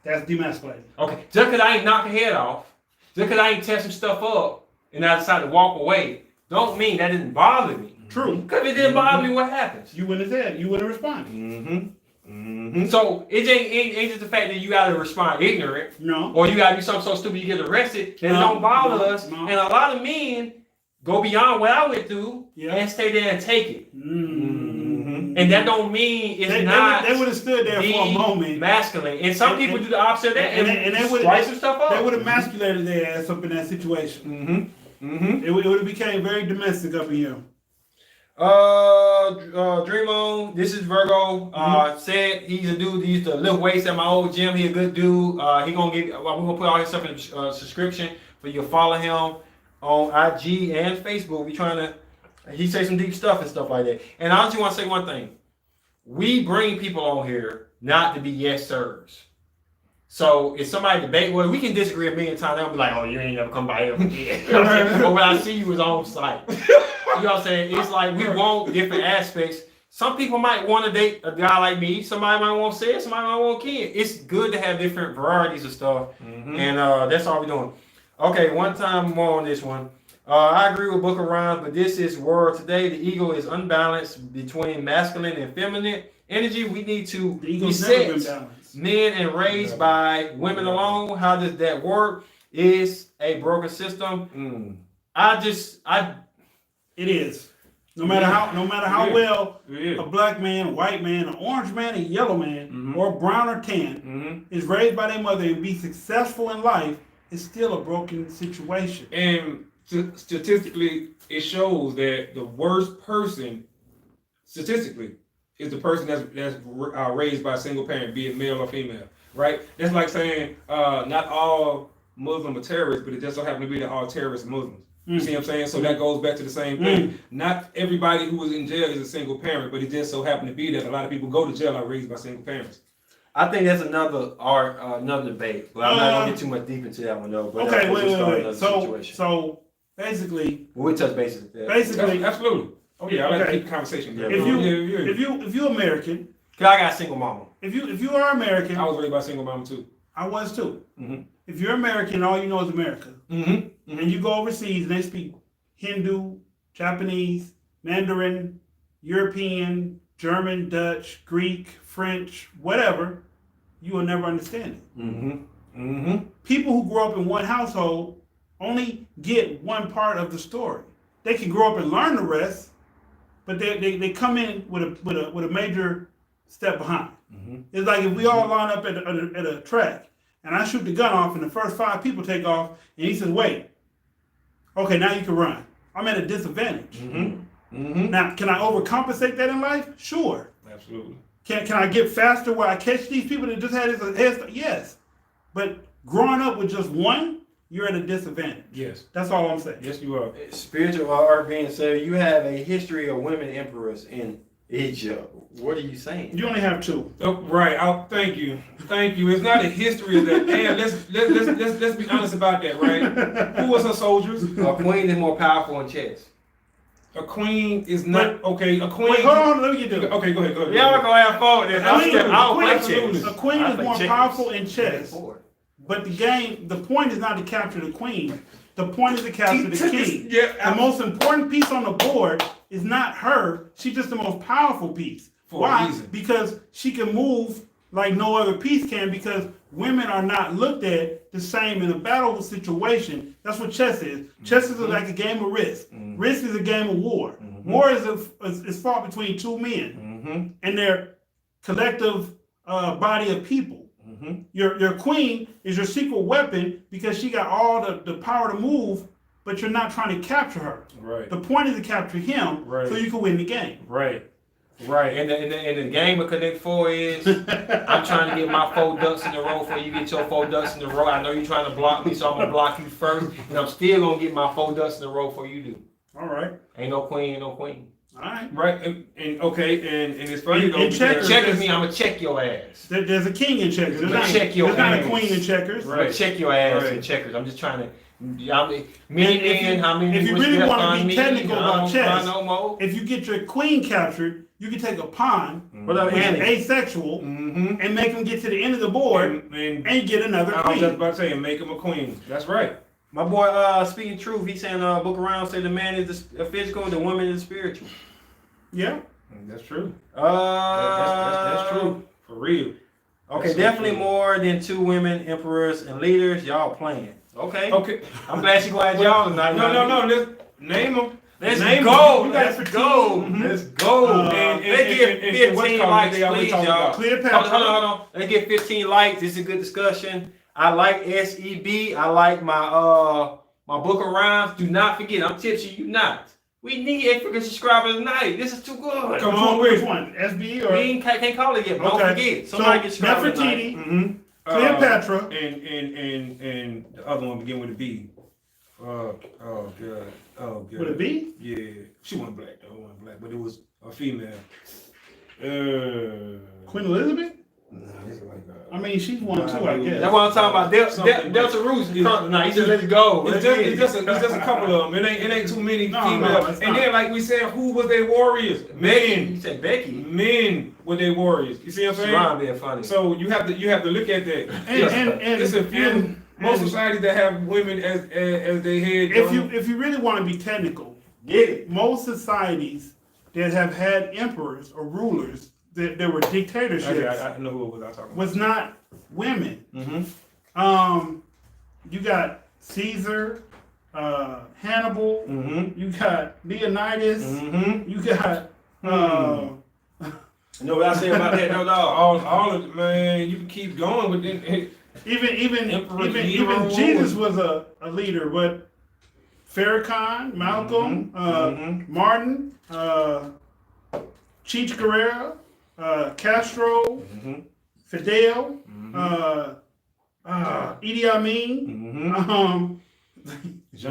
Speaker 1: That's demasculating.
Speaker 3: Okay, just because I ain't knock her head off, just because I ain't tear some stuff up, and I decide to walk away, don't mean that didn't bother me.
Speaker 1: True.
Speaker 3: Because if it didn't bother me, what happens?
Speaker 1: You wouldn't have said. You wouldn't have responded.
Speaker 2: Mm-hmm. Mm-hmm.
Speaker 3: So it ain't just the fact that you gotta respond ignorant,
Speaker 1: No.
Speaker 3: or you gotta do something so stupid you get arrested that it
Speaker 1: No,
Speaker 3: don't bother
Speaker 1: no,
Speaker 3: us.
Speaker 1: no.
Speaker 3: And a lot of men go beyond what I went through
Speaker 1: Yeah.
Speaker 3: and stay there and take it.
Speaker 1: Mm-hmm.
Speaker 3: And that don't mean it's
Speaker 1: They
Speaker 3: not
Speaker 1: would have stood there for a moment.
Speaker 3: masculine. And some
Speaker 1: And-
Speaker 3: people
Speaker 1: and-
Speaker 3: do the opposite of that
Speaker 1: and they would
Speaker 3: strike some stuff up.
Speaker 1: They would have emasculated their ass up in that situation.
Speaker 2: Mm-hmm. Mm-hmm.
Speaker 1: It would have became very domestic up in here.
Speaker 3: Dream on. This is Virgo. Said he's a dude that used to lift weights at my old gym. He a good dude. He gonna give. We're gonna put all his stuff in the subscription for you to follow him on IG and Facebook. We trying to. He say some deep stuff and stuff like that. And I just want to say one thing. We bring people on here not to be yes sirs. So if somebody debate, well, we can disagree a million times. They'll be like, "Oh, you ain't never come by here again." But when I see you, is on site. You know what I'm saying? It's like we want different aspects. Some people might want to date a guy like me. Somebody might want to say it. Somebody might want Ken. It's good to have different varieties of stuff, and that's all we're doing. Okay, one time more on this one. I agree with Book of Rhymes, but this is world today. The ego is unbalanced between masculine and feminine energy. We need to
Speaker 1: The ego's never been
Speaker 3: reset
Speaker 1: balanced.
Speaker 3: men and raised by women alone. How does that work? Is a broken system.
Speaker 1: It is. No matter how well
Speaker 2: Yeah.
Speaker 1: a black man, a white man, an orange man, a yellow man, or brown or tan is raised by their mother and be successful in life, it's still a broken situation.
Speaker 2: And statistically, it shows that the worst person, statistically, is the person that's raised by a single parent, be it male or female, right? That's like saying not all Muslims are terrorists, but it just so happens to be that all terrorists are Muslims. You see what I'm saying? So that goes back to the same thing. Not everybody who was in jail is a single parent, but it just so happened to be that a lot of people go to jail are raised by single parents.
Speaker 3: I think that's another debate. But I'm not gonna get too much deep into that one though. But
Speaker 1: Okay,
Speaker 3: we'll just start
Speaker 1: wait.
Speaker 3: another
Speaker 1: So
Speaker 3: situation.
Speaker 1: basically,
Speaker 3: We'll touch bases.
Speaker 1: basically,
Speaker 2: Absolutely. Oh yeah, I like to
Speaker 1: Okay.
Speaker 2: keep the conversation going.
Speaker 1: if you American,
Speaker 3: Cause I got a single mama.
Speaker 1: if you are American,
Speaker 2: I was raised by a single mom too.
Speaker 1: I was too.
Speaker 2: Mhm.
Speaker 1: If you're American, all you know is America,
Speaker 2: Mm-hmm.
Speaker 1: and you go overseas and they speak Hindu, Japanese, Mandarin, European, German, Dutch, Greek, French, whatever, you will never understand it. People who grow up in one household only get one part of the story. They can grow up and learn the rest, but they come in with a major step behind. It's like if we all line up at a track and I shoot the gun off and the first 5 people take off and he says, "Wait, okay, now you can run." I'm at a disadvantage. Now, can I overcompensate that in life? Sure.
Speaker 2: Absolutely.
Speaker 1: Can I get faster where I catch these people that just had this head start? Yes. But growing up with just one, you're at a disadvantage.
Speaker 2: Yes.
Speaker 1: That's all I'm saying.
Speaker 2: Yes, you are.
Speaker 3: Spiritual art being said, you have a history of women emperors in Egypt. What are you saying?
Speaker 1: You only have 2.
Speaker 2: Oh, right. Thank you. Thank you. It's not a history of that. And let's be honest about that, right? Who was her soldiers?
Speaker 3: A queen is more powerful in chess.
Speaker 2: A queen is not okay. A queen.
Speaker 1: Wait, hold on, let me get to it.
Speaker 2: Okay, go ahead.
Speaker 3: Y'all gonna have fun with this.
Speaker 1: A queen is more powerful in chess, but the point is not to capture the queen. The point is to capture the king.
Speaker 2: Yeah.
Speaker 1: The most important piece on the board is not her. She's just the most powerful piece.
Speaker 2: For a
Speaker 1: Why?
Speaker 2: reason.
Speaker 1: Because she can move like no other piece can, because women are not looked at the same in a battle situation. That's what chess is. Chess is like a game of risk. Risk is a game of war. War is fought between 2 men and their collective body of people. Your queen is your secret weapon because she got all the power to move, but you're not trying to capture her.
Speaker 2: Right.
Speaker 1: The point is to capture him so you can win the game.
Speaker 2: Right.
Speaker 3: And the game of Connect 4 is I'm trying to get my 4 ducks in a row before you get your 4 ducks in a row. I know you're trying to block me, so I'm gonna block you first, and I'm still gonna get my 4 ducks in a row before you do.
Speaker 1: All right.
Speaker 3: Ain't no queen, ain't no queen.
Speaker 1: All right.
Speaker 2: Right. And it's funny though.
Speaker 1: In
Speaker 2: because-
Speaker 1: checkers,
Speaker 3: Checkers me, I'm gonna check your ass.
Speaker 1: There's a king in checkers. There's not,
Speaker 3: Check your
Speaker 1: there's not a
Speaker 3: ass.
Speaker 1: queen in checkers.
Speaker 3: I'm gonna check your ass in checkers. I'm just trying to. How many?
Speaker 1: If you really
Speaker 3: left
Speaker 1: want to
Speaker 3: on
Speaker 1: be
Speaker 3: me?
Speaker 1: technical
Speaker 3: I
Speaker 1: about
Speaker 3: don't
Speaker 1: chess,
Speaker 3: cry no more.
Speaker 1: if you get your queen captured, you can take a pawn,
Speaker 3: What up,
Speaker 1: which is
Speaker 3: Annie?
Speaker 1: asexual, and make them get to the end of the board and get another
Speaker 2: I was just
Speaker 1: queen.
Speaker 2: about to say, make him a queen. That's right.
Speaker 3: My boy, speaking truth, he's saying Book around say the man is the physical, the woman is spiritual.
Speaker 1: Yeah.
Speaker 2: That's true.
Speaker 3: That's
Speaker 2: That's true. For real.
Speaker 3: Okay,
Speaker 2: That's
Speaker 3: definitely
Speaker 2: true.
Speaker 3: more than 2 women emperors and leaders. Y'all playing. Okay.
Speaker 2: Okay.
Speaker 3: I'm glad she glad y'all tonight.
Speaker 2: No. Let's name them.
Speaker 3: Let's
Speaker 2: Name
Speaker 3: go.
Speaker 2: them.
Speaker 3: Let's go. Let's go.
Speaker 2: And
Speaker 3: Let's get
Speaker 2: and what's
Speaker 3: 15
Speaker 2: called
Speaker 3: likes,
Speaker 2: they always
Speaker 3: please,
Speaker 2: talk
Speaker 3: y'all.
Speaker 2: about.
Speaker 1: Cleopatra.
Speaker 3: Hold on. Let's get 15 likes. This is a good discussion. I like SEB. I like my my Book of Rhymes. Do not forget, I'm tipsy, you not. We need extra subscribers tonight. This is too good.
Speaker 1: Come on, which one? SB or?
Speaker 3: We can't call it yet, but don't forget. Somebody get subscribed tonight.
Speaker 1: Nefertiti, Cleopatra,
Speaker 2: And the other one begin with a B. Oh god.
Speaker 1: with a B?
Speaker 2: Yeah. She wasn't black though. Wasn't black, but it was a female.
Speaker 1: Queen Elizabeth?
Speaker 2: Nah, it's like
Speaker 1: I mean, she's one too, I guess.
Speaker 3: That's what I'm talking about.
Speaker 2: Something
Speaker 3: Delta Roos is coming now. He said, "Let's go."
Speaker 2: It's just a couple of them. It ain't too many
Speaker 1: No,
Speaker 2: females.
Speaker 1: it's
Speaker 2: And
Speaker 1: not.
Speaker 2: then, like we said, who was their warriors?
Speaker 3: You
Speaker 2: Men.
Speaker 3: said Becky.
Speaker 2: Men were their warriors. You see what I'm saying?
Speaker 3: Sharon being funny.
Speaker 2: So you have to look at that.
Speaker 1: And
Speaker 2: It's a few. Most societies that have women as their head.
Speaker 1: if you really want to be technical,
Speaker 3: Get it.
Speaker 1: most societies that have had emperors or rulers that there were dictatorships
Speaker 2: I know who it was I talking about.
Speaker 1: was not women.
Speaker 2: Mm-hmm.
Speaker 1: You got Caesar, Hannibal.
Speaker 2: Mm-hmm.
Speaker 1: You got Leonidas.
Speaker 2: Mm-hmm.
Speaker 1: You got
Speaker 3: You know what I say about that, no dog?
Speaker 2: All of it, man. You can keep going, but then
Speaker 1: even
Speaker 2: Emperor Nero.
Speaker 1: Jesus was a leader, but Farrakhan, Malcolm, Martin, Che Guevara, Castro, Fidel, Idi Amin.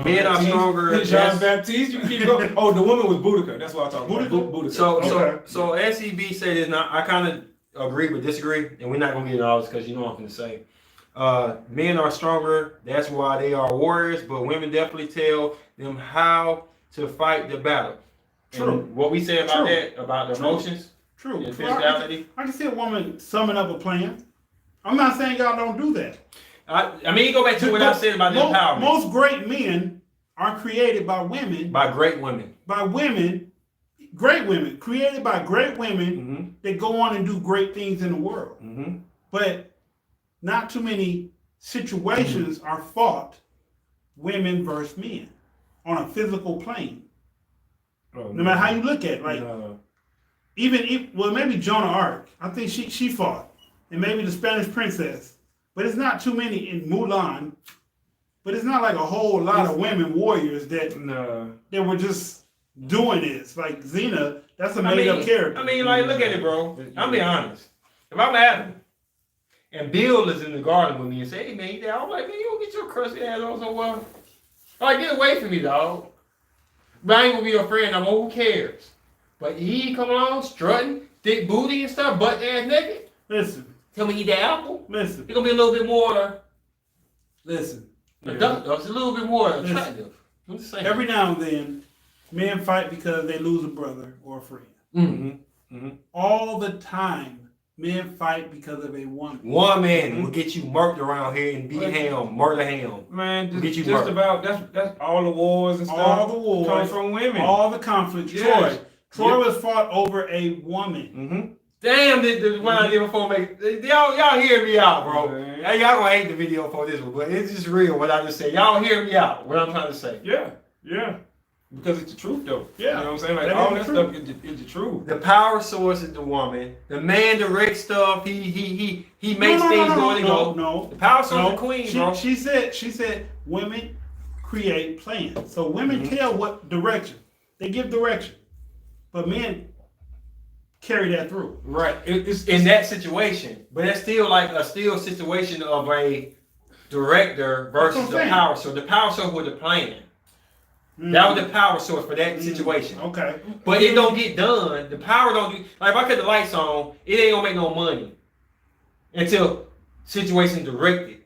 Speaker 3: Men are stronger.
Speaker 2: Jean Baptiste, you can keep going. Oh, the woman was Boudica. That's what I talking about. Boudica.
Speaker 3: So SEB said this. Now I kind of agree but disagree, and we're not gonna get into all this because you know what I'm gonna say. Men are stronger. That's why they are warriors. But women definitely tell them how to fight the battle.
Speaker 1: True.
Speaker 3: And what we say about
Speaker 1: True.
Speaker 3: that, about the
Speaker 1: True.
Speaker 3: emotions,
Speaker 1: True.
Speaker 3: and
Speaker 1: Well,
Speaker 3: physicality.
Speaker 1: I can see a woman summing up a plan. I'm not saying y'all don't do that.
Speaker 3: I mean, you go back to what I said about the empowerment.
Speaker 1: Most great men are created by women.
Speaker 3: By great women.
Speaker 1: By women, great women, created by great women that go on and do great things in the world. But not too many situations are fought women versus men on a physical plane. No matter how you look at it, like even well, maybe Joan of Arc. I think she fought, and maybe the Spanish princess. But it's not too many in Mulan. But it's not like a whole lot of women warriors that were just doing this. Like Xena, that's a made up character.
Speaker 3: I mean, like, look at it, bro. I'm being honest. If I'm Adam and Bill is in the garden with me and say, "Hey, man, you I'm like, man, you don't get your crusty ass on so well. Like, get away from me, dog. But I ain't gonna be your friend no more. Who cares? But he come along strutting, thick booty and stuff, butt ass naked.
Speaker 1: Listen.
Speaker 3: Tell me eat that apple.
Speaker 1: Listen.
Speaker 3: It's gonna be a little bit more.
Speaker 1: Listen.
Speaker 3: It's a little bit more attractive. I'm just saying.
Speaker 1: Every now and then, men fight because they lose a brother or a friend. All the time, men fight because of a woman.
Speaker 3: One man will get you murked around here and be murder ham.
Speaker 2: Man,
Speaker 3: Get you
Speaker 2: just
Speaker 3: murked.
Speaker 2: about that's all the wars and stuff.
Speaker 1: All the wars
Speaker 2: come from women.
Speaker 1: All the conflicts.
Speaker 2: Yes.
Speaker 1: Troy was fought over a woman.
Speaker 3: Damn, the one I did before make y'all hear me out, bro.
Speaker 2: Man.
Speaker 3: Hey, y'all gonna hate the video for this one, but it's just real what I just said. Y'all hear me out. What I'm trying to say.
Speaker 2: Yeah. Because it's the truth, though.
Speaker 1: Yeah.
Speaker 2: You know what I'm saying? Like,
Speaker 1: That
Speaker 2: all
Speaker 1: is
Speaker 2: that
Speaker 1: the
Speaker 2: stuff is the truth.
Speaker 3: The power source is the woman. The man directs stuff. He makes things go and go.
Speaker 1: No.
Speaker 3: The power source is the queen, bro.
Speaker 1: She said women create plans. So women tell what direction. They give direction. But men carry that through.
Speaker 2: Right. It's
Speaker 3: In that situation, but that's still like a situation of a director versus the power source. The power source was the plan. That was the power source for that situation.
Speaker 1: Okay.
Speaker 3: But it don't get done. The power don't do. Like if I cut the lights on, it ain't gonna make no money until situation directed.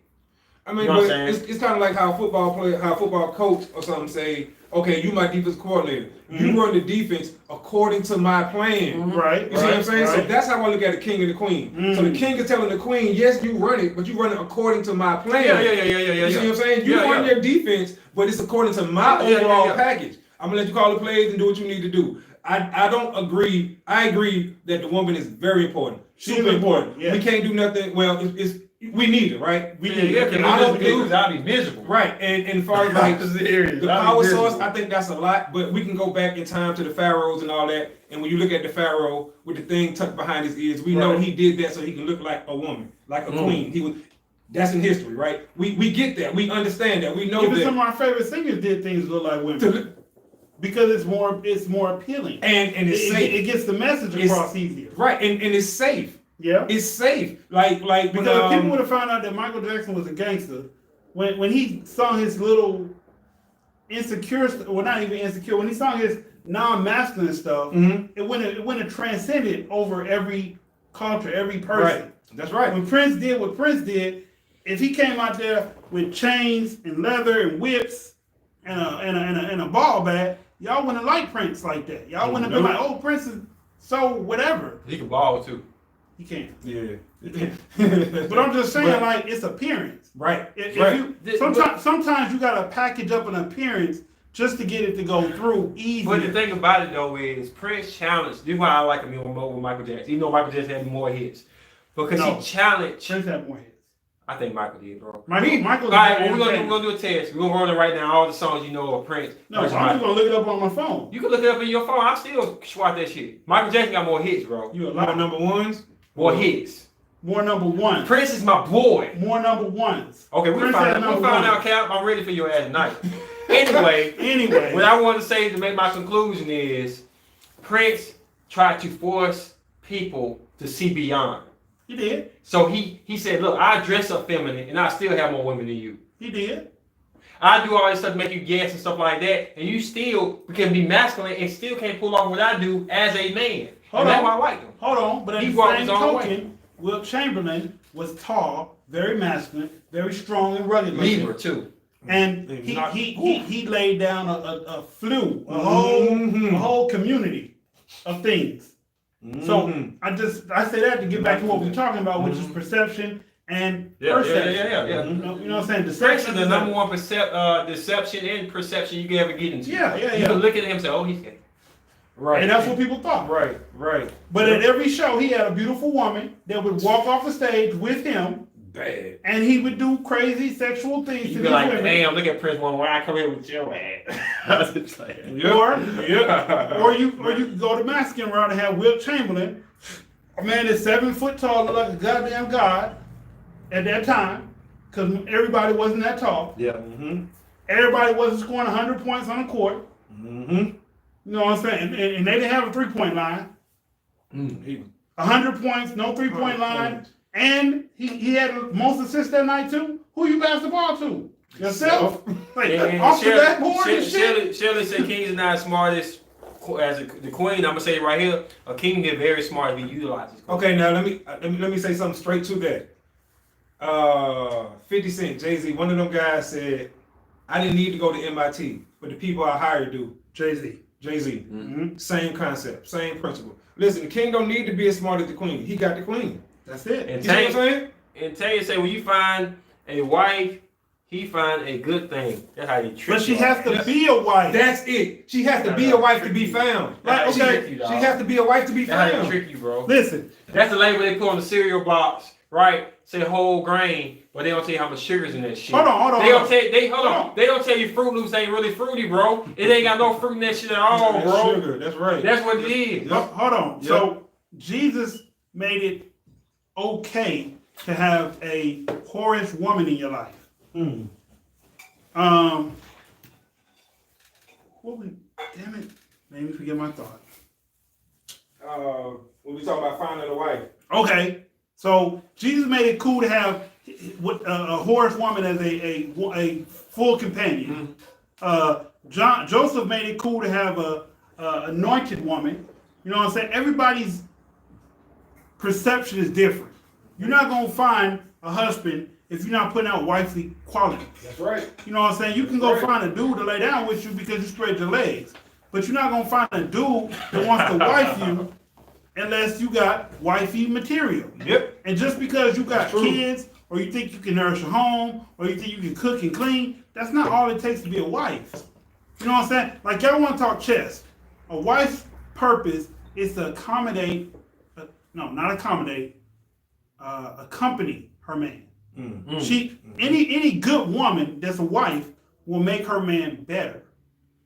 Speaker 2: I mean,
Speaker 3: You know what
Speaker 2: but
Speaker 3: I'm saying?
Speaker 2: it's kind of like how a football coach or something say, okay, you my defense coordinator. You run the defense according to my plan.
Speaker 1: Right.
Speaker 2: You see what I'm saying? So
Speaker 1: Right.
Speaker 2: that's how I look at the king and the queen. So the king is telling the queen, yes, you run it, but you run it according to my plan.
Speaker 3: Yeah.
Speaker 2: You see what I'm saying? You run your defense, but it's according to my overall package. I'm gonna let you call the plays and do what you need to do. I don't agree. I agree that the woman is very important.
Speaker 1: She's
Speaker 2: Super important.
Speaker 1: yeah.
Speaker 2: We can't do nothing. Well, we need it, right? We need it.
Speaker 3: I don't lose. I'll be miserable.
Speaker 2: Right, and as far as like
Speaker 3: Serious.
Speaker 2: the
Speaker 3: I'll be
Speaker 2: power
Speaker 3: miserable.
Speaker 2: source, I think that's a lot. But we can go back in time to the pharaohs and all that. And when you look at the pharaoh with the thing tucked behind his ears, we know he did that so he can look like a woman, like a queen. He was. That's in history, right? We get that. We understand that. We know
Speaker 1: Even
Speaker 2: that.
Speaker 1: some of our favorite singers did things that look like women. Because it's more appealing.
Speaker 2: And it's safe.
Speaker 1: It gets the message across easier.
Speaker 2: Right, and it's safe.
Speaker 1: Yeah.
Speaker 2: It's safe. Like
Speaker 1: Because people would have found out that Michael Jackson was a gangster when he sung his little insecure, well, not even insecure, when he sung his non-masculine stuff, it wouldn't have transcended over every culture, every person.
Speaker 2: Right. That's right.
Speaker 1: When Prince did what Prince did, if he came out there with chains and leather and whips and a ball bat, y'all wouldn't like Prince like that. Y'all wouldn't have been like, oh, Prince is so whatever.
Speaker 3: He can ball too.
Speaker 1: He can't.
Speaker 2: Yeah.
Speaker 1: But I'm just saying, like, it's appearance.
Speaker 2: Right.
Speaker 1: If
Speaker 2: Right.
Speaker 1: you sometimes you gotta package up an appearance just to get it to go through easy.
Speaker 3: But the thing about it though is Prince challenged. This is why I like him even more with Michael Jackson. Even though Michael Jackson had more hits, because
Speaker 1: No.
Speaker 3: he challenged.
Speaker 1: Prince had more hits.
Speaker 3: I think Michael did, bro.
Speaker 1: Michael.
Speaker 3: All right, well, we're gonna do a test. We're gonna run it right now. All the songs you know of Prince.
Speaker 1: No,
Speaker 3: versus
Speaker 1: I'm just
Speaker 3: Michael.
Speaker 1: gonna look it up on my phone.
Speaker 3: You can look it up in your phone. I still swat that shit. Michael Jackson got more hits, bro.
Speaker 1: You a
Speaker 2: More
Speaker 1: lot.
Speaker 2: number ones.
Speaker 3: More hits.
Speaker 1: More number one.
Speaker 3: Prince is my boy.
Speaker 1: More number ones.
Speaker 3: Okay, we'll
Speaker 1: Prince
Speaker 3: find
Speaker 1: had
Speaker 3: out. We'll
Speaker 1: number
Speaker 3: find
Speaker 1: one.
Speaker 3: out, Cap. I'm ready for your ass tonight. Anyway,
Speaker 1: Anyway.
Speaker 3: what I want to say to make my conclusion is Prince tried to force people to see beyond.
Speaker 1: He did.
Speaker 3: So he said, look, I dress up feminine and I still have more women than you.
Speaker 1: He did.
Speaker 3: I do all this stuff to make you gas and stuff like that, and you still can be masculine and still can't pull off what I do as a man.
Speaker 1: Hold
Speaker 3: And that's
Speaker 1: on.
Speaker 3: why I like him.
Speaker 1: Hold on. But at
Speaker 3: He
Speaker 1: the
Speaker 3: walked
Speaker 1: same
Speaker 3: his own way.
Speaker 1: token, Wilt Chamberlain was tall, very masculine, very strong and rugged. looking.
Speaker 3: Libra too.
Speaker 1: And
Speaker 2: Not-
Speaker 1: he laid down a flew, a
Speaker 2: Mhm.
Speaker 1: whole community of things. So I say that to get back to what we're talking about, which is perception and perception.
Speaker 3: Yeah.
Speaker 1: You know what I'm saying?
Speaker 3: Prince is
Speaker 1: Deception
Speaker 3: the
Speaker 1: is
Speaker 3: number one deception and perception you can ever get into.
Speaker 1: Yeah.
Speaker 3: You can look at him and say, oh, he's gay.
Speaker 2: Right.
Speaker 1: And that's what people thought.
Speaker 2: Right.
Speaker 1: But at every show, he had a beautiful woman that would walk off the stage with him,
Speaker 2: Bad.
Speaker 1: and he would do crazy sexual things
Speaker 3: You
Speaker 1: to
Speaker 3: be
Speaker 1: these
Speaker 3: like,
Speaker 1: women.
Speaker 3: damn, look at Prince one way I come here with your ass. I was just like,
Speaker 1: Or you could go the masculine route and have Wilt Chamberlain, a man that's 7 foot tall, look like a goddamn god at that time, because everybody wasn't that tall.
Speaker 3: yeah.
Speaker 1: Everybody wasn't scoring 100 points on the court. You know what I'm saying? And they didn't have a 3-point line. 100 points, no 3-point line. And he had most assists that night too. Who you pass the ball to? Yourself? Like,
Speaker 3: And
Speaker 1: off the backboard and shit?
Speaker 3: Shirley said King's not the smartest as the queen. I'm gonna say it right here. A king is very smart if he utilizes.
Speaker 2: Okay, now let me say something straight to that. 50 Cent, Jay-Z, one of them guys said, I didn't need to go to MIT, but the people I hired do.
Speaker 1: Jay-Z.
Speaker 2: Jay-Z. Same concept, same principle. Listen, the king don't need to be as smart as the queen. He got the queen.
Speaker 1: That's it.
Speaker 3: And
Speaker 2: You see what I'm saying?
Speaker 3: Tanya say when you find a wife, he find a good thing. That's how you trick.
Speaker 1: But she
Speaker 3: you.
Speaker 1: has to be a wife.
Speaker 2: That's it. She has to be a wife to be found.
Speaker 1: Like,
Speaker 3: She
Speaker 1: okay,
Speaker 3: trick you,
Speaker 2: She
Speaker 3: dog.
Speaker 2: has to be a wife to be
Speaker 3: That's how
Speaker 2: found.
Speaker 3: they trick you, bro.
Speaker 1: Listen,
Speaker 3: That's the label they put on the cereal box, right? Say whole grain, but they don't tell you how much sugar's in that shit.
Speaker 1: hold on.
Speaker 3: They don't tell they hold
Speaker 1: Hold
Speaker 3: on.
Speaker 1: on.
Speaker 3: They don't tell you Fruit Loops ain't really fruity, bro. It ain't got no fruit in that shit at all,
Speaker 2: That's
Speaker 3: bro.
Speaker 2: sugar. That's right.
Speaker 3: That's what it is.
Speaker 1: Hold on. So Jesus made it okay to have a whorish woman in your life. Damn it, made me forget my thought.
Speaker 2: When we talk about finding a wife.
Speaker 1: Okay, so Jesus made it cool to have a whorish woman as a full companion. Joseph made it cool to have a anointed woman. You know what I'm saying? Everybody's perception is different. You're not gonna find a husband if you're not putting out wifely qualities.
Speaker 2: That's right.
Speaker 1: You know what I'm saying? You can go find a dude to lay down with you because you spread your legs. But you're not gonna find a dude that wants to wife you unless you got wifey material.
Speaker 2: Yep.
Speaker 1: And just because you got
Speaker 2: That's true.
Speaker 1: kids, or you think you can nourish a home, or you think you can cook and clean, that's not all it takes to be a wife. You know what I'm saying? Like, y'all want to talk chess. A wife's purpose is to accommodate, accompany her man. Any good woman that's a wife will make her man better,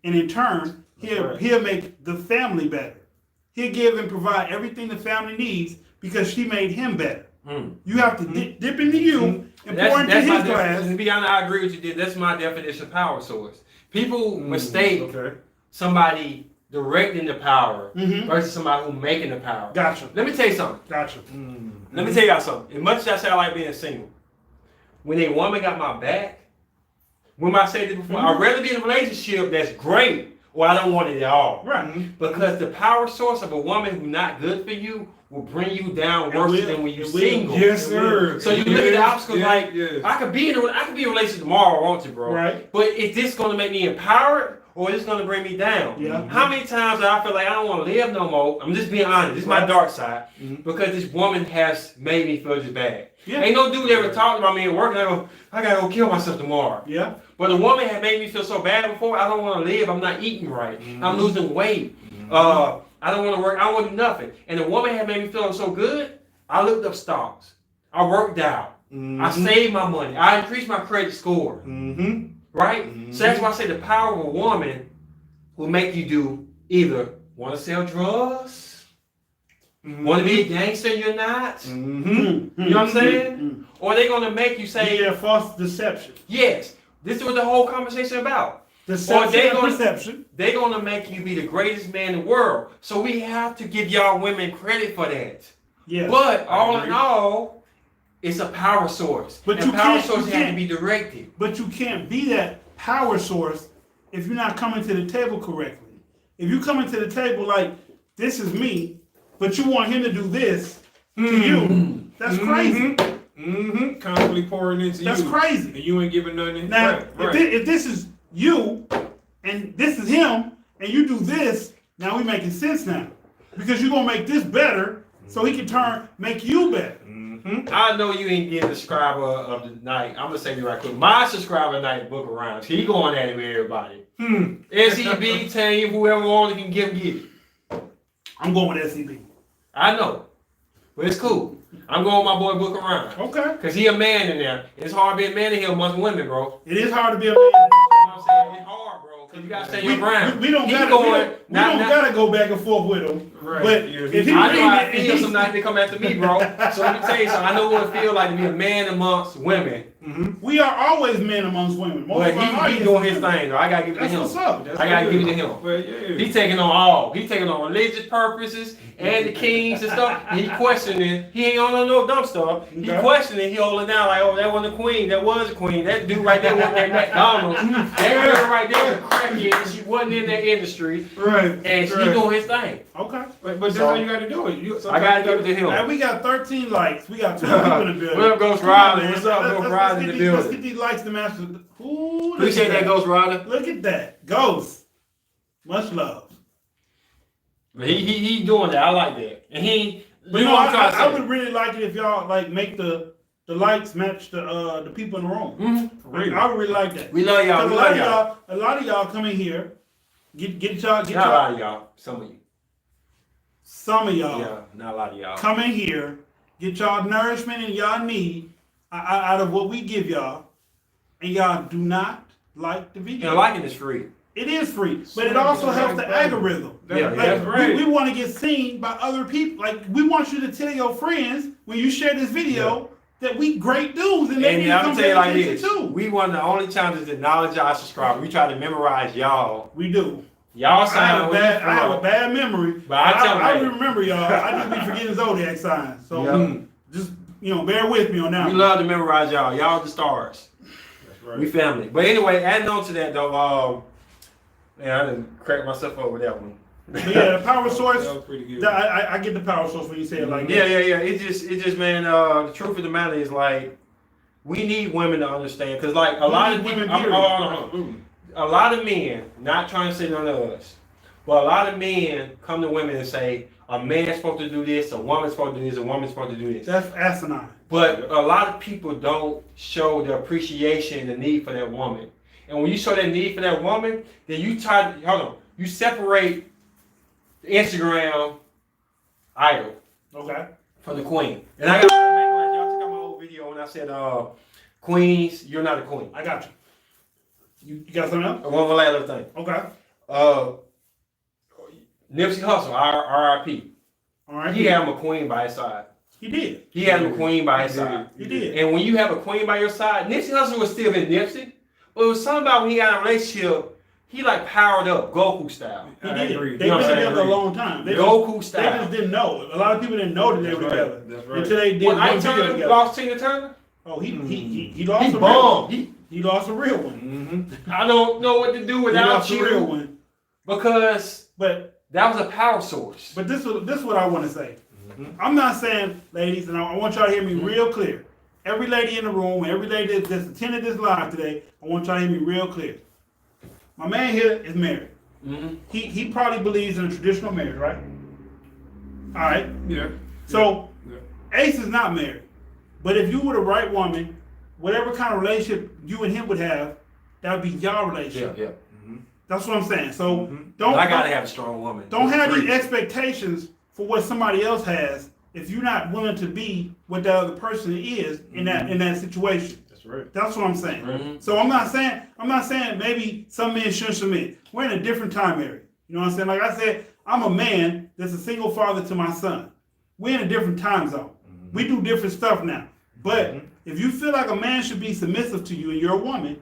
Speaker 1: and in turn, he'll make the family better. He'll give and provide everything the family needs because she made him better. You have to dip into you and pour into his glass.
Speaker 3: To be honest, I agree with you. That's my definition of power source. People mistake somebody directing the power versus somebody who making the power.
Speaker 1: Gotcha.
Speaker 3: Let me tell you something.
Speaker 1: Gotcha.
Speaker 3: Let me tell y'all something. As much as I say I like being single, when a woman got my back, when I said this before, I'd rather be in a relationship that's great or I don't want it at all.
Speaker 1: Right.
Speaker 3: Because the power source of a woman who's not good for you will bring you down
Speaker 1: It
Speaker 3: worse
Speaker 1: will.
Speaker 3: than when you're
Speaker 1: It will.
Speaker 3: single.
Speaker 2: Yes, sir.
Speaker 3: So you look at the obstacles like,
Speaker 2: yes.
Speaker 3: I could be in a relationship tomorrow, I want to, bro.
Speaker 1: Right.
Speaker 3: But is this gonna make me empowered or is this gonna bring me down?
Speaker 1: Yeah.
Speaker 3: How many times do I feel like I don't want to live no more? I'm just being honest. This is my dark side. Because this woman has made me feel just bad.
Speaker 1: Yeah.
Speaker 3: Ain't no dude ever talked about me at work and I go, I gotta go kill myself tomorrow.
Speaker 1: Yeah.
Speaker 3: But a woman had made me feel so bad before, I don't want to live, I'm not eating right. I'm losing weight. I don't want to work, I don't want to do nothing. And the woman had made me feel so good, I looked up stocks. I worked out. I saved my money. I increased my credit score. Right? So that's why I say the power of a woman will make you do either want to sell drugs, want to be a gangster and you're not. You know what I'm saying? Or they're going to make you say,
Speaker 1: Yeah, false deception.
Speaker 3: yes, this is what the whole conversation about.
Speaker 1: Deception
Speaker 3: they
Speaker 1: and
Speaker 3: gonna-
Speaker 1: perception.
Speaker 3: They're going to make you be the greatest man in the world. So we have to give y'all women credit for that.
Speaker 1: Yeah.
Speaker 3: But all
Speaker 2: agree.
Speaker 3: in all, it's a power source.
Speaker 1: But
Speaker 3: and
Speaker 1: you
Speaker 3: power
Speaker 1: can't-
Speaker 3: source
Speaker 1: you
Speaker 3: has to
Speaker 1: can't-
Speaker 3: be directed.
Speaker 1: But you can't be that power source if you're not coming to the table correctly. If you coming to the table like, this is me, but you want him to do this to you, that's crazy.
Speaker 2: Constantly pouring into
Speaker 1: That's
Speaker 2: you.
Speaker 1: crazy.
Speaker 2: And you ain't giving nothing.
Speaker 1: Now,
Speaker 2: right.
Speaker 1: if this is you and this is him, and you do this, now we making sense now. Because you're going to make this better so he can make you better.
Speaker 3: I know you ain't getting the subscriber of the night. I'm going to say this right quick. My subscriber of the night, Book Around. He going at it with everybody. SEB, telling you whoever wants can get it.
Speaker 1: I'm going with SEB.
Speaker 3: I know. But it's cool. I'm going with my boy Book Around.
Speaker 1: Okay.
Speaker 3: Because he a man in there. It's hard to be a man in here amongst women, bro.
Speaker 1: It is hard to be a man.
Speaker 3: You know what I'm saying? It's hard, bro. Because you got to stay your ground.
Speaker 1: We don't
Speaker 3: He
Speaker 1: gotta,
Speaker 3: going,
Speaker 1: we don't gotta go back and forth with him.
Speaker 2: Right.
Speaker 1: But
Speaker 2: Yeah,
Speaker 1: if he
Speaker 3: I know how
Speaker 1: reading
Speaker 3: it
Speaker 1: it,
Speaker 3: feels
Speaker 1: and
Speaker 3: sometimes they come after me, bro. So let me tell you something. I know what it feels like to be a man amongst women.
Speaker 1: we are always men amongst women. Most
Speaker 3: But
Speaker 1: of our
Speaker 3: he
Speaker 1: audience
Speaker 3: doing
Speaker 1: is
Speaker 3: his
Speaker 1: women.
Speaker 3: thing, though. I got to give it to
Speaker 1: That's
Speaker 3: him.
Speaker 1: what's up.
Speaker 3: I got to give it to him.
Speaker 2: But yeah.
Speaker 3: He taking on all. He taking on religious purposes and the kings and stuff. And he questioning. He ain't on no dumb stuff. He
Speaker 1: Okay.
Speaker 3: questioning. He holding down like, oh, that wasn't a queen. That was a queen. That dude right there wasn't at McDonald's. That girl right there was a crackhead. And she wasn't in that industry.
Speaker 1: Right.
Speaker 3: And he
Speaker 1: right.
Speaker 3: doing his thing.
Speaker 1: Okay.
Speaker 2: But that's
Speaker 3: So-
Speaker 2: how you got to do it.
Speaker 3: I got to give it to him.
Speaker 1: Now we got 13 likes. We got 2 people in the building.
Speaker 3: What up, Ghost
Speaker 1: Come on,
Speaker 3: Riley?
Speaker 1: man.
Speaker 3: What's up,
Speaker 1: Let's-
Speaker 3: Ghost
Speaker 1: let's
Speaker 3: Riley in
Speaker 1: get
Speaker 3: the
Speaker 1: these- Let's
Speaker 3: building?
Speaker 1: get these likes to master. Ooh, look
Speaker 3: Appreciate
Speaker 1: at
Speaker 3: that, Ghost Rider.
Speaker 1: Look at that. Ghost. Much love.
Speaker 3: But he doing that. I like that. And he.
Speaker 1: But
Speaker 3: you
Speaker 1: no,
Speaker 3: know what I'm trying to
Speaker 1: I
Speaker 3: say.
Speaker 1: would really like it if y'all like make the likes match the people in the room.
Speaker 3: Mhm.
Speaker 1: I would really like that.
Speaker 3: We love y'all.
Speaker 1: Because
Speaker 3: We love y'all.
Speaker 1: a lot of y'all come in here, get y'all,
Speaker 3: Not a lot of y'all. Some of you.
Speaker 1: some of y'all
Speaker 3: Yeah, not a lot of y'all.
Speaker 1: come in here, get y'all nourishment and y'all need out of what we give y'all, and y'all do not like the video.
Speaker 3: And liking is free.
Speaker 1: It is free, but it also helps the algorithm.
Speaker 3: Yeah,
Speaker 1: Like,
Speaker 3: that's
Speaker 2: right.
Speaker 1: we want to get seen by other people. Like, we want you to tell your friends when you share this video that we great dudes and they need
Speaker 3: And
Speaker 1: to
Speaker 3: I'm
Speaker 1: come
Speaker 3: gonna tell you
Speaker 1: pay
Speaker 3: like
Speaker 1: attention
Speaker 3: this.
Speaker 1: too.
Speaker 3: We one of the only channels that acknowledge our subscribers. We try to memorize y'all.
Speaker 1: We do.
Speaker 3: Y'all
Speaker 1: I have,
Speaker 3: sound
Speaker 1: I have a bad memory.
Speaker 3: But I tell
Speaker 1: I
Speaker 3: you.
Speaker 1: remember y'all. I just be forgetting zodiac signs. So
Speaker 3: Yeah.
Speaker 1: just bear with me on that.
Speaker 3: We
Speaker 1: one.
Speaker 3: love to memorize y'all. Y'all the stars.
Speaker 2: That's right.
Speaker 3: We family. But anyway, adding on to that though, man, I didn't crack myself up with that one.
Speaker 1: But yeah, the power source.
Speaker 2: That was pretty good.
Speaker 1: I get the power source when you say it like
Speaker 3: Yeah,
Speaker 1: that.
Speaker 3: yeah. It just man, the truth of the matter is like we need women to understand because like a lot of
Speaker 1: need
Speaker 3: people,
Speaker 1: women, period.
Speaker 2: Absolutely.
Speaker 3: a lot of men, not trying to say none of us, but a lot of men come to women and say a man's supposed to do this, a woman's supposed to do this, a woman's supposed to do this.
Speaker 1: That's asinine.
Speaker 3: But a lot of people don't show the appreciation and the need for that woman. And when you show that need for that woman, then you separate the Instagram idol
Speaker 1: Okay.
Speaker 3: from the queen. And I got y'all check out my old video when I said, queens, you're not a queen.
Speaker 1: I got you. You got something else?
Speaker 3: One last little thing.
Speaker 1: Okay.
Speaker 3: Nipsey Hussle, R.I.P.
Speaker 1: All right.
Speaker 3: He had him a queen by his side.
Speaker 1: He did.
Speaker 3: He had him a queen by his side.
Speaker 1: He did.
Speaker 3: And when you have a queen by your side, Nipsey Hussle was still in Nipsey, but it was something about when he got in a relationship, he like powered up, Goku style.
Speaker 1: He
Speaker 2: I
Speaker 1: did.
Speaker 2: agree.
Speaker 1: They've
Speaker 3: You know
Speaker 1: been
Speaker 3: what I'm
Speaker 1: together a long time. They
Speaker 3: Goku
Speaker 1: just
Speaker 3: style.
Speaker 1: didn't know. A lot of people didn't know that they were
Speaker 2: That's right.
Speaker 1: together
Speaker 2: That's right.
Speaker 1: until they did
Speaker 3: When
Speaker 1: one
Speaker 3: Ike
Speaker 1: video
Speaker 3: Turner
Speaker 1: together.
Speaker 3: lost Tina Turner,
Speaker 1: Oh, he
Speaker 3: he
Speaker 1: lost a real one.
Speaker 3: bummed.
Speaker 1: He lost a real one.
Speaker 3: I don't know what to do
Speaker 1: He
Speaker 3: without
Speaker 1: lost a real
Speaker 3: you.
Speaker 1: one.
Speaker 3: Because
Speaker 1: But
Speaker 3: that was a power source.
Speaker 1: this is what I want to say. I'm not saying, ladies, and I want y'all to hear me real clear. Every lady in the room, every lady that's attended this live today, I want y'all to hear me real clear. My man here is married.
Speaker 3: Mm-hmm.
Speaker 1: He probably believes in a traditional marriage, right? All right.
Speaker 2: Yeah.
Speaker 1: So
Speaker 2: Yeah.
Speaker 1: Ace is not married, but if you were the right woman, whatever kind of relationship you and him would have, that would be y'all
Speaker 3: Yeah,
Speaker 1: relationship.
Speaker 3: yeah.
Speaker 1: That's what I'm saying. So
Speaker 2: Mhm.
Speaker 1: don't
Speaker 3: But I gotta have a strong woman.
Speaker 1: don't have these
Speaker 3: Three.
Speaker 1: expectations for what somebody else has if you're not willing to be what that other person is in that situation.
Speaker 2: That's right.
Speaker 1: That's what I'm saying.
Speaker 3: Mhm.
Speaker 1: So I'm not saying maybe some men shouldn't submit. We're in a different time area. You know what I'm saying? Like I said, I'm a man that's a single father to my son. We're in a different time zone. We do different stuff now. But if you feel like a man should be submissive to you and you're a woman,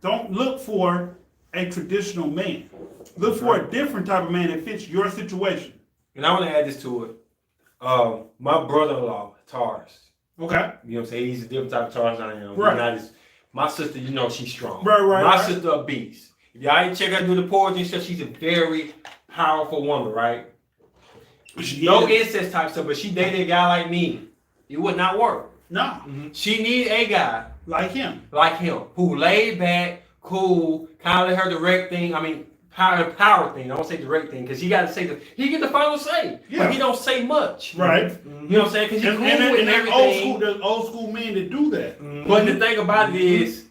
Speaker 1: don't look for a traditional man. Look for a different type of man that fits your situation.
Speaker 3: And I want to add this to it. My brother-in-law, Taurus.
Speaker 1: Okay.
Speaker 3: You know what I'm saying? He's a different type of Taurus than I am.
Speaker 1: Right.
Speaker 3: He's not as- my sister, you know, she's strong.
Speaker 1: Right.
Speaker 3: My sister, a beast. If y'all ain't check her do the poetry and stuff, she's a very powerful woman, right? No incest type stuff, but she dated a guy like me. It would not work.
Speaker 1: Nah,
Speaker 3: She need a guy
Speaker 1: like him.
Speaker 3: like him who laid back, cool, kind of let her direct thing. I mean, power thing. I don't say direct thing because he got to say he get the final say,
Speaker 1: Yeah.
Speaker 3: but he don't say much.
Speaker 1: Right.
Speaker 3: You know what I'm saying? Because he's
Speaker 1: And,
Speaker 3: cool
Speaker 1: and,
Speaker 3: with
Speaker 1: and
Speaker 3: everything.
Speaker 1: there's old school men that do that.
Speaker 3: But the thing about it is,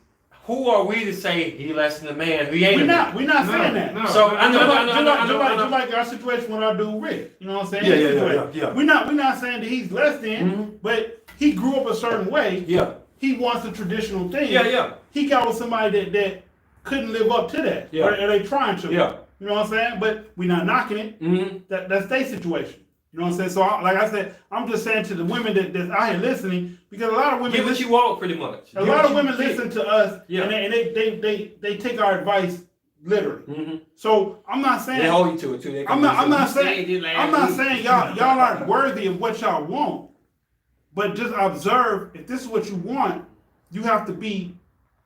Speaker 3: who are we to say he less than a man? He ain't.
Speaker 1: We're
Speaker 3: a
Speaker 1: not.
Speaker 3: man.
Speaker 1: We're not
Speaker 2: No,
Speaker 1: saying that.
Speaker 2: no.
Speaker 3: So I know,
Speaker 1: Just like our situation with our dude Rick. You know what I'm saying?
Speaker 3: Yeah,
Speaker 1: His
Speaker 3: yeah,
Speaker 1: situation.
Speaker 3: yeah.
Speaker 1: We're not saying that he's less than, but he grew up a certain way.
Speaker 3: Yeah,
Speaker 1: He wants a traditional thing.
Speaker 3: yeah.
Speaker 1: He got with somebody that couldn't live up to that.
Speaker 3: Yeah.
Speaker 1: Or they trying to.
Speaker 3: Yeah.
Speaker 1: You know what I'm saying? But we're not knocking it.
Speaker 3: Mm-hmm.
Speaker 1: That's their situation. You know what I'm saying? So, like I said, I'm just saying to the women that's out here listening, because a lot of women
Speaker 3: Get what you want, pretty much.
Speaker 1: a lot of women listen to us,
Speaker 3: Yeah.
Speaker 1: and they take our advice literally.
Speaker 3: Mm-hmm.
Speaker 1: So I'm not saying
Speaker 3: They hold you to it too. They
Speaker 1: I'm not
Speaker 3: saying
Speaker 1: saying y'all aren't worthy of what y'all want, but just observe if this is what you want, you have to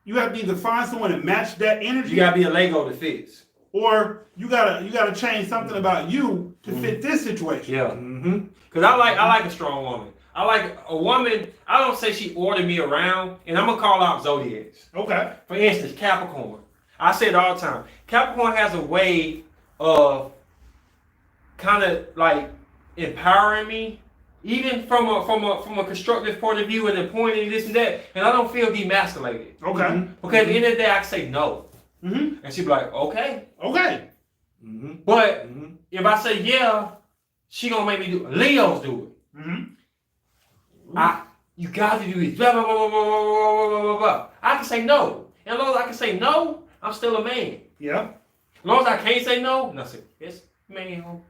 Speaker 1: either find someone that match that energy,
Speaker 3: You gotta be a Lego that fits.
Speaker 1: or you gotta change something about you to fit this situation.
Speaker 3: Yeah. Cause I like a strong woman. I like a woman. I don't say she ordered me around, and I'm gonna call out zodiacs.
Speaker 1: Okay.
Speaker 3: For instance, Capricorn. I say it all the time. Capricorn has a way of kind of like empowering me, even from a constructive point of view and the point of this and that, and I don't feel demasculated.
Speaker 1: Okay.
Speaker 3: Because at the end of the day, I can say no,
Speaker 1: Mm-hmm.
Speaker 3: and she'd be like, okay.
Speaker 1: Okay.
Speaker 3: But if I say yeah, she gonna make me do. Leos do it.
Speaker 1: Mm-hmm.
Speaker 3: You got to do this. Blah, blah, blah, blah, blah, blah, blah, blah, blah. I can say no. And as long as I can say no, I'm still a man.
Speaker 1: Yeah.
Speaker 3: As long as I can't say no, nothing. Yes, man.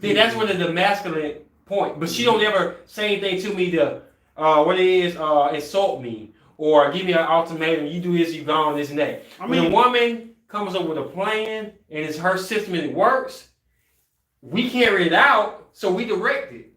Speaker 3: See, that's when the masculine point. But she don't ever say anything to me to, insult me or give me an ultimatum. You do this, you gone, this and that.
Speaker 1: I
Speaker 3: When a
Speaker 1: mean-
Speaker 3: woman comes up with a plan and it's her system and it works, we carry it out, so we direct it.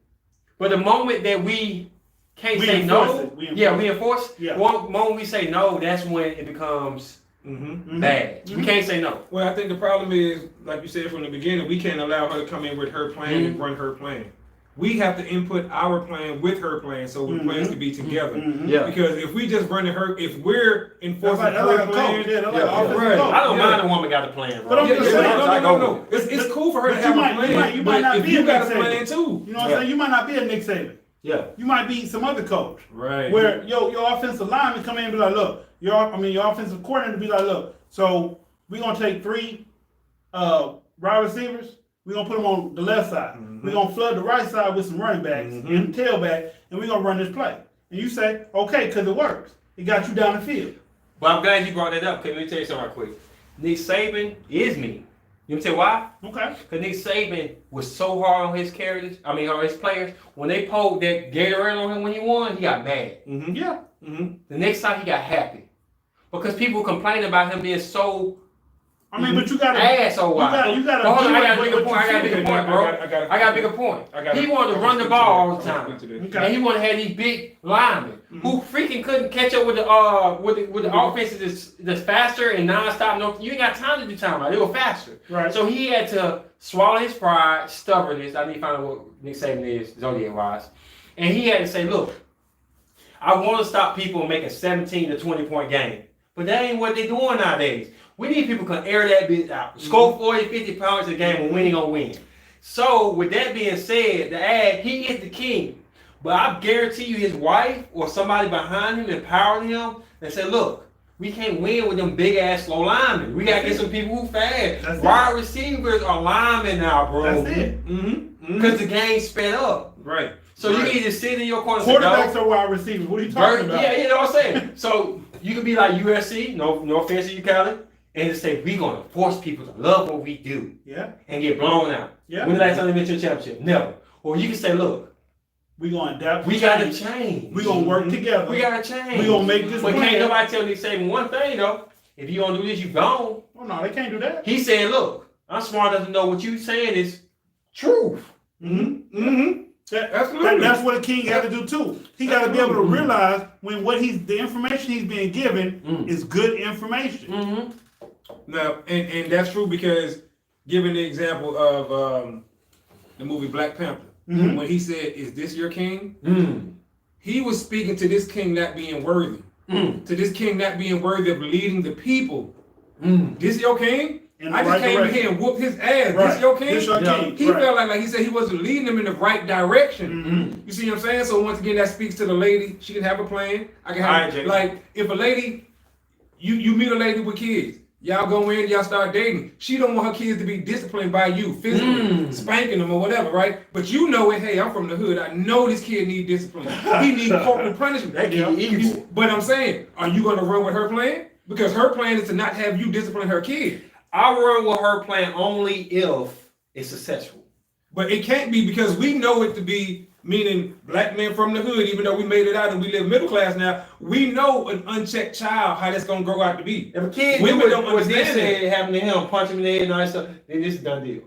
Speaker 3: But the moment that we can't
Speaker 1: We
Speaker 3: say
Speaker 1: enforce
Speaker 3: no,
Speaker 1: it. We enforce
Speaker 3: we enforce.
Speaker 1: Yeah.
Speaker 3: One moment we say no, that's when it becomes bad. We can't say no.
Speaker 2: Well, I think the problem is, like you said from the beginning, we can't allow her to come in with her plan and run her plan. We have to input our plan with her plan so the plans can be together.
Speaker 3: Yeah.
Speaker 2: Because if we just run her, if we're
Speaker 1: That's
Speaker 2: enforcing
Speaker 1: like
Speaker 2: her
Speaker 1: a
Speaker 2: plan,
Speaker 1: coach. Yeah, that's like an
Speaker 3: Yeah.
Speaker 1: offensive
Speaker 2: Right.
Speaker 1: coach.
Speaker 3: I don't
Speaker 2: Yeah.
Speaker 3: mind a woman got a plan, bro.
Speaker 1: But I'm just saying,
Speaker 2: no. It's cool for her to
Speaker 1: But
Speaker 2: have
Speaker 1: you
Speaker 2: a
Speaker 1: might-
Speaker 2: plan.
Speaker 1: you might not
Speaker 2: but if
Speaker 1: be
Speaker 2: you
Speaker 1: a
Speaker 2: got a
Speaker 1: Nick
Speaker 2: plan
Speaker 1: Saban.
Speaker 2: too.
Speaker 1: You know what I'm saying? You might not be a Nick Saban.
Speaker 3: Yeah.
Speaker 1: You might be some other coach.
Speaker 2: Right.
Speaker 1: Where your offensive lineman come in and be like, look, your offensive coordinator be like, look, so we're gonna take 3 wide receivers, we're gonna put them on the left side. We're gonna flood the right side with some running backs and tailback, and we're gonna run this play. And you say, okay, because it works. It got you down the field.
Speaker 3: But I'm glad you brought that up. Cause let me tell you something right quick. Nick Saban is me. You know tell why?
Speaker 1: Okay.
Speaker 3: Because Nick Saban was so hard on his characters. I mean, on his players. When they pulled that Gatorade on him when he won, he got mad.
Speaker 1: Yeah.
Speaker 3: The next time he got happy because people complained about him being so
Speaker 1: I mean, but you gotta.
Speaker 4: Ass so wide.
Speaker 1: You gotta.
Speaker 4: Hold on, I got a
Speaker 1: what
Speaker 4: bigger
Speaker 1: you
Speaker 4: point. I got a
Speaker 1: see.
Speaker 4: bigger point, bro. I got a bigger point. He wanted to run the ball all the time. And he wanted to have these big linemen who freaking couldn't catch up with the offenses that's faster and nonstop. No, you ain't got time to do timeout. They were faster.
Speaker 1: Right.
Speaker 4: So he had to swallow his pride, stubbornness. I need to find out what Nick Saban is, Zodiac wise. And he had to say, look, I want to stop people making 17 to 20 point game. But that ain't what they're doing nowadays. We need people who can air that bitch out. Score 40, 50 points a game and winning on win. So with that being said, he is the king. But I guarantee you his wife or somebody behind him empowering him and say, look, we can't win with them big ass slow linemen. We gotta get some people who fast. Wide receivers are linemen now, bro.
Speaker 1: That's it.
Speaker 4: Because the game sped up.
Speaker 2: Right.
Speaker 4: So you can either sit in your corner and
Speaker 1: Quarterbacks are wide receivers. What are you talking about?
Speaker 4: Yeah, you know what I'm saying? So you can be like USC, no offense to you, Callie, and just say, we're going to force people to love what we do.
Speaker 1: Yeah.
Speaker 4: And get blown out.
Speaker 1: Yeah.
Speaker 4: When the last time they went to a championship? Never. Or you can say, look,
Speaker 1: we're going to adapt.
Speaker 4: we got to change.
Speaker 1: We're going to work together.
Speaker 4: We got to change.
Speaker 1: We're going to make this
Speaker 4: But
Speaker 1: plan.
Speaker 4: can't nobody tell Nick Saban one thing, though. If you don't do this, you gone.
Speaker 1: Oh, no, they can't do that.
Speaker 4: He said, look, I'm smart enough to know what you saying is truth.
Speaker 1: That's what a king got to do too. He got to be able to realize when the information he's being given is good information.
Speaker 2: Now, and that's true because, given the example of the movie Black Panther, when he said, "Is this your king?" He was speaking to this king not being worthy, to this king not being worthy of leading the people. This your king? I just came in here and whooped his ass.
Speaker 1: Right.
Speaker 2: This your king?
Speaker 1: This your king.
Speaker 2: He felt like he said he wasn't leading them in the right direction. You see what I'm saying? So once again, that speaks to the lady. She can have a plan. I can have like if a lady, you meet a lady with kids. Y'all go in, y'all start dating. She don't want her kids to be disciplined by you, physically, spanking them or whatever, right? But you know it, hey, I'm from the hood. I know this kid need discipline. He needs corporal punishment.
Speaker 4: That kid evil.
Speaker 2: But I'm saying, are you going to run with her plan? Because her plan is to not have you discipline her kid.
Speaker 4: I'll run with her plan only if it's successful.
Speaker 2: But it can't be because we know it to be, meaning black men from the hood, even though we made it out and we live middle class now, we know an unchecked child, how that's going to grow out to be.
Speaker 4: If a kid
Speaker 2: Women don't
Speaker 4: what they
Speaker 2: understand
Speaker 4: said happened to him, punch him in the head and all that stuff, then this is a done deal.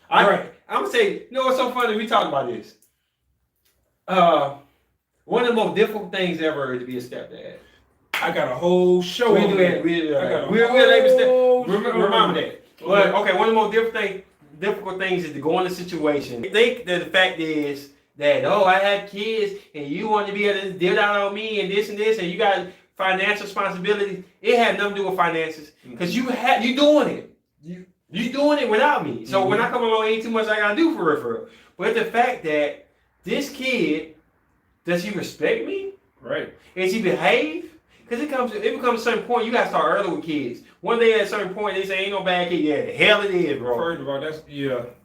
Speaker 4: I'm going to say, you know what's so funny? We talked about this. One of the most difficult things ever is to be a stepdad.
Speaker 2: I got a whole show on that.
Speaker 4: Remember that. But okay, one of the most difficult things is to go in a situation. I think that the fact is that I had kids and you want to be able to deal out on me and this and you got financial responsibilities. It had nothing to do with finances because you doing it. You doing it without me. So when I come along, ain't too much I gotta do for real. But the fact that this kid, does he respect me?
Speaker 2: Right.
Speaker 4: Does he behave? Because it becomes a certain point, you gotta start early with kids. One day at a certain point, they say ain't no bad kid. Yeah, the hell it is, bro.
Speaker 2: First of all,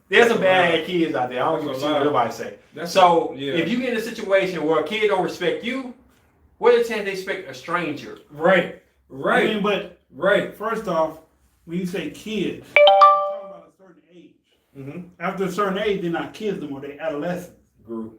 Speaker 4: There's some bad kids out there. I don't give a shit what nobody say. If you get in a situation where a kid don't respect you, what are the chance they expect a stranger?
Speaker 2: Right.
Speaker 1: I mean, but first off, when you say kids, you're talking about a certain age. After a certain age, they're not kids no more. They're adolescents.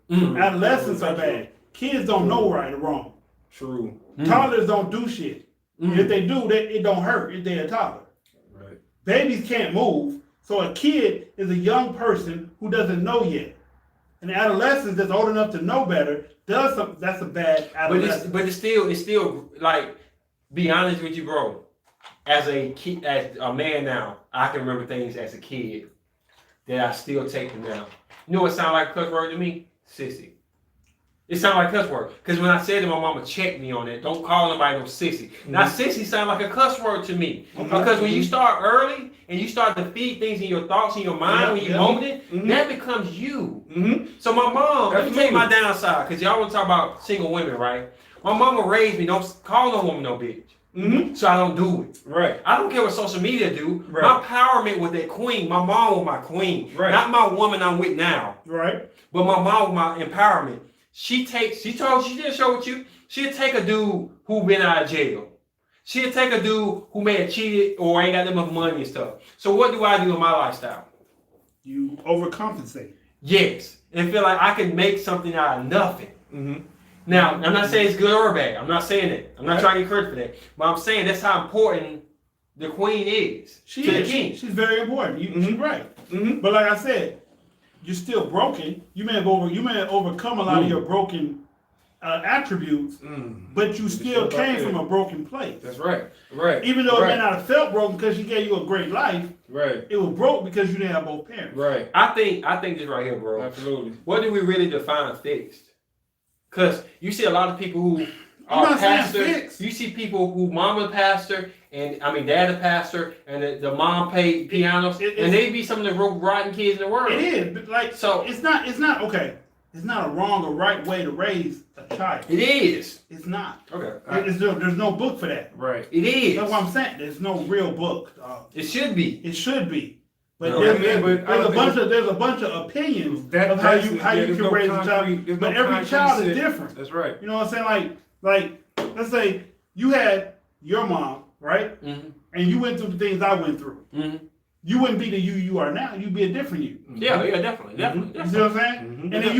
Speaker 1: Adolescents are bad. Kids don't know right or wrong.
Speaker 2: True.
Speaker 1: Toddlers don't do shit. If they do, it don't hurt if they're a toddler.
Speaker 2: Right.
Speaker 1: Babies can't move, so a kid is a young person who doesn't know yet. An adolescent that's old enough to know better does something. That's a bad adolescent.
Speaker 4: But it's still like, be honest with you, bro. As a kid, as a man now, I can remember things as a kid that I still take them now. You know what sound like a cuss word to me? Sissy. It sound like cuss word. Because when I said to my mama, check me on it. Don't call nobody no sissy. Now, sissy sound like a cuss word to me. Because when you start early and you start to feed things in your thoughts, in your mind, when you're molding, that becomes you. So my mom, let me tell you my downside, because y'all want to talk about single women, right? My mama raised me, don't call no woman no bitch. So I don't do it.
Speaker 2: Right.
Speaker 4: I don't care what social media do. Right. My empowerment with that queen. My mom was my queen.
Speaker 2: Right.
Speaker 4: Not my woman I'm with now.
Speaker 1: Right.
Speaker 4: But my mom was my empowerment. She did show with you. She'll take a dude who been out of jail. She'll take a dude who may have cheated or ain't got that much money and stuff. So what do I do in my lifestyle?
Speaker 1: You overcompensate.
Speaker 4: Yes. And feel like I can make something out of nothing. Now, I'm not saying it's good or bad. I'm not saying that. I'm not trying to get credit for that. But I'm saying that's how important the queen is
Speaker 1: She
Speaker 4: to
Speaker 1: is.
Speaker 4: the king.
Speaker 1: She's very important. You're right.
Speaker 2: Mm-hmm.
Speaker 1: But like I said, you're still broken. You may have overcome a lot of your broken attributes, but you still came from a broken place.
Speaker 2: That's right. Right.
Speaker 1: Even though it may
Speaker 2: right.
Speaker 1: not have felt broken because she gave you a great life,
Speaker 2: Right.
Speaker 1: it was broke because you didn't have both parents.
Speaker 2: Right.
Speaker 4: I think this right here, bro.
Speaker 2: Absolutely.
Speaker 4: What do we really define fixed? Because you see a lot of people who
Speaker 1: I'm
Speaker 4: are
Speaker 1: not saying
Speaker 4: pastors.
Speaker 1: fixed.
Speaker 4: You see people who mom a pastor and dad a pastor and the mom played piano and they be some of the rotten kids in the world.
Speaker 1: It is, but like
Speaker 4: So-
Speaker 1: it's not okay. It's not a wrong or right way to raise a child.
Speaker 4: It is.
Speaker 1: It's not.
Speaker 4: Okay.
Speaker 1: There's no book for that.
Speaker 2: Right.
Speaker 4: It is.
Speaker 1: That's what I'm saying. There's no real book.
Speaker 4: It should be.
Speaker 1: It should be, but
Speaker 2: No,
Speaker 1: there's,
Speaker 2: I mean, but I don't think
Speaker 1: there's a bunch of opinions of
Speaker 2: That-
Speaker 1: how
Speaker 2: that's-
Speaker 1: you
Speaker 2: yeah, there's
Speaker 1: can
Speaker 2: no
Speaker 1: raise a
Speaker 2: concrete-
Speaker 1: child.
Speaker 2: there's
Speaker 1: But
Speaker 2: no
Speaker 1: every
Speaker 2: concrete
Speaker 1: child is
Speaker 2: set.
Speaker 1: different.
Speaker 2: That's right.
Speaker 1: You know what I'm saying? Like let's say you had your mom, right?
Speaker 4: Mm-hmm.
Speaker 1: And you went through the things I went through.
Speaker 4: Mm-hmm.
Speaker 1: You wouldn't be the you are now. You'd be a different you.
Speaker 4: Yeah, definitely.
Speaker 1: You see what I'm saying?
Speaker 2: Mhm.
Speaker 1: And then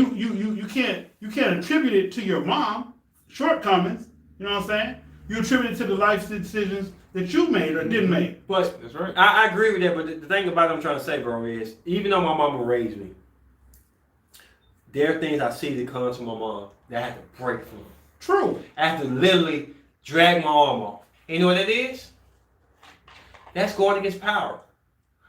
Speaker 1: you can't attribute it to your mom shortcomings. You know what I'm saying? You attribute it to the life decisions that you made or didn't make.
Speaker 4: But
Speaker 2: That's right.
Speaker 4: I agree with that, but the thing about it I'm trying to say, bro, is even though my mama raised me, there are things I see that comes from my mom that I have to break from.
Speaker 1: True.
Speaker 4: I have to literally drag my arm off. And you know what that is? That's going against power.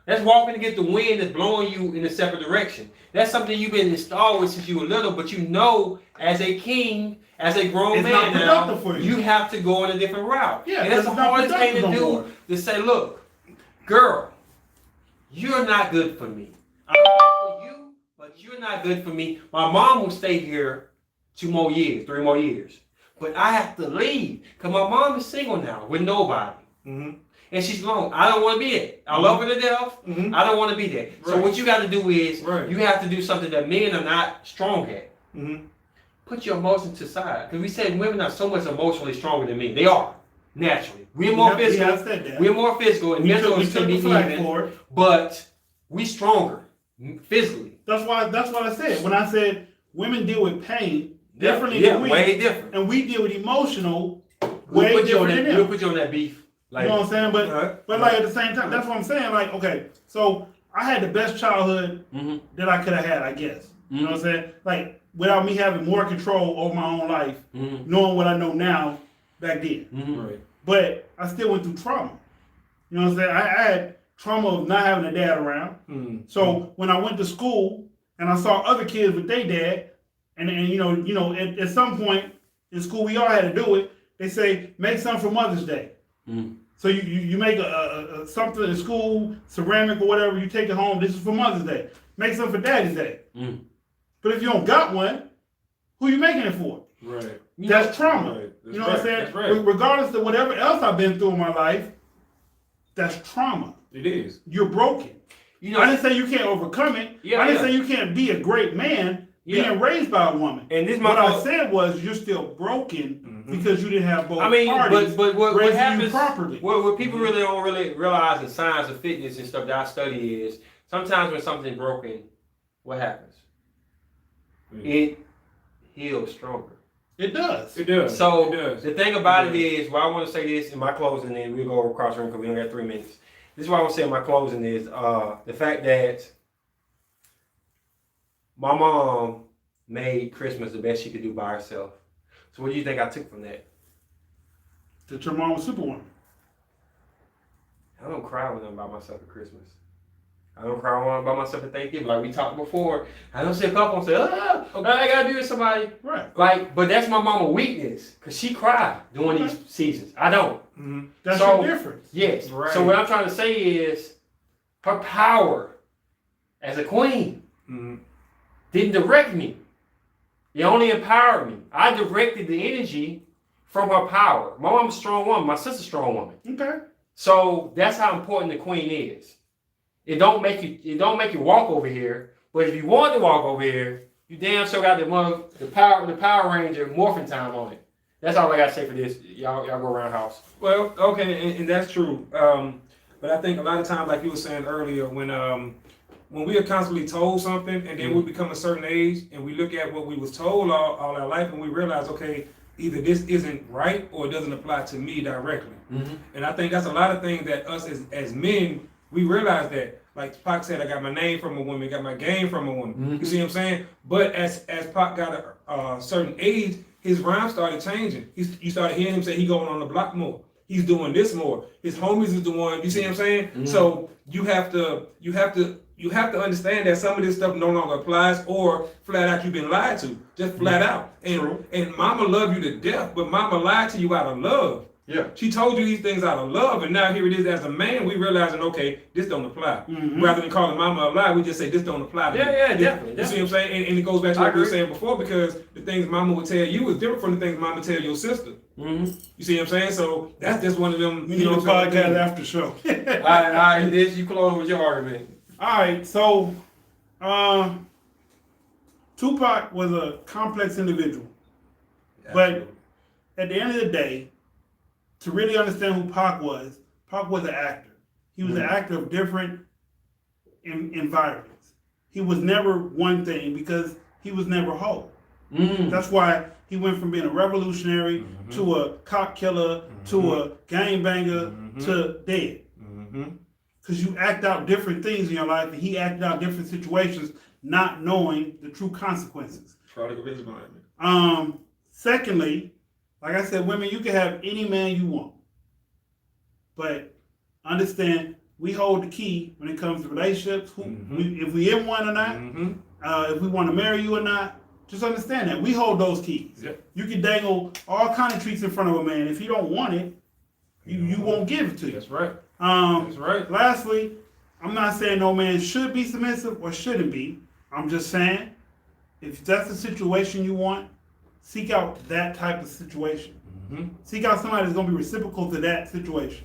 Speaker 4: That's walking against the wind that's blowing you in a separate direction. That's something you've been installed with since you were little, but you know as a king, as a grown
Speaker 1: It's
Speaker 4: man
Speaker 1: not
Speaker 4: now,
Speaker 1: productive for you.
Speaker 4: you have to go in a different route.
Speaker 1: Yeah,
Speaker 4: and that's the
Speaker 1: it's not
Speaker 4: hardest thing to
Speaker 1: productive no
Speaker 4: do,
Speaker 1: more.
Speaker 4: to say, look, girl, you're not good for me. I'm good for you, but you're not good for me. My mom will stay here 2 more years, 3 more years. But I have to leave because my mom is single now with nobody.
Speaker 2: Mm-hmm.
Speaker 4: And she's alone. I don't want to be there. I love her to death.
Speaker 2: Mhm.
Speaker 4: I don't want to be there. So
Speaker 2: Right.
Speaker 4: what you got to do is
Speaker 2: Right.
Speaker 4: you have to do something that men are not strong at.
Speaker 2: Mm-hmm.
Speaker 4: Put your emotions to the side. Because we said women are so much emotionally stronger than men. They are, naturally. We're more
Speaker 1: We
Speaker 4: physical.
Speaker 1: have said that.
Speaker 4: We're more physical and
Speaker 1: We
Speaker 4: mental
Speaker 1: took
Speaker 4: can be
Speaker 1: the flag
Speaker 4: even.
Speaker 1: for it.
Speaker 4: But we stronger physically.
Speaker 1: That's what I said. When I said women deal with pain differently
Speaker 4: Yeah,
Speaker 1: than we,
Speaker 4: way different.
Speaker 1: and we deal with emotional
Speaker 4: We'll
Speaker 1: way
Speaker 4: put you on
Speaker 1: different than
Speaker 4: that.
Speaker 1: them.
Speaker 4: We'll put you on that beef.
Speaker 1: You know what I'm saying? But
Speaker 2: Right.
Speaker 1: but like at the same time, that's what I'm saying. Like, okay, so I had the best childhood
Speaker 4: Mm-hmm.
Speaker 1: that I could have had, I guess. You know what I'm saying? Like without me having more control over my own life,
Speaker 4: Mm-hmm.
Speaker 1: knowing what I know now back then.
Speaker 4: Mm-hmm.
Speaker 2: Right.
Speaker 1: But I still went through trauma. You know what I'm saying? I had trauma of not having a dad around.
Speaker 2: Mm-hmm.
Speaker 1: So when I went to school and I saw other kids with their dad, and you know, at some point in school we all had to do it. They say make something for Mother's Day.
Speaker 4: Mm.
Speaker 1: So you make a something in school, ceramic or whatever. You take it home. This is for Mother's Day. Make something for Daddy's Day.
Speaker 4: Mm.
Speaker 1: But if you don't got one, who you making it for?
Speaker 2: Right.
Speaker 1: That's trauma.
Speaker 2: Right. That's
Speaker 1: You know what I'm
Speaker 2: right.
Speaker 1: saying?
Speaker 2: That's right.
Speaker 1: Regardless of whatever else I've been through in my life, that's trauma.
Speaker 2: It is.
Speaker 1: You're broken.
Speaker 4: You know,
Speaker 1: I didn't say you can't overcome it.
Speaker 4: Yeah,
Speaker 1: I didn't
Speaker 4: yeah.
Speaker 1: say you can't be a great man
Speaker 4: Yeah.
Speaker 1: being raised by a woman.
Speaker 4: and this my
Speaker 1: What I
Speaker 4: fault.
Speaker 1: said was you're still broken because you didn't have both
Speaker 4: I mean,
Speaker 1: parties
Speaker 4: but what
Speaker 1: raising you
Speaker 4: happens?
Speaker 1: properly.
Speaker 4: What people really don't really realize in science of fitness and stuff that I study is sometimes when something's broken, what happens? It heals stronger.
Speaker 1: It does.
Speaker 2: It does.
Speaker 4: So
Speaker 2: it does.
Speaker 4: the thing about it is, well, I want to say this in my closing, and we'll go over across the room because we only got 3 minutes. This is what I want to say in my closing is the fact that my mom made Christmas the best she could do by herself. So what do you think I took from that?
Speaker 1: That your mom was Superwoman.
Speaker 4: I don't cry when I'm by myself at Christmas. I don't cry when I'm by myself at Thanksgiving. Like we talked before, I don't sit up and say, I gotta be with somebody.
Speaker 1: Right.
Speaker 4: Like, but that's my mama's weakness, because she cried during these seasons. I don't.
Speaker 2: Mm-hmm.
Speaker 1: That's
Speaker 4: So-
Speaker 1: your difference.
Speaker 4: Yes.
Speaker 2: Right.
Speaker 4: So what I'm trying to say is her power as a queen
Speaker 2: Mm-hmm.
Speaker 4: didn't direct me. It only empowered me. I directed the energy from her power. My mom's a strong woman. My sister's a strong woman.
Speaker 1: Okay.
Speaker 4: So that's how important the queen is. It don't make you walk over here, but if you want to walk over here, you damn sure got the Power Ranger morphin' time on it. That's all I gotta say for this. Y'all go around the house.
Speaker 2: Well, okay, and that's true. But I think a lot of times, like you were saying earlier, when we are constantly told something and then we become a certain age and we look at what we was told all our life and we realize, okay, either this isn't right or it doesn't apply to me directly. And I think that's a lot of things that us as men, we realize that. Like Pac said, I got my name from a woman, got my game from a woman. You see what I'm saying? But as Pac got a certain age, his rhymes started changing. You started hearing him say he going on the block more. He's doing this more. His homies is the one. You see what I'm saying? So you have to understand that some of this stuff no longer applies, or flat out you've been lied to, just flat out. And mama love you to death, but mama lied to you out of love.
Speaker 4: Yeah.
Speaker 2: She told you these things out of love, and now here it is as a man, we realizing, okay, this don't apply. Rather than calling mama a lie, we just say this don't apply to me.
Speaker 4: Yeah, definitely.
Speaker 2: You see what I'm saying? And it goes back to what we were saying before, because the things mama would tell you is different from the things mama tell your sister. You see what I'm saying? So that's just one of them.
Speaker 1: We need a podcast after show.
Speaker 4: All right, this you close with your argument.
Speaker 1: All right, so Tupac was a complex individual, but at the end of the day, to really understand who Pac was an actor. He was an actor of different environments. He was never one thing because he was never whole. That's why he went from being a revolutionary to a cop killer to a gangbanger to dead. Because you act out different things in your life, and he acted out different situations, not knowing the true consequences. Secondly, like I said, women, you can have any man you want, but understand we hold the key when it comes to relationships. If we in one or not, if we want to marry you or not, just understand that we hold those keys. You can dangle all kind of treats in front of a man. If he don't want it, you won't give it to you.
Speaker 2: That's right.
Speaker 1: That's right. Lastly, I'm not saying no man should be submissive or shouldn't be. I'm just saying, if that's the situation you want, seek out that type of situation. Seek out somebody that's going to be reciprocal to that situation.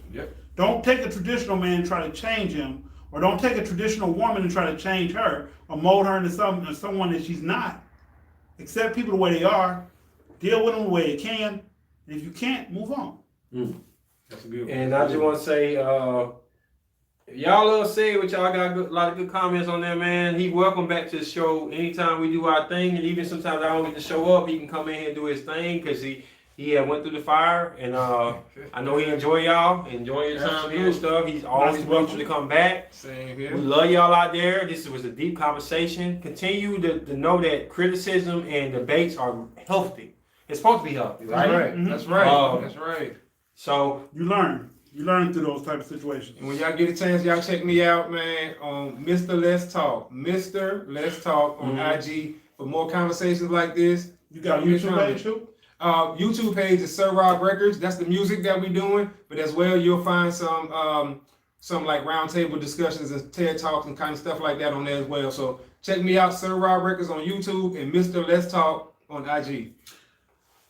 Speaker 1: Don't take a traditional man and try to change him, or don't take a traditional woman and try to change her or mold her into someone that she's not. Accept people the way they are, deal with them the way you can, and if you can't, move on.
Speaker 2: That's a good one.
Speaker 4: And I just want to say, if y'all love Say, which y'all got a lot of good comments on there, man. He welcome back to the show anytime we do our thing, and even sometimes I don't get to show up, he can come in here and do his thing because he went through the fire, and I know he enjoy y'all, enjoy your time here and stuff. He's always welcome to come back.
Speaker 2: Same here.
Speaker 4: We love y'all out there. This was a deep conversation. Continue to know that criticism and debates are healthy. It's supposed to be healthy, right?
Speaker 2: That's right. That's right.
Speaker 4: So
Speaker 1: you learn through those type of situations.
Speaker 2: And when y'all get a chance, y'all check me out, man, on Mr. Let's Talk. Mr. Let's Talk on IG for more conversations like this.
Speaker 1: You got a YouTube page too?
Speaker 2: YouTube page is Sir Rob Records. That's the music that we're doing. But as well, you'll find some like roundtable discussions and TED Talks and kind of stuff like that on there as well. So check me out, Sir Rob Records on YouTube and Mr. Let's Talk on IG.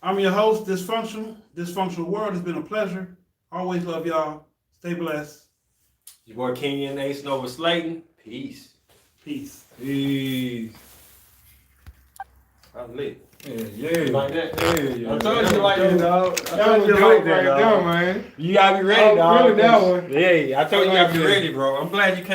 Speaker 1: I'm your host, Dysfunctional World. It's been a pleasure. Always love y'all. Stay blessed.
Speaker 4: your boy Kenyon Ace Nova Slayton. Peace.
Speaker 1: Peace.
Speaker 2: Peace.
Speaker 4: I'm lit.
Speaker 2: Yeah.
Speaker 4: Like that?
Speaker 2: Yeah.
Speaker 4: I told you like that, dog.
Speaker 2: That was dope right there, man.
Speaker 4: You gotta be ready, dog.
Speaker 2: Really that one.
Speaker 4: Yeah, I told you you gotta be ready, bro. I'm glad you came.